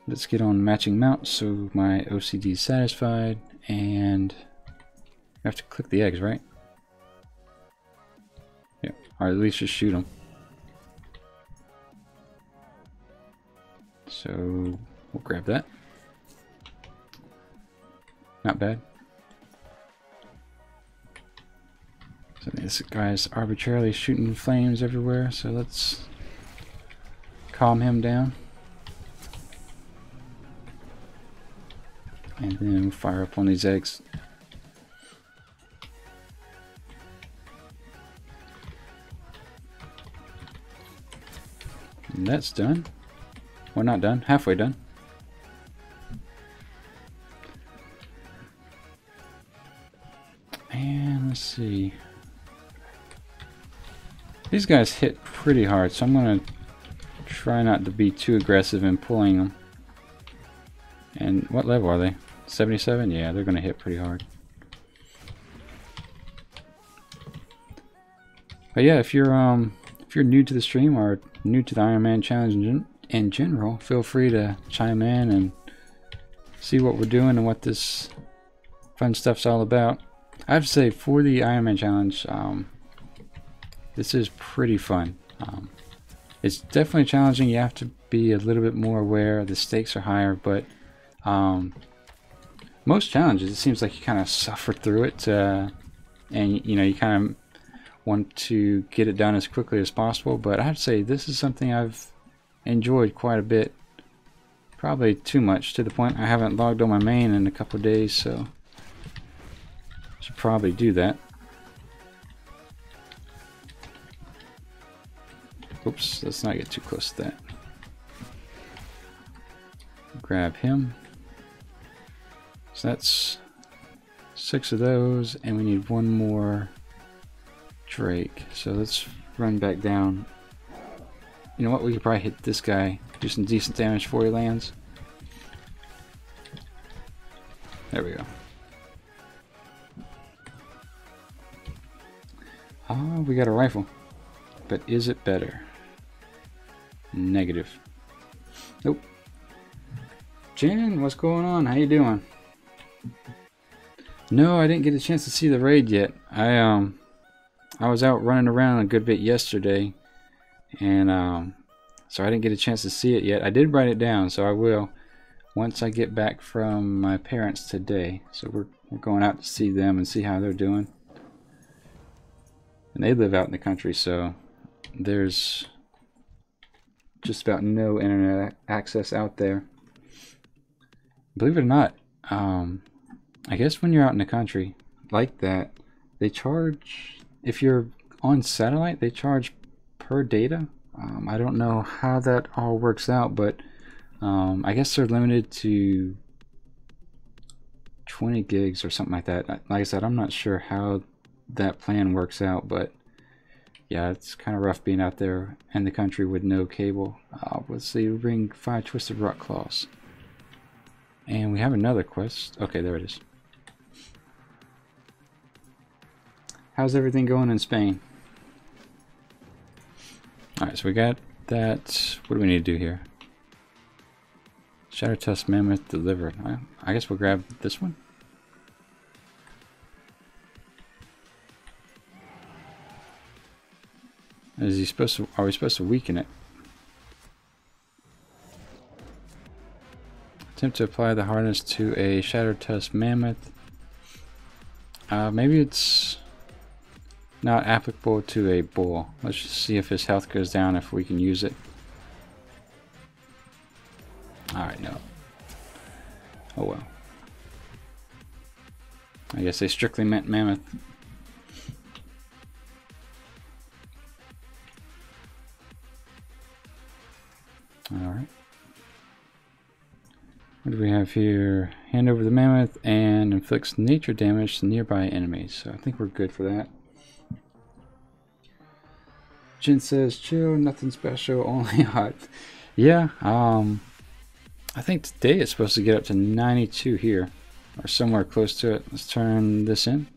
Let's get on matching mount so my OCD is satisfied, and you have to click the eggs, right? Yeah, or at least just shoot them. So we'll grab that. Not bad. So this guy's arbitrarily shooting flames everywhere, so let's calm him down. And then fire up on these eggs. And that's done. Well, not done, halfway done. And let's see. These guys hit pretty hard, so I'm going to try not to be too aggressive in pulling them. And What level are they? 77? Yeah, they're going to hit pretty hard. But yeah, if you're new to the stream or new to the Iron Man challenge in general, feel free to chime in and see what we're doing and what this fun stuff's all about. I have to say, for the Iron Man challenge, this is pretty fun. It's definitely challenging. You have to be a little bit more aware. The stakes are higher, but most challenges, it seems like you kind of suffer through it, and you know, you kind of want to get it done as quickly as possible. But I have to say, this is something I've enjoyed quite a bit. Probably too much, to the point I haven't logged on my main in a couple of days, so should probably do that. Oops, let's not get too close to that. Grab him. So that's 6 of those, and we need 1 more Drake. So let's run back down. You know what, we could probably hit this guy, do some decent damage before he lands. There we go. Oh, we got a rifle. But is it better? Negative. Nope. Jen, what's going on? How you doing? No, I didn't get a chance to see the raid yet. I was out running around a good bit yesterday, and so I didn't get a chance to see it yet. I did write it down, so I will once I get back from my parents today. So we're going out to see them and see how they're doing. And they live out in the country, so there's just about no internet access out there. Believe it or not, I guess when you're out in the country like that, they charge, if you're on satellite, they charge per data. I don't know how that all works out, but I guess they're limited to 20 gigs or something like that. Like I said, I'm not sure how that plan works out, but yeah, it's kind of rough being out there in the country with no cable. Let's see, bring 5 Twisted Rock Claws. And we have another quest. Okay, there it is. How's everything going in Spain? Alright, so we got that. What do we need to do here? Shadow Tusk Mammoth delivered. I guess we'll grab this one. Is he supposed to, are we supposed to weaken it? Attempt to apply the hardness to a Shadow Tusk Mammoth. Maybe it's not applicable to a bull. Let's just see if his health goes down if we can use it. Alright, no. Oh well. I guess they strictly meant mammoth. Alright. What do we have here? Hand over the mammoth and inflicts nature damage to nearby enemies. So I think we're good for that. Jen says, chill, nothing special, only hot. Yeah, I think today it's supposed to get up to 92 here, or somewhere close to it. Let's turn this in.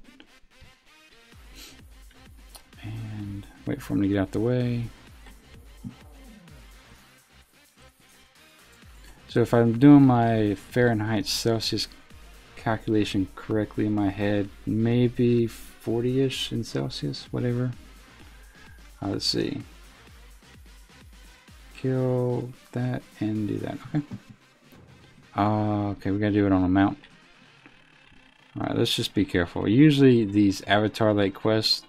And wait for him to get out the way. So if I'm doing my Fahrenheit Celsius calculation correctly in my head, maybe 40-ish in Celsius, whatever. Let's see. Kill that and do that. Okay. Okay, we gotta do it on a mount. Alright, let's just be careful. Usually these avatar-like quests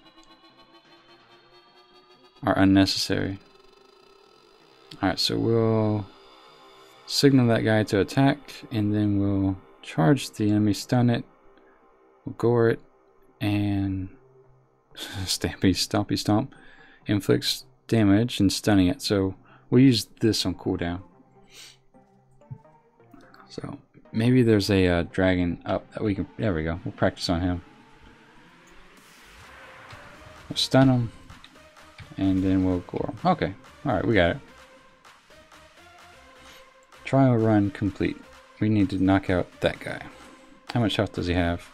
are unnecessary. Alright, so we'll signal that guy to attack, and then we'll charge the enemy, stun it, we'll gore it, and stampy stompy stomp. Inflicts damage and stunning it. So we'll use this on cooldown. So maybe there's a dragon up that we can. There we go. We'll practice on him. We'll stun him, and then we'll gore him. Okay. All right, we got it. Trial run complete. we need to knock out that guy. How much health does he have?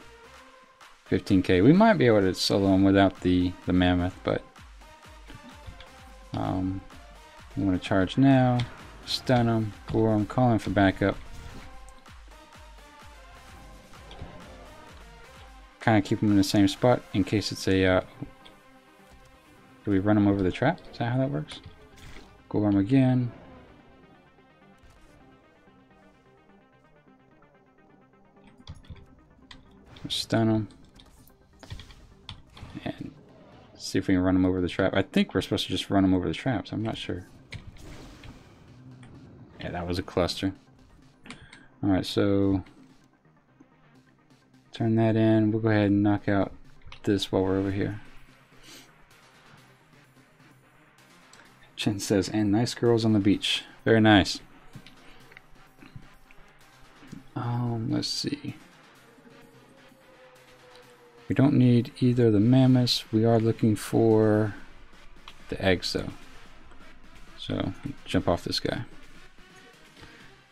15k. We might be able to solo him without the mammoth, but we want to charge now, stun him, gore him, call him for backup. Kind of keep him in the same spot in case it's a... do we run him over the trap? Is that how that works? Gore him again. Stun him. And see if we can run him over the trap. I think we're supposed to just run him over the traps. I'm not sure. Yeah, that was a cluster. Alright, so turn that in. We'll go ahead and knock out this while we're over here. Chen says, and nice girls on the beach. Very nice. Let's see. We don't need either of the mammoths. We are looking for the eggs though. So jump off this guy.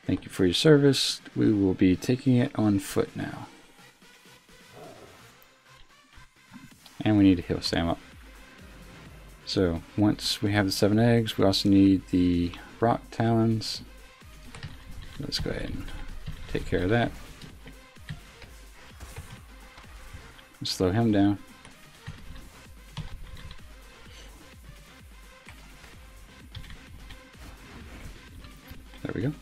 Thank you for your service. We will be taking it on foot now. And we need to heal Sam up. So once we have the 7 eggs, we also need the rock talons. Let's go ahead and take care of that. Slow him down. There we go.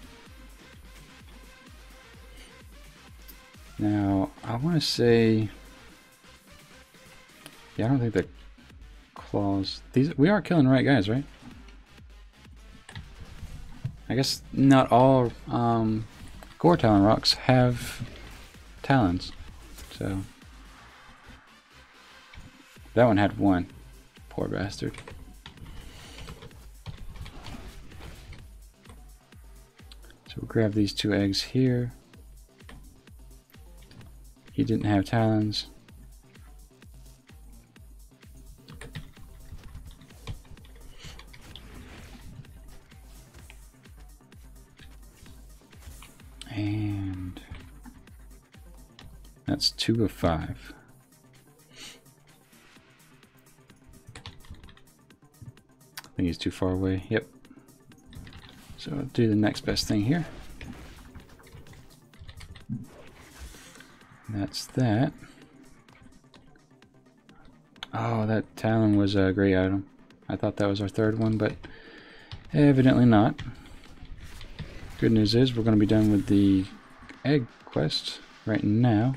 Now, I want to say... yeah, I don't think the claws... these, we are killing the right guys, right? I guess not all Gore Talon rocks have talons, so... that one had one. Poor bastard. So we'll grab these 2 eggs here. He didn't have talons. And that's 2 of 5. I think he's too far away. Yep. So I'll do the next best thing here. And that's that. Oh, that talon was a great item. I thought that was our 3rd one, but evidently not. Good news is we're going to be done with the egg quest right now.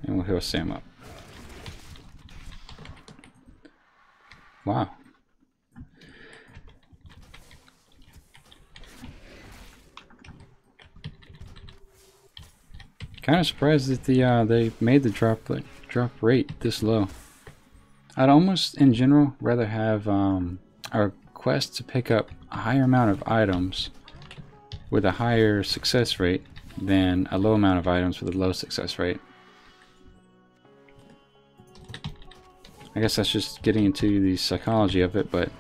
And we'll heal Sam up. Wow. Kind of surprised that they made the drop rate this low. I'd almost, in general, rather have our quest to pick up a higher amount of items with a higher success rate than a low amount of items with a low success rate. I guess that's just getting into the psychology of it, but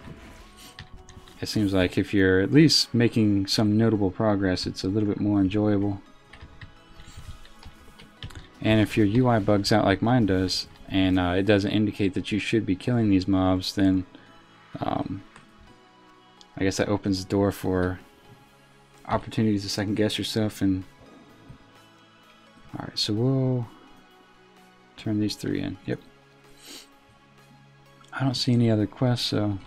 it seems like if you're at least making some notable progress, it's a little bit more enjoyable. And if your UI bugs out like mine does, and it doesn't indicate that you should be killing these mobs, then I guess that opens the door for opportunities to second guess yourself. And alright, so we'll turn these 3 in. Yep. I don't see any other quests, so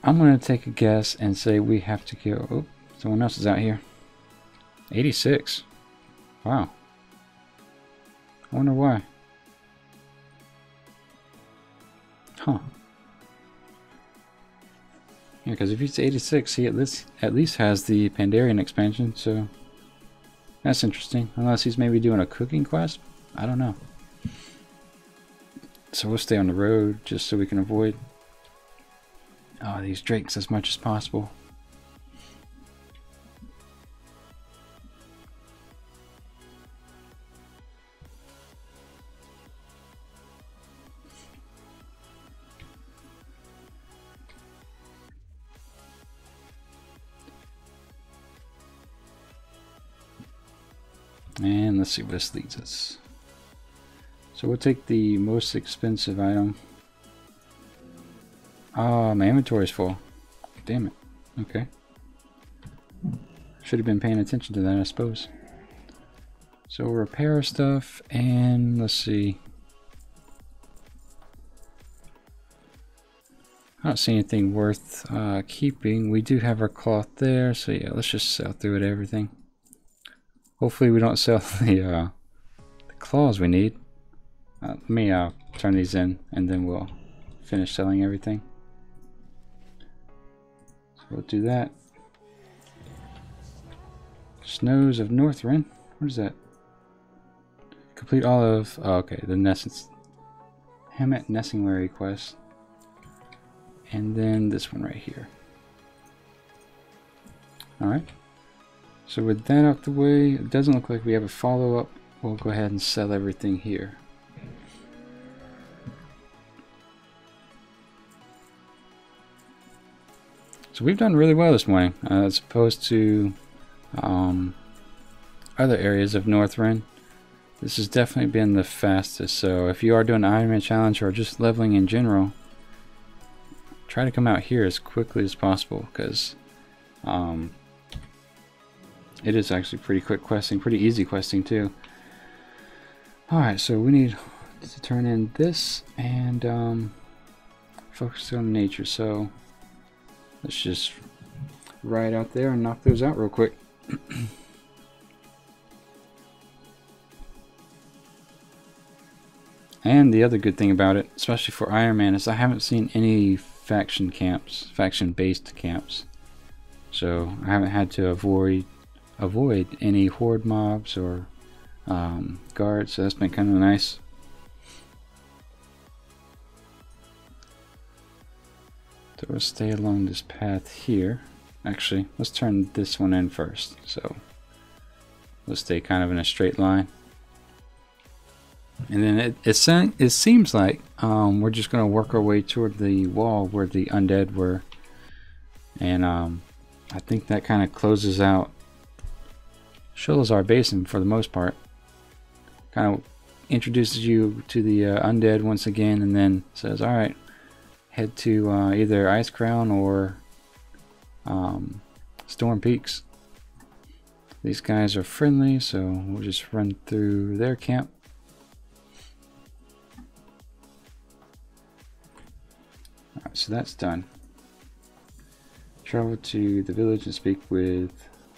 I'm going to take a guess and say we have to kill... oh, someone else is out here. 86. Wow. I wonder why. Huh. Yeah, because if he's 86, he at least has the Pandarian expansion, so that's interesting. Unless he's maybe doing a cooking quest? I don't know. So we'll stay on the road just so we can avoid these drakes as much as possible. And let's see where this leads us. So we'll take the most expensive item. Ah, my inventory is full. Damn it. Okay. Should have been paying attention to that, I suppose. So we'll repair our stuff, and let's see. I don't see anything worth keeping. We do have our cloth there, so yeah, let's just sell through it, everything. Hopefully we don't sell the claws we need. Let me turn these in, and then we'll finish selling everything. So we'll do that. Snows of Northrend. What is that? Complete all of... Oh, okay, the Hamet Nessingwary quest. And then this one right here. Alright. So with that out the way, it doesn't look like we have a follow-up. We'll go ahead and sell everything here. So we've done really well this morning, as opposed to other areas of Northrend. This has definitely been the fastest. So if you are doing an Ironman challenge or just leveling in general, try to come out here as quickly as possible, because it is actually pretty quick questing, pretty easy questing too. Alright, so we need to turn in this and focus on nature. So let's just ride out there and knock those out real quick. And the other good thing about it, especially for Ironman, is I haven't seen any faction camps, faction-based camps. So I haven't had to avoid any horde mobs or guards, so that's been kind of nice. So we'll stay along this path here. Actually, let's turn this one in first. So let's stay kind of in a straight line. And then it seems like we're just going to work our way toward the wall where the undead were. And I think that kind of closes out Sholazar Basin for the most part. Kind of introduces you to the undead once again, and then says, alright, head to either Icecrown or Storm Peaks. These guys are friendly, so we'll just run through their camp. Alright, so that's done. Travel to the village and speak with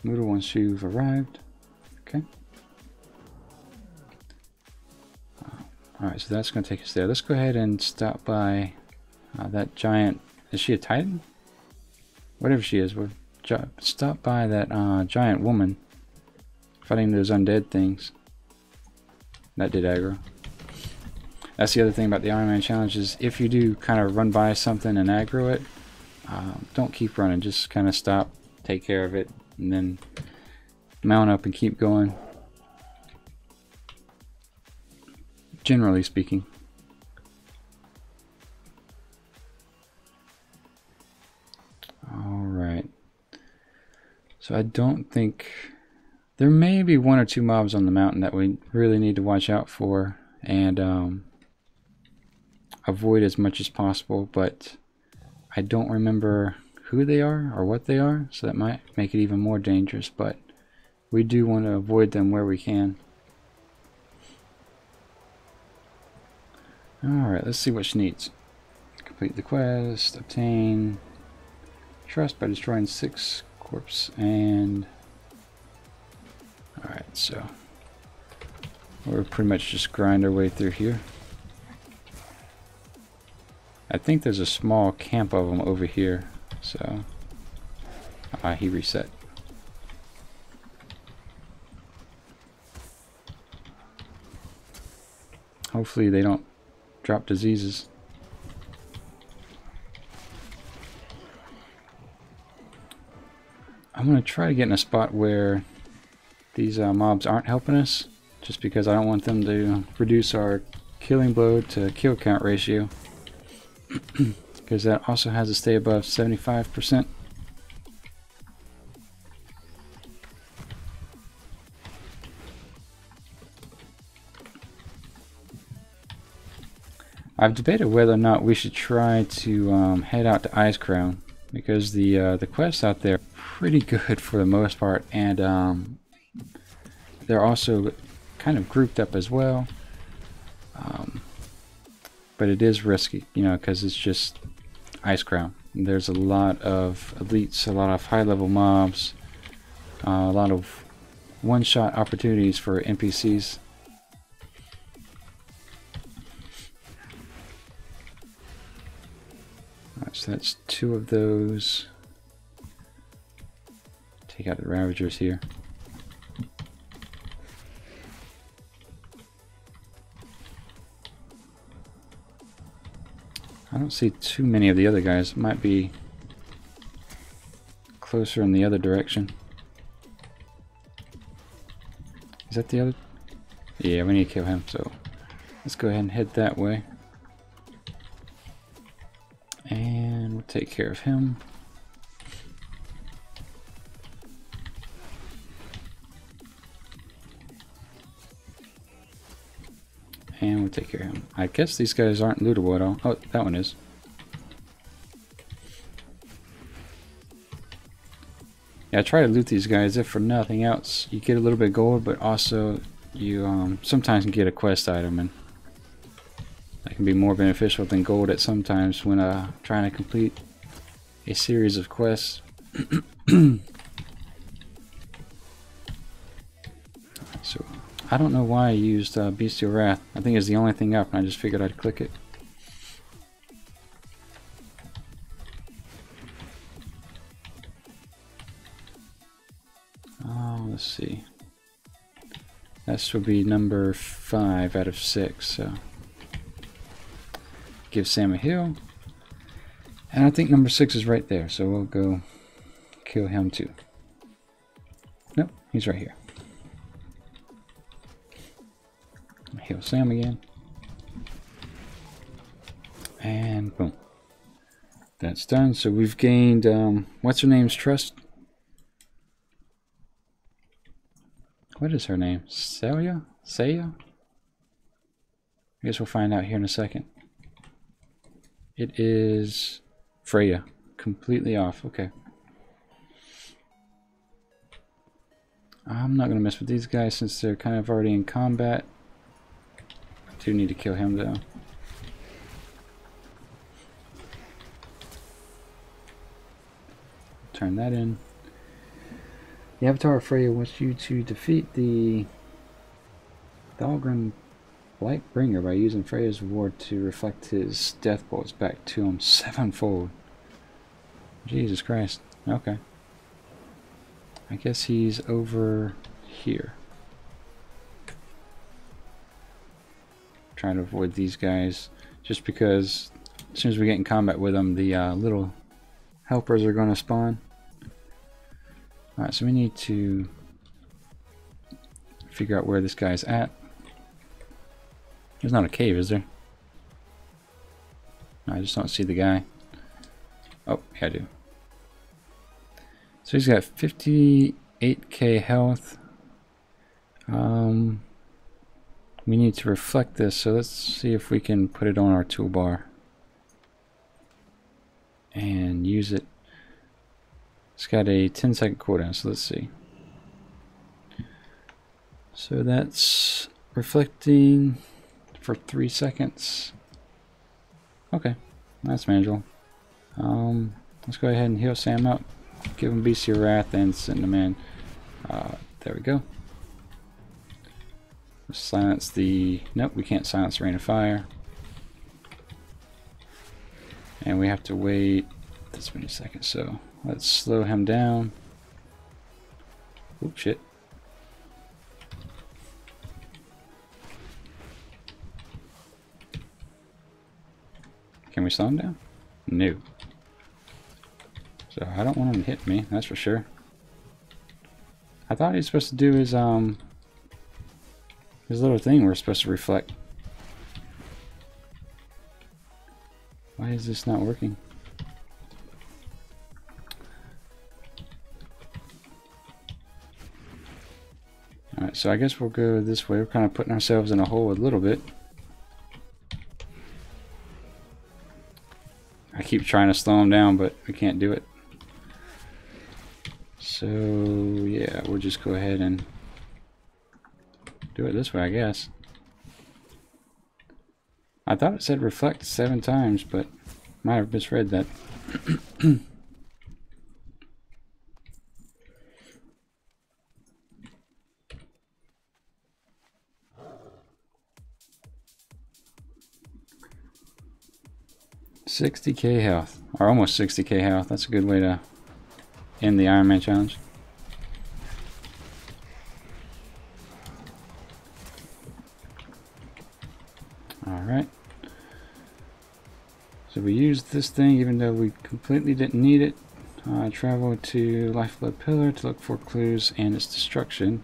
Moodle once you've arrived. Okay. Alright, so that's going to take us there. Let's go ahead and stop by that giant... Is she a titan? Whatever she is, we'll stop by that giant woman fighting those undead things. That did aggro. That's the other thing about the Ironman challenge, is if you do kind of run by something and aggro it, don't keep running, just kind of stop, take care of it, and then mount up and keep going. Generally speaking. Alright. So I don't think... There may be one or two mobs on the mountain that we really need to watch out for and avoid as much as possible, but I don't remember who they are or what they are, so that might make it even more dangerous, but we do want to avoid them where we can. Alright, let's see what she needs. Complete the quest, obtain trust by destroying 6 corpse, and alright, so we'll pretty much just grind our way through here. I think there's a small camp of them over here, so he reset. Hopefully they don't drop diseases. I'm going to try to get in a spot where these mobs aren't helping us, just because I don't want them to reduce our killing blow to kill count ratio, because that also has to stay above 75%. I've debated whether or not we should try to head out to Icecrown, because the quests out there are pretty good for the most part, and they're also kind of grouped up as well. But it is risky, you know, because it's just Icecrown. There's a lot of elites, a lot of high-level mobs, a lot of one-shot opportunities for NPCs. Alright, so that's 2 of those. Take out the Ravagers here. I don't see too many of the other guys. It might be closer in the other direction. Is that the other? Yeah, we need to kill him, so let's go ahead and head that way. And we'll take care of him. And we'll take care of him. I guess these guys aren't lootable at all. Oh, that one is. Yeah, I try to loot these guys if for nothing else. You get a little bit of gold, but also you sometimes can get a quest item, and that can be more beneficial than gold at sometimes when trying to complete a series of quests. So I don't know why I used Bestial Wrath. I think it's the only thing up, and I just figured I'd click it. Oh, let's see. This would be number 5 out of 6. So give Sam a heal. And I think number 6 is right there, so we'll go kill him too. Nope, he's right here. Heal Sam again. And boom. That's done. So we've gained, what's her name's trust? What is her name? Celia? Saya? I guess we'll find out here in a second. It is Freya. Completely off. Okay. I'm not going to mess with these guys since they're kind of already in combat. I do need to kill him though. Turn that in. The Avatar of Freya wants you to defeat the Thalgrim Blightbringer by using Freya's ward to reflect his death bolts back to him 7-fold. Jesus Christ. Okay. I guess he's over here. Trying to avoid these guys just because as soon as we get in combat with them, the little helpers are going to spawn. Alright, so we need to figure out where this guy's at. There's not a cave, is there? No, I just don't see the guy. Oh, yeah, I do. So he's got 58k health. We need to reflect this, so let's see if we can put it on our toolbar and use it. It's got a 10-second cooldown, so let's see. So that's reflecting for 3 seconds. Okay, that's manageable. Let's go ahead and heal Sam up. Give him Bestial Wrath and send him in. There we go. Silence the... Nope, we can't silence Rain of Fire. And we have to wait this many seconds, so let's slow him down. Oop, shit. Can we slow him down? No. So I don't want him to hit me, that's for sure. I thought he was supposed to do his little thing we're supposed to reflect. Why is this not working? Alright, so I guess we'll go this way. We're kind of putting ourselves in a hole a little bit. keep trying to slow him down, but we can't do it. So yeah, we'll just go ahead and do it this way, I guess. I thought it said reflect 7 times, but might have misread that. 60k health, or almost 60k health. That's a good way to end the Iron Man challenge. Alright. So we used this thing even though we completely didn't need it. Travel to Lifeblood Pillar to look for clues and its destruction.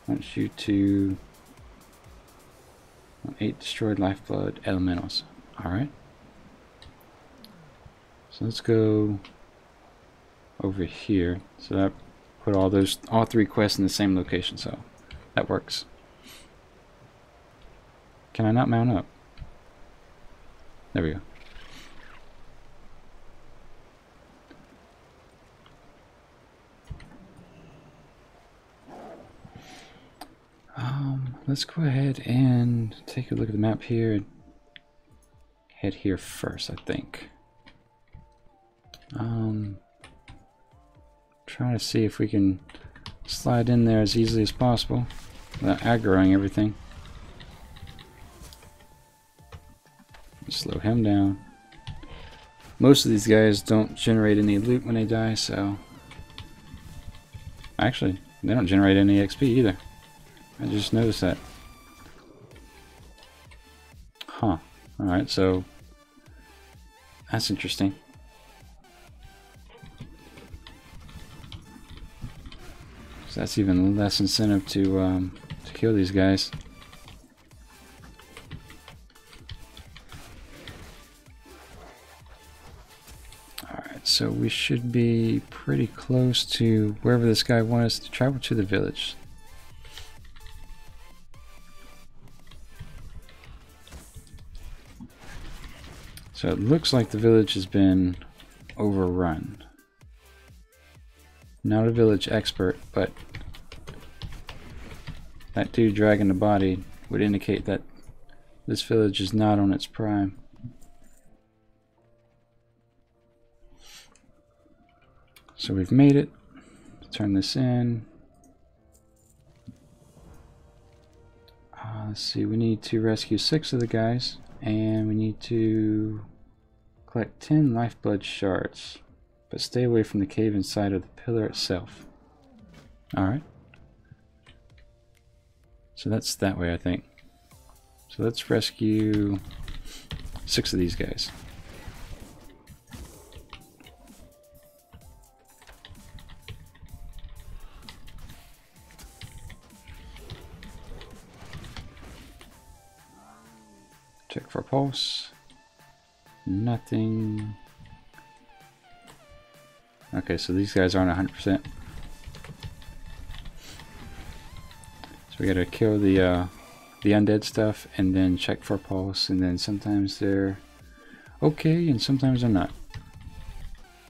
Wants you to 8 destroyed Lifeblood elementals. Alright. So let's go over here. So that put all 3 quests in the same location, so that works. Can I not mount up? There we go. Let's go ahead and take a look at the map here and head here first, I think. Trying to see if we can slide in there as easily as possible without aggroing everything. Slow him down. Most of these guys don't generate any loot when they die, so actually they don't generate any XP either. I just noticed that. Huh. Alright, so that's interesting. So that's even less incentive to kill these guys. Alright, so we should be pretty close to wherever this guy wants us to travel to the village. So it looks like the village has been overrun. Not a village expert, but that dude dragging the body would indicate that this village is not on its prime. So we've made it. Turn this in. Let's see, we need to rescue 6 of the guys. And we need to collect 10 lifeblood shards, but stay away from the cave inside of the pillar itself. Alright. So that's that way, I think. So let's rescue 6 of these guys. Check for pulse. Nothing. Okay, so these guys aren't 100%. So we gotta kill the undead stuff and then check for pulse, and then sometimes they're okay and sometimes they're not.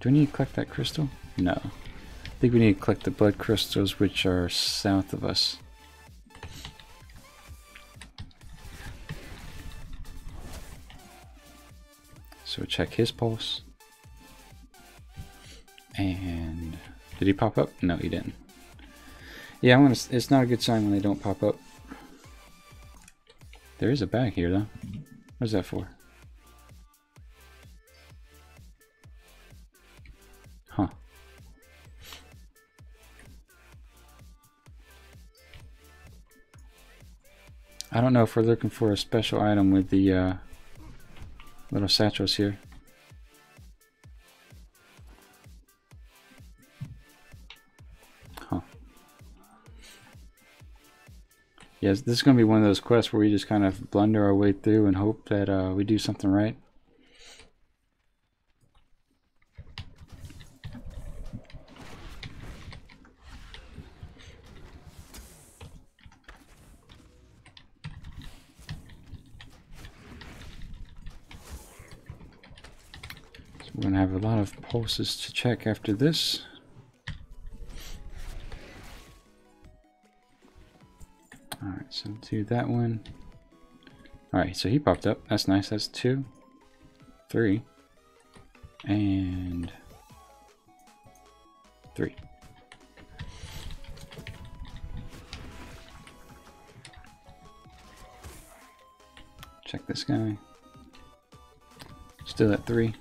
Do we need to collect that crystal? No. I think we need to collect the blood crystals, which are south of us. So check his pulse. And did he pop up? No, he didn't. Yeah, it's not a good sign when they don't pop up. There is a bag here though. What's that for? Huh. I don't know if we're looking for a special item with the little satchels here. Huh. Yes, this is going to be one of those quests where we just kind of blunder our way through and hope that we do something right. We're gonna have a lot of pulses to check after this. Alright, so do that one. Alright, so he popped up. That's nice. That's 2, 3, and 3. Check this guy. Still at 3.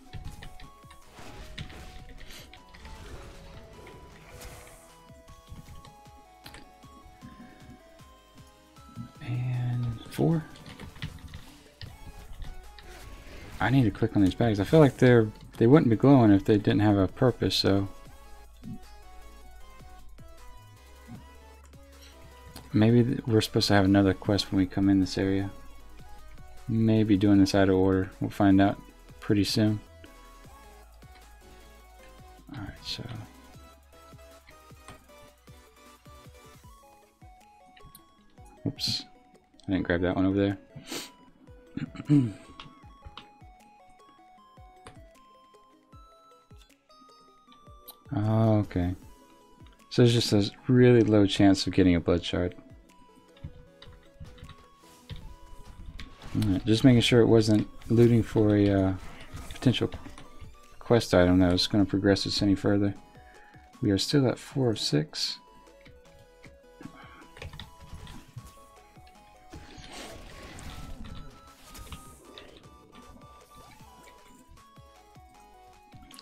And 4. I need to click on these bags. I feel like they wouldn't be glowing if they didn't have a purpose, so maybe we're supposed to have another quest when we come in this area. Maybe doing this out of order. We'll find out pretty soon. Alright, so oops. I didn't grab that one over there. Oh, okay. So there's just a really low chance of getting a blood shard. Just making sure it wasn't looting for a potential quest item that was going to progress us any further. We are still at 4 of 6.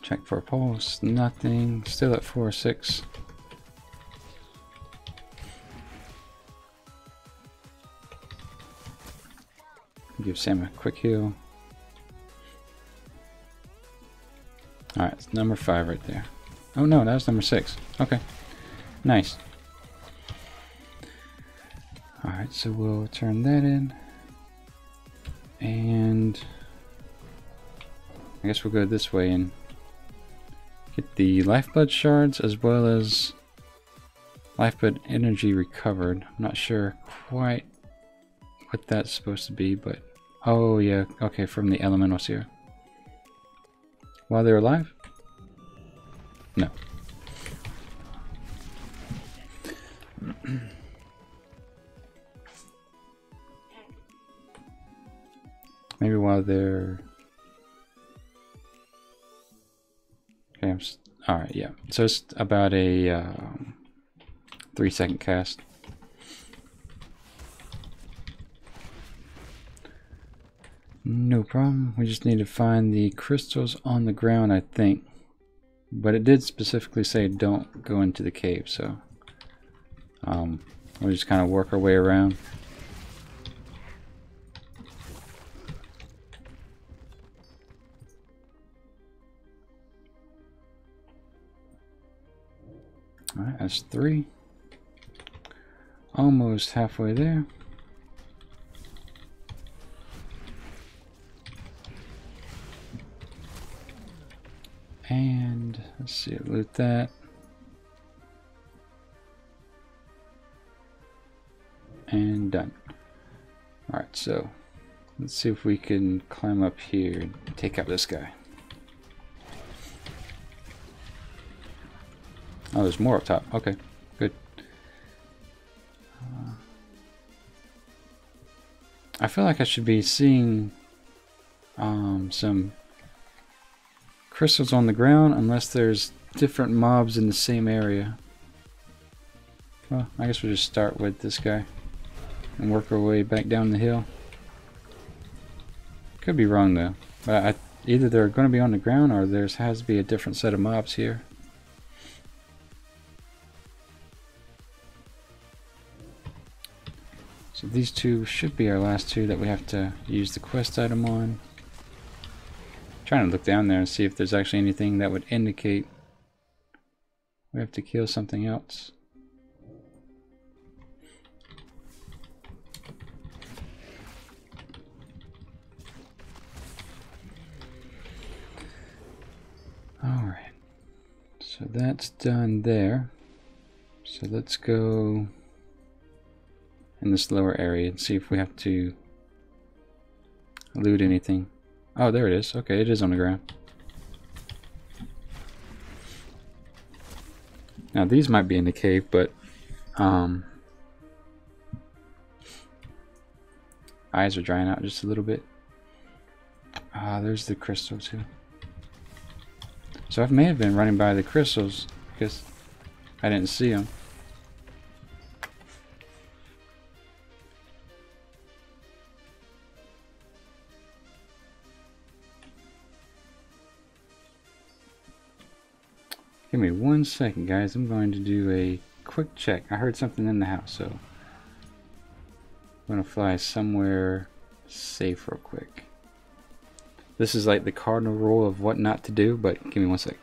Check for a pulse, nothing. Still at 4 of 6. Give Sam a quick heal. Alright, it's number 5 right there. Oh no, that was number 6. Okay, nice. Alright, so we'll turn that in. And I guess we'll go this way and get the lifeblood shards as well as lifeblood energy recovered. I'm not sure quite what that's supposed to be, but oh yeah, okay, from the elementals here. While they're alive? No. Maybe while they're... Okay, alright, yeah. So it's about a 3-second cast. No problem. We just need to find the crystals on the ground, I think. But it did specifically say don't go into the cave, so we'll just kind of work our way around. Alright, that's 3. Almost halfway there. And let's see, loot that. And done. Alright, so let's see if we can climb up here and take out this guy. Oh, there's more up top. Okay, good. I feel like I should be seeing some crystals on the ground unless there's different mobs in the same area. Well, I guess we'll just start with this guy and work our way back down the hill. Could be wrong though, but either they're going to be on the ground or there has to be a different set of mobs here. So these two should be our last two that we have to use the quest item on. Trying to look down there and see if there's actually anything that would indicate we have to kill something else. Alright, so that's done there. So let's go in this lower area and see if we have to loot anything. Oh, there it is. Okay, it is on the ground. Now these might be in the cave, but eyes are drying out just a little bit. There's the crystal too. So I may have been running by the crystals because I didn't see them. Give me 1 second, guys. I'm going to do a quick check. I heard something in the house, so I'm going to fly somewhere safe real quick. This is like the cardinal rule of what not to do, but give me 1 second.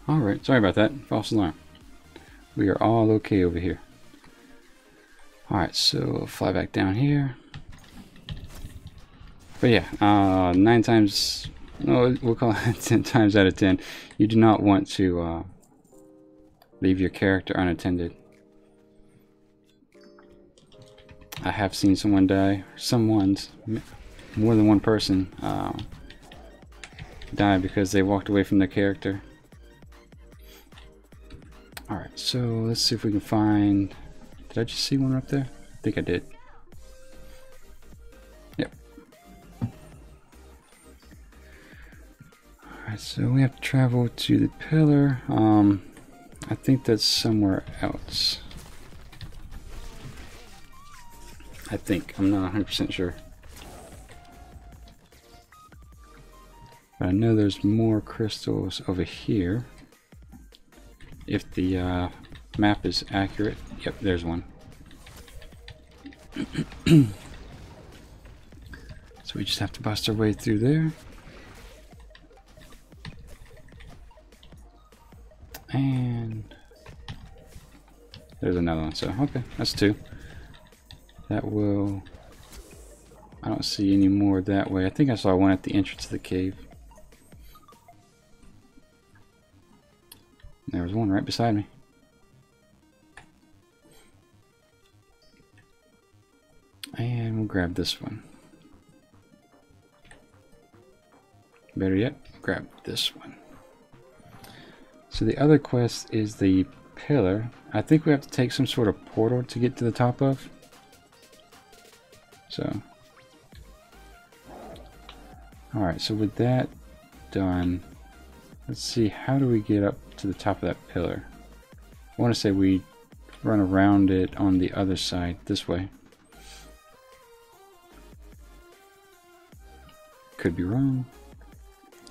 Alright, sorry about that. False alarm. We are all okay over here. Alright, so fly back down here. But yeah, 9 times, no, we'll call it 10 times out of 10, you do not want to leave your character unattended. I have seen someone die, more than one person die because they walked away from their character. Alright, so let's see if we can find... Did I just see one up there? I think I did. Yep. Alright, so we have to travel to the pillar. I think that's somewhere else. I think. I'm not 100% sure. But I know there's more crystals over here. If the map is accurate. Yep, there's one. So we just have to bust our way through there. And there's another one. So, okay, that's 2. That will... I don't see any more that way. I think I saw one at the entrance of the cave. There was one right beside me. And we'll grab this one. Better yet, grab this one. So the other quest is the pillar. I think we have to take some sort of portal to get to the top of. So. Alright, so with that done, let's see, how do we get up to the top of that pillar? I want to say we run around it on the other side, this way. Could be wrong.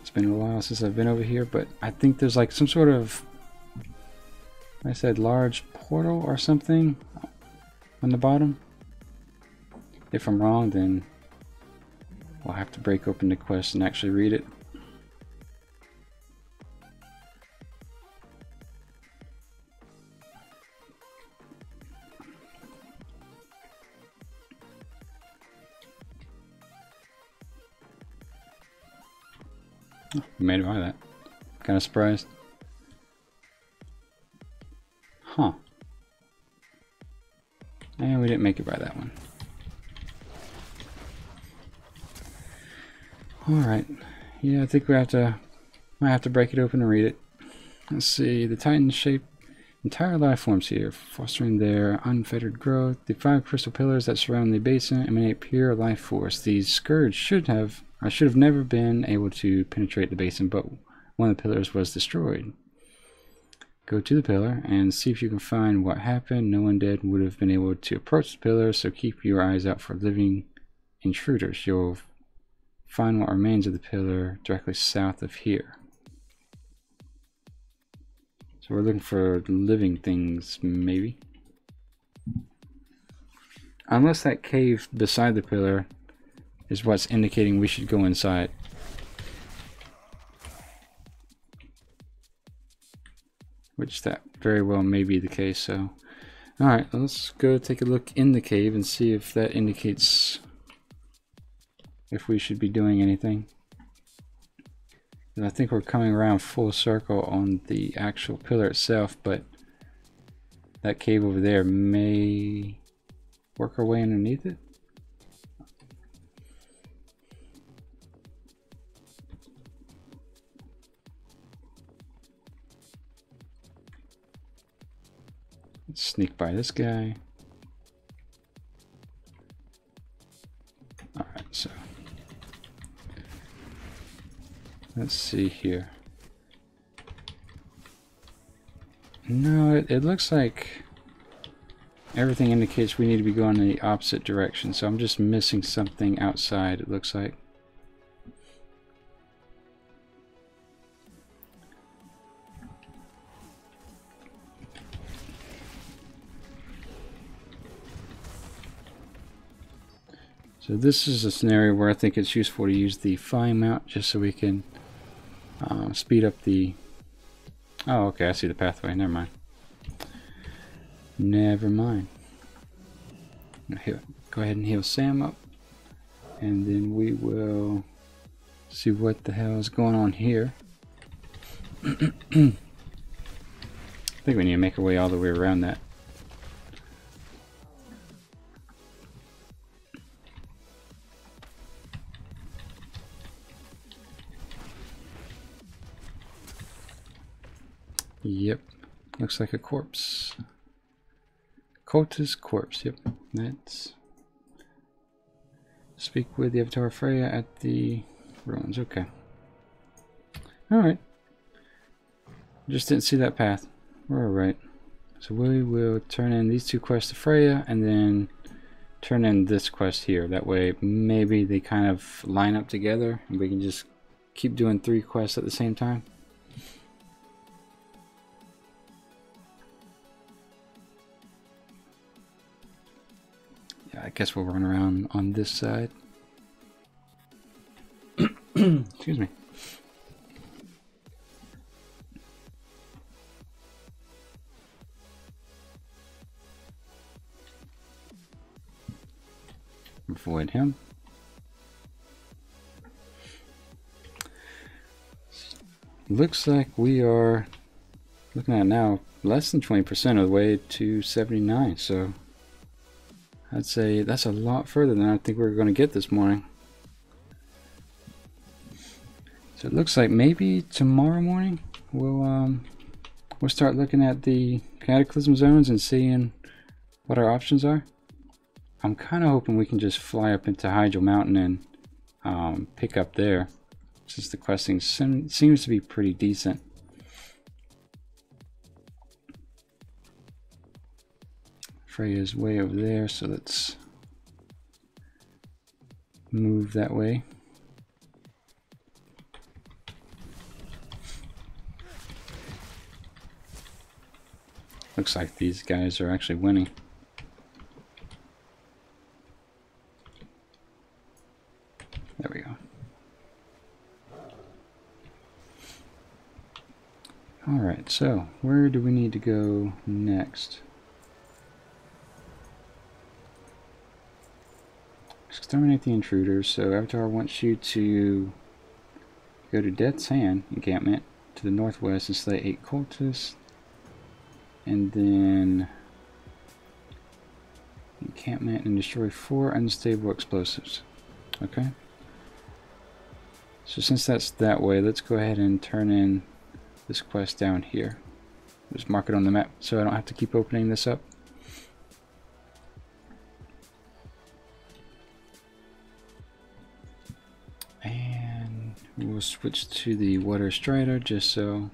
It's been a while since I've been over here, but I think there's like some sort of, like I said, large portal or something on the bottom. If I'm wrong, then we'll have to break open the quest and actually read it. Oh, we made it by that. Kind of surprised. Huh. And we didn't make it by that one. Alright. Yeah, I think we might have to break it open and read it. Let's see. The Titans shape entire life forms here, fostering their unfettered growth. The 5 crystal pillars that surround the basin emanate pure life force. These scourge should have never been able to penetrate the basin, but one of the pillars was destroyed. Go to the pillar and see if you can find what happened. No one dead would have been able to approach the pillar, so keep your eyes out for living intruders. You'll find what remains of the pillar directly south of here. So we're looking for living things, maybe. Unless that cave beside the pillar is what's indicating we should go inside. Which that very well may be the case, so Alright, let's go take a look in the cave and see if that indicates if we should be doing anything. And I think we're coming around full circle on the actual pillar itself, but that cave over there may work our way underneath it. Let's sneak by this guy. Alright, so let's see here. No, it looks like everything indicates we need to be going in the opposite direction, so I'm just missing something outside, it looks like. So this is a scenario where I think it's useful to use the flying mount just so we can speed up the... Oh, okay, I see the pathway. Never mind. Never mind. Go ahead and heal Sam up. And then we will see what the hell is going on here. I think we need to make our way all the way around that. Yep, looks like a corpse. Cultist corpse, yep. Let's speak with the Avatar Freya at the ruins, okay. Alright. Just didn't see that path. We're alright. So we will turn in these two quests to Freya and then turn in this quest here. That way maybe they kind of line up together and we can just keep doing 3 quests at the same time. I guess we'll run around on this side. Excuse me. Avoid him. Looks like we are looking at now less than 20% of the way to 79, so I'd say that's a lot further than I think we were going to get this morning. So it looks like maybe tomorrow morning we'll start looking at the Cataclysm zones and seeing what our options are. I'm kind of hoping we can just fly up into Hyjal Mountain and pick up there, since the questing seems to be pretty decent. Freya's way over there, so let's move that way. Looks like these guys are actually winning. There we go. Alright, so where do we need to go next? Exterminate the intruders. So Avatar wants you to go to Death's Hand encampment to the northwest and slay 8 cultists. And then encampment and destroy 4 unstable explosives. Okay. So since that's that way, let's go ahead and turn in this quest down here. Just mark it on the map so I don't have to keep opening this up. And we'll switch to the Water Strider just so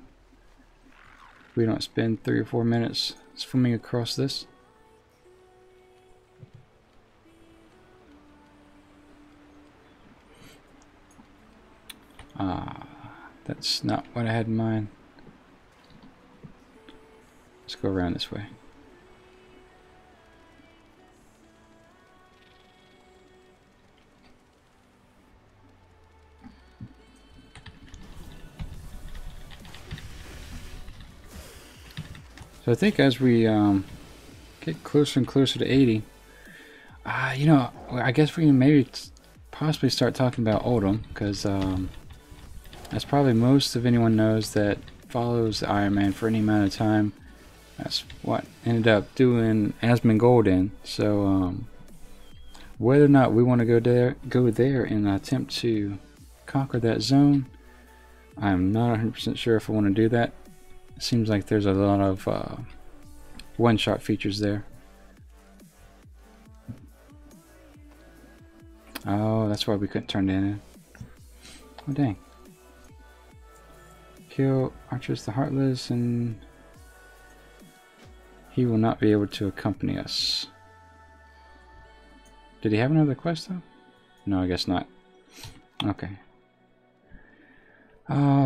we don't spend 3 or 4 minutes swimming across this. That's not what I had in mind. Let's go around this way. So I think as we Get closer and closer to 80. You know, I guess we can maybe possibly start talking about Oldhim, because as probably most of anyone knows that follows Iron Man for any amount of time, that's what ended up doing Asmongold. So whether or not we want to go there and attempt to conquer that zone, I'm not 100% sure if I want to do that. It seems like there's a lot of one-shot features there. Oh, that's why we couldn't turn that in. Oh, dang. Kill Archers the Heartless, and he will not be able to accompany us. Did he have another quest, though? No, I guess not. Okay.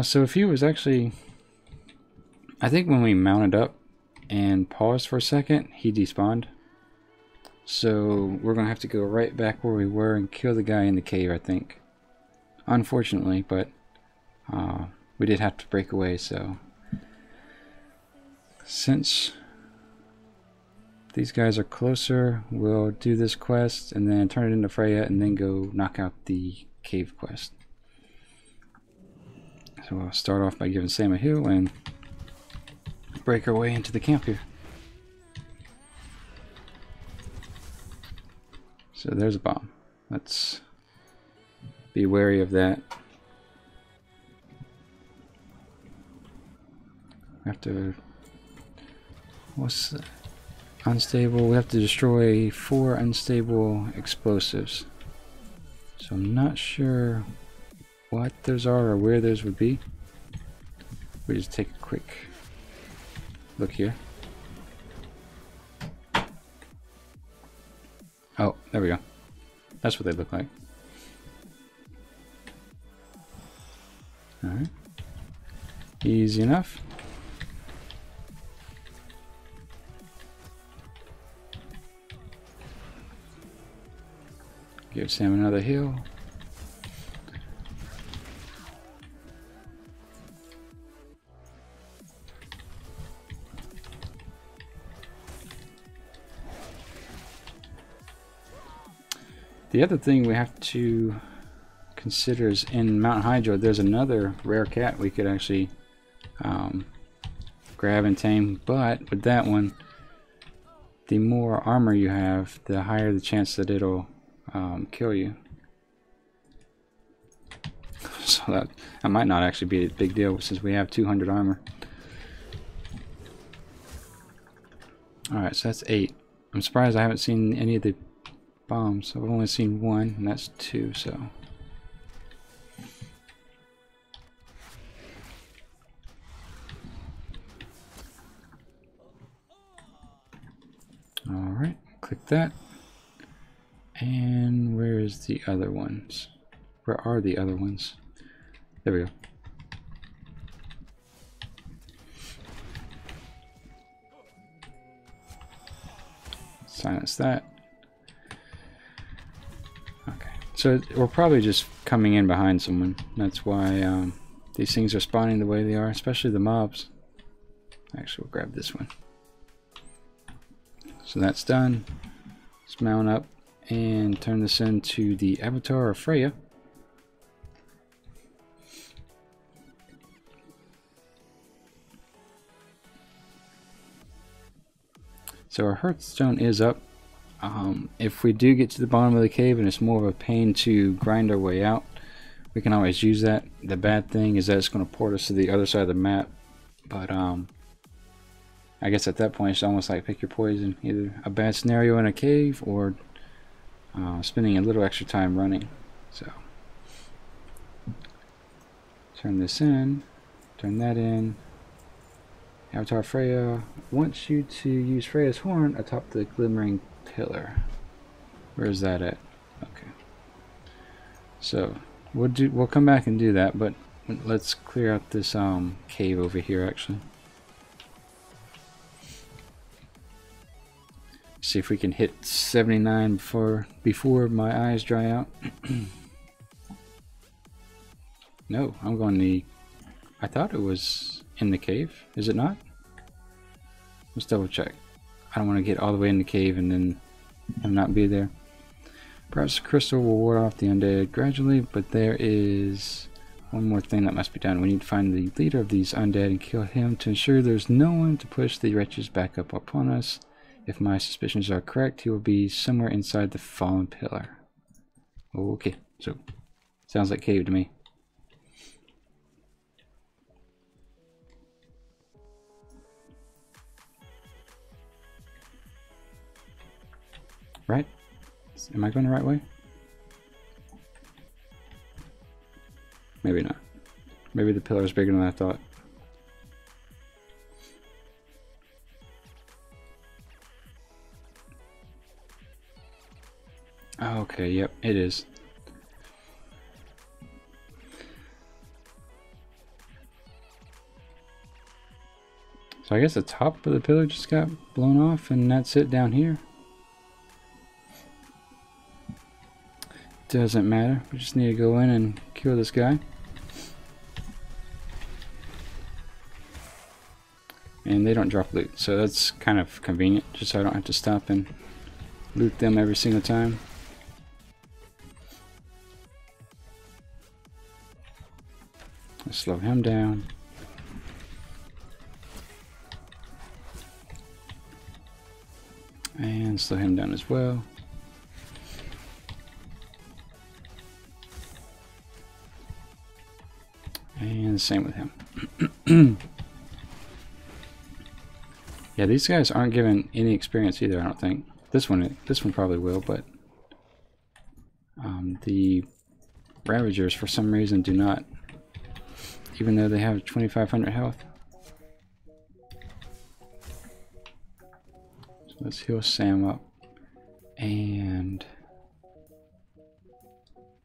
So if he was actually... I think when we mounted up and paused for a second, he despawned. So we're going to have to go right back where we were and kill the guy in the cave, I think. Unfortunately, but we did have to break away, so... Since these guys are closer, we'll do this quest and then turn it into Freya and then go knock out the cave quest. So we'll start off by giving Sam a heal and break our way into the camp here. So there's a bomb. Let's be wary of that. We have to... What's the... Unstable. We have to destroy 4 unstable explosives. So I'm not sure what those are or where those would be. We just take a quick look here. Oh, there we go. That's what they look like. Alright. Easy enough. Give Sam another heal. The other thing we have to consider is in Mount Hydro, there's another rare cat we could actually grab and tame, but with that one, the more armor you have, the higher the chance that it'll kill you. So that might not actually be a big deal since we have 200 armor. Alright, so that's 8. I'm surprised I haven't seen any of the bombs. I've only seen 1, and that's 2, so... Alright, click that. And where is the other ones? Where are the other ones? There we go. Silence that. Okay, so we're probably just coming in behind someone. That's why these things are spawning the way they are, especially the mobs. Actually, we'll grab this one. So that's done. Let's mount up and turn this into the Avatar of Freya. So our Hearthstone is up. If we do get to the bottom of the cave and it's more of a pain to grind our way out, we can always use that. The bad thing is that it's going to port us to the other side of the map. But I guess at that point it's almost like pick your poison. Either a bad scenario in a cave or spending a little extra time running. So turn this in, turn that in. Avatar Freya wants you to use Freya's horn atop the glimmering pillar. Where is that at? Okay. So we'll come back and do that, but let's clear out this cave over here actually. See if we can hit 79 before my eyes dry out. No, I'm going I thought it was in the cave. Is it not? Let's double check. I don't want to get all the way in the cave and then him not be there. Perhaps the crystal will ward off the undead gradually, but there is one more thing that must be done. We need to find the leader of these undead and kill him to ensure there's no one to push the wretches back up upon us. If my suspicions are correct, he will be somewhere inside the fallen pillar. Okay, so sounds like cave to me. Right? Am I going the right way? Maybe not. Maybe the pillar is bigger than I thought. Okay, yep, it is. So I guess the top of the pillar just got blown off and that's it down here. Doesn't matter, we just need to go in and kill this guy. And they don't drop loot, so that's kind of convenient, just so I don't have to stop and loot them every single time. Let's slow him down. And slow him down as well. And same with him. Yeah, these guys aren't given any experience either, I don't think. This one probably will, but the Ravagers for some reason do not, even though they have 2,500 health. So let's heal Sam up, and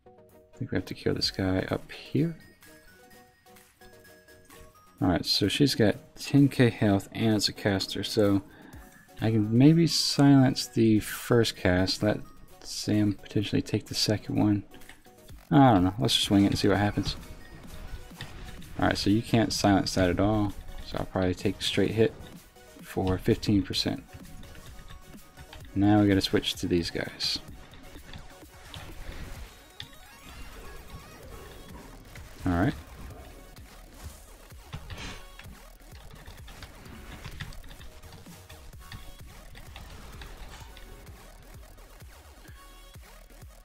I think we have to kill this guy up here. Alright, so she's got 10k health and it's a caster, so I can maybe silence the first cast, let Sam potentially take the second one. I don't know, let's just wing it and see what happens. Alright, so you can't silence that at all, so I'll probably take straight hit for 15%. Now we gotta switch to these guys. Alright.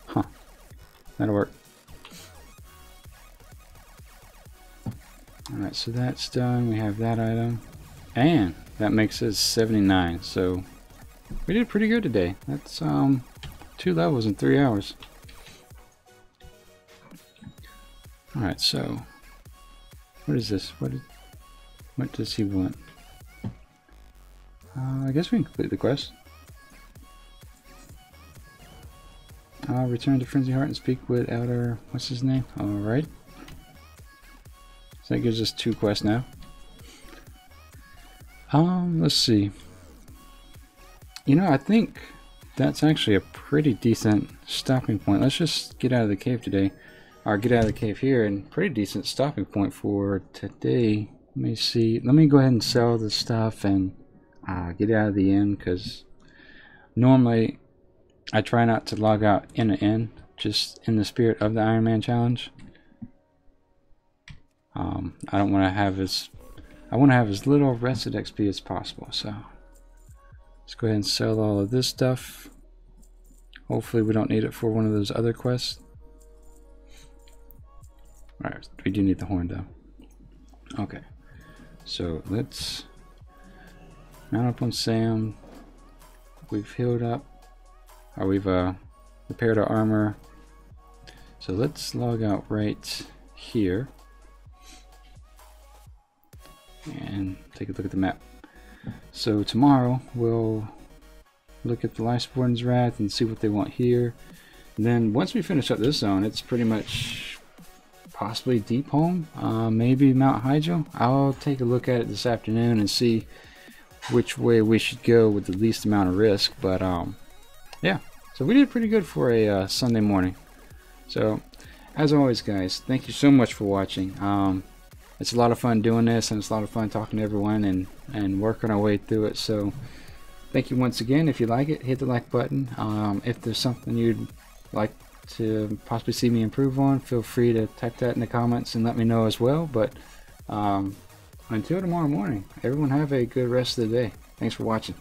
Huh. That'll work. Alright, so that's done. We have that item. And that makes us 79. So we did pretty good today. That's 2 levels in 3 hours. Alright, so what is this? What does he want? I guess we can complete the quest. Return to Frenzy Heart and speak with Elder, what's his name? Alright. So that gives us 2 quests now. Let's see. You know, I think that's actually a pretty decent stopping point. Let's just get out of the cave today. Or get out of the cave here, and pretty decent stopping point for today. Let me see. Let me go ahead and sell the stuff and get out of the inn, because normally I try not to log out in an inn, just in the spirit of the Iron Man challenge. I don't want to have I want to have as little rested XP as possible, so let's go ahead and sell all of this stuff. Hopefully we don't need it for one of those other quests. Alright, we do need the horn though. Okay, so let's mount up on Sam. We've healed up, or we've repaired our armor. So let's log out right here and take a look at the map. So tomorrow we'll look at the Lifesporn's Wrath and see what they want here. And then once we finish up this zone, it's pretty much possibly Deep Home, maybe Mount Hyjal. I'll take a look at it this afternoon and see which way we should go with the least amount of risk. But yeah, so we did pretty good for a Sunday morning. So as always, guys, thank you so much for watching. It's a lot of fun doing this, and it's a lot of fun talking to everyone and working our way through it. So Thank you once again. If you like it, hit the like button. If there's something you'd like to possibly see me improve on, feel free to type that in the comments and let me know as well. But until tomorrow morning, everyone have a good rest of the day. Thanks for watching.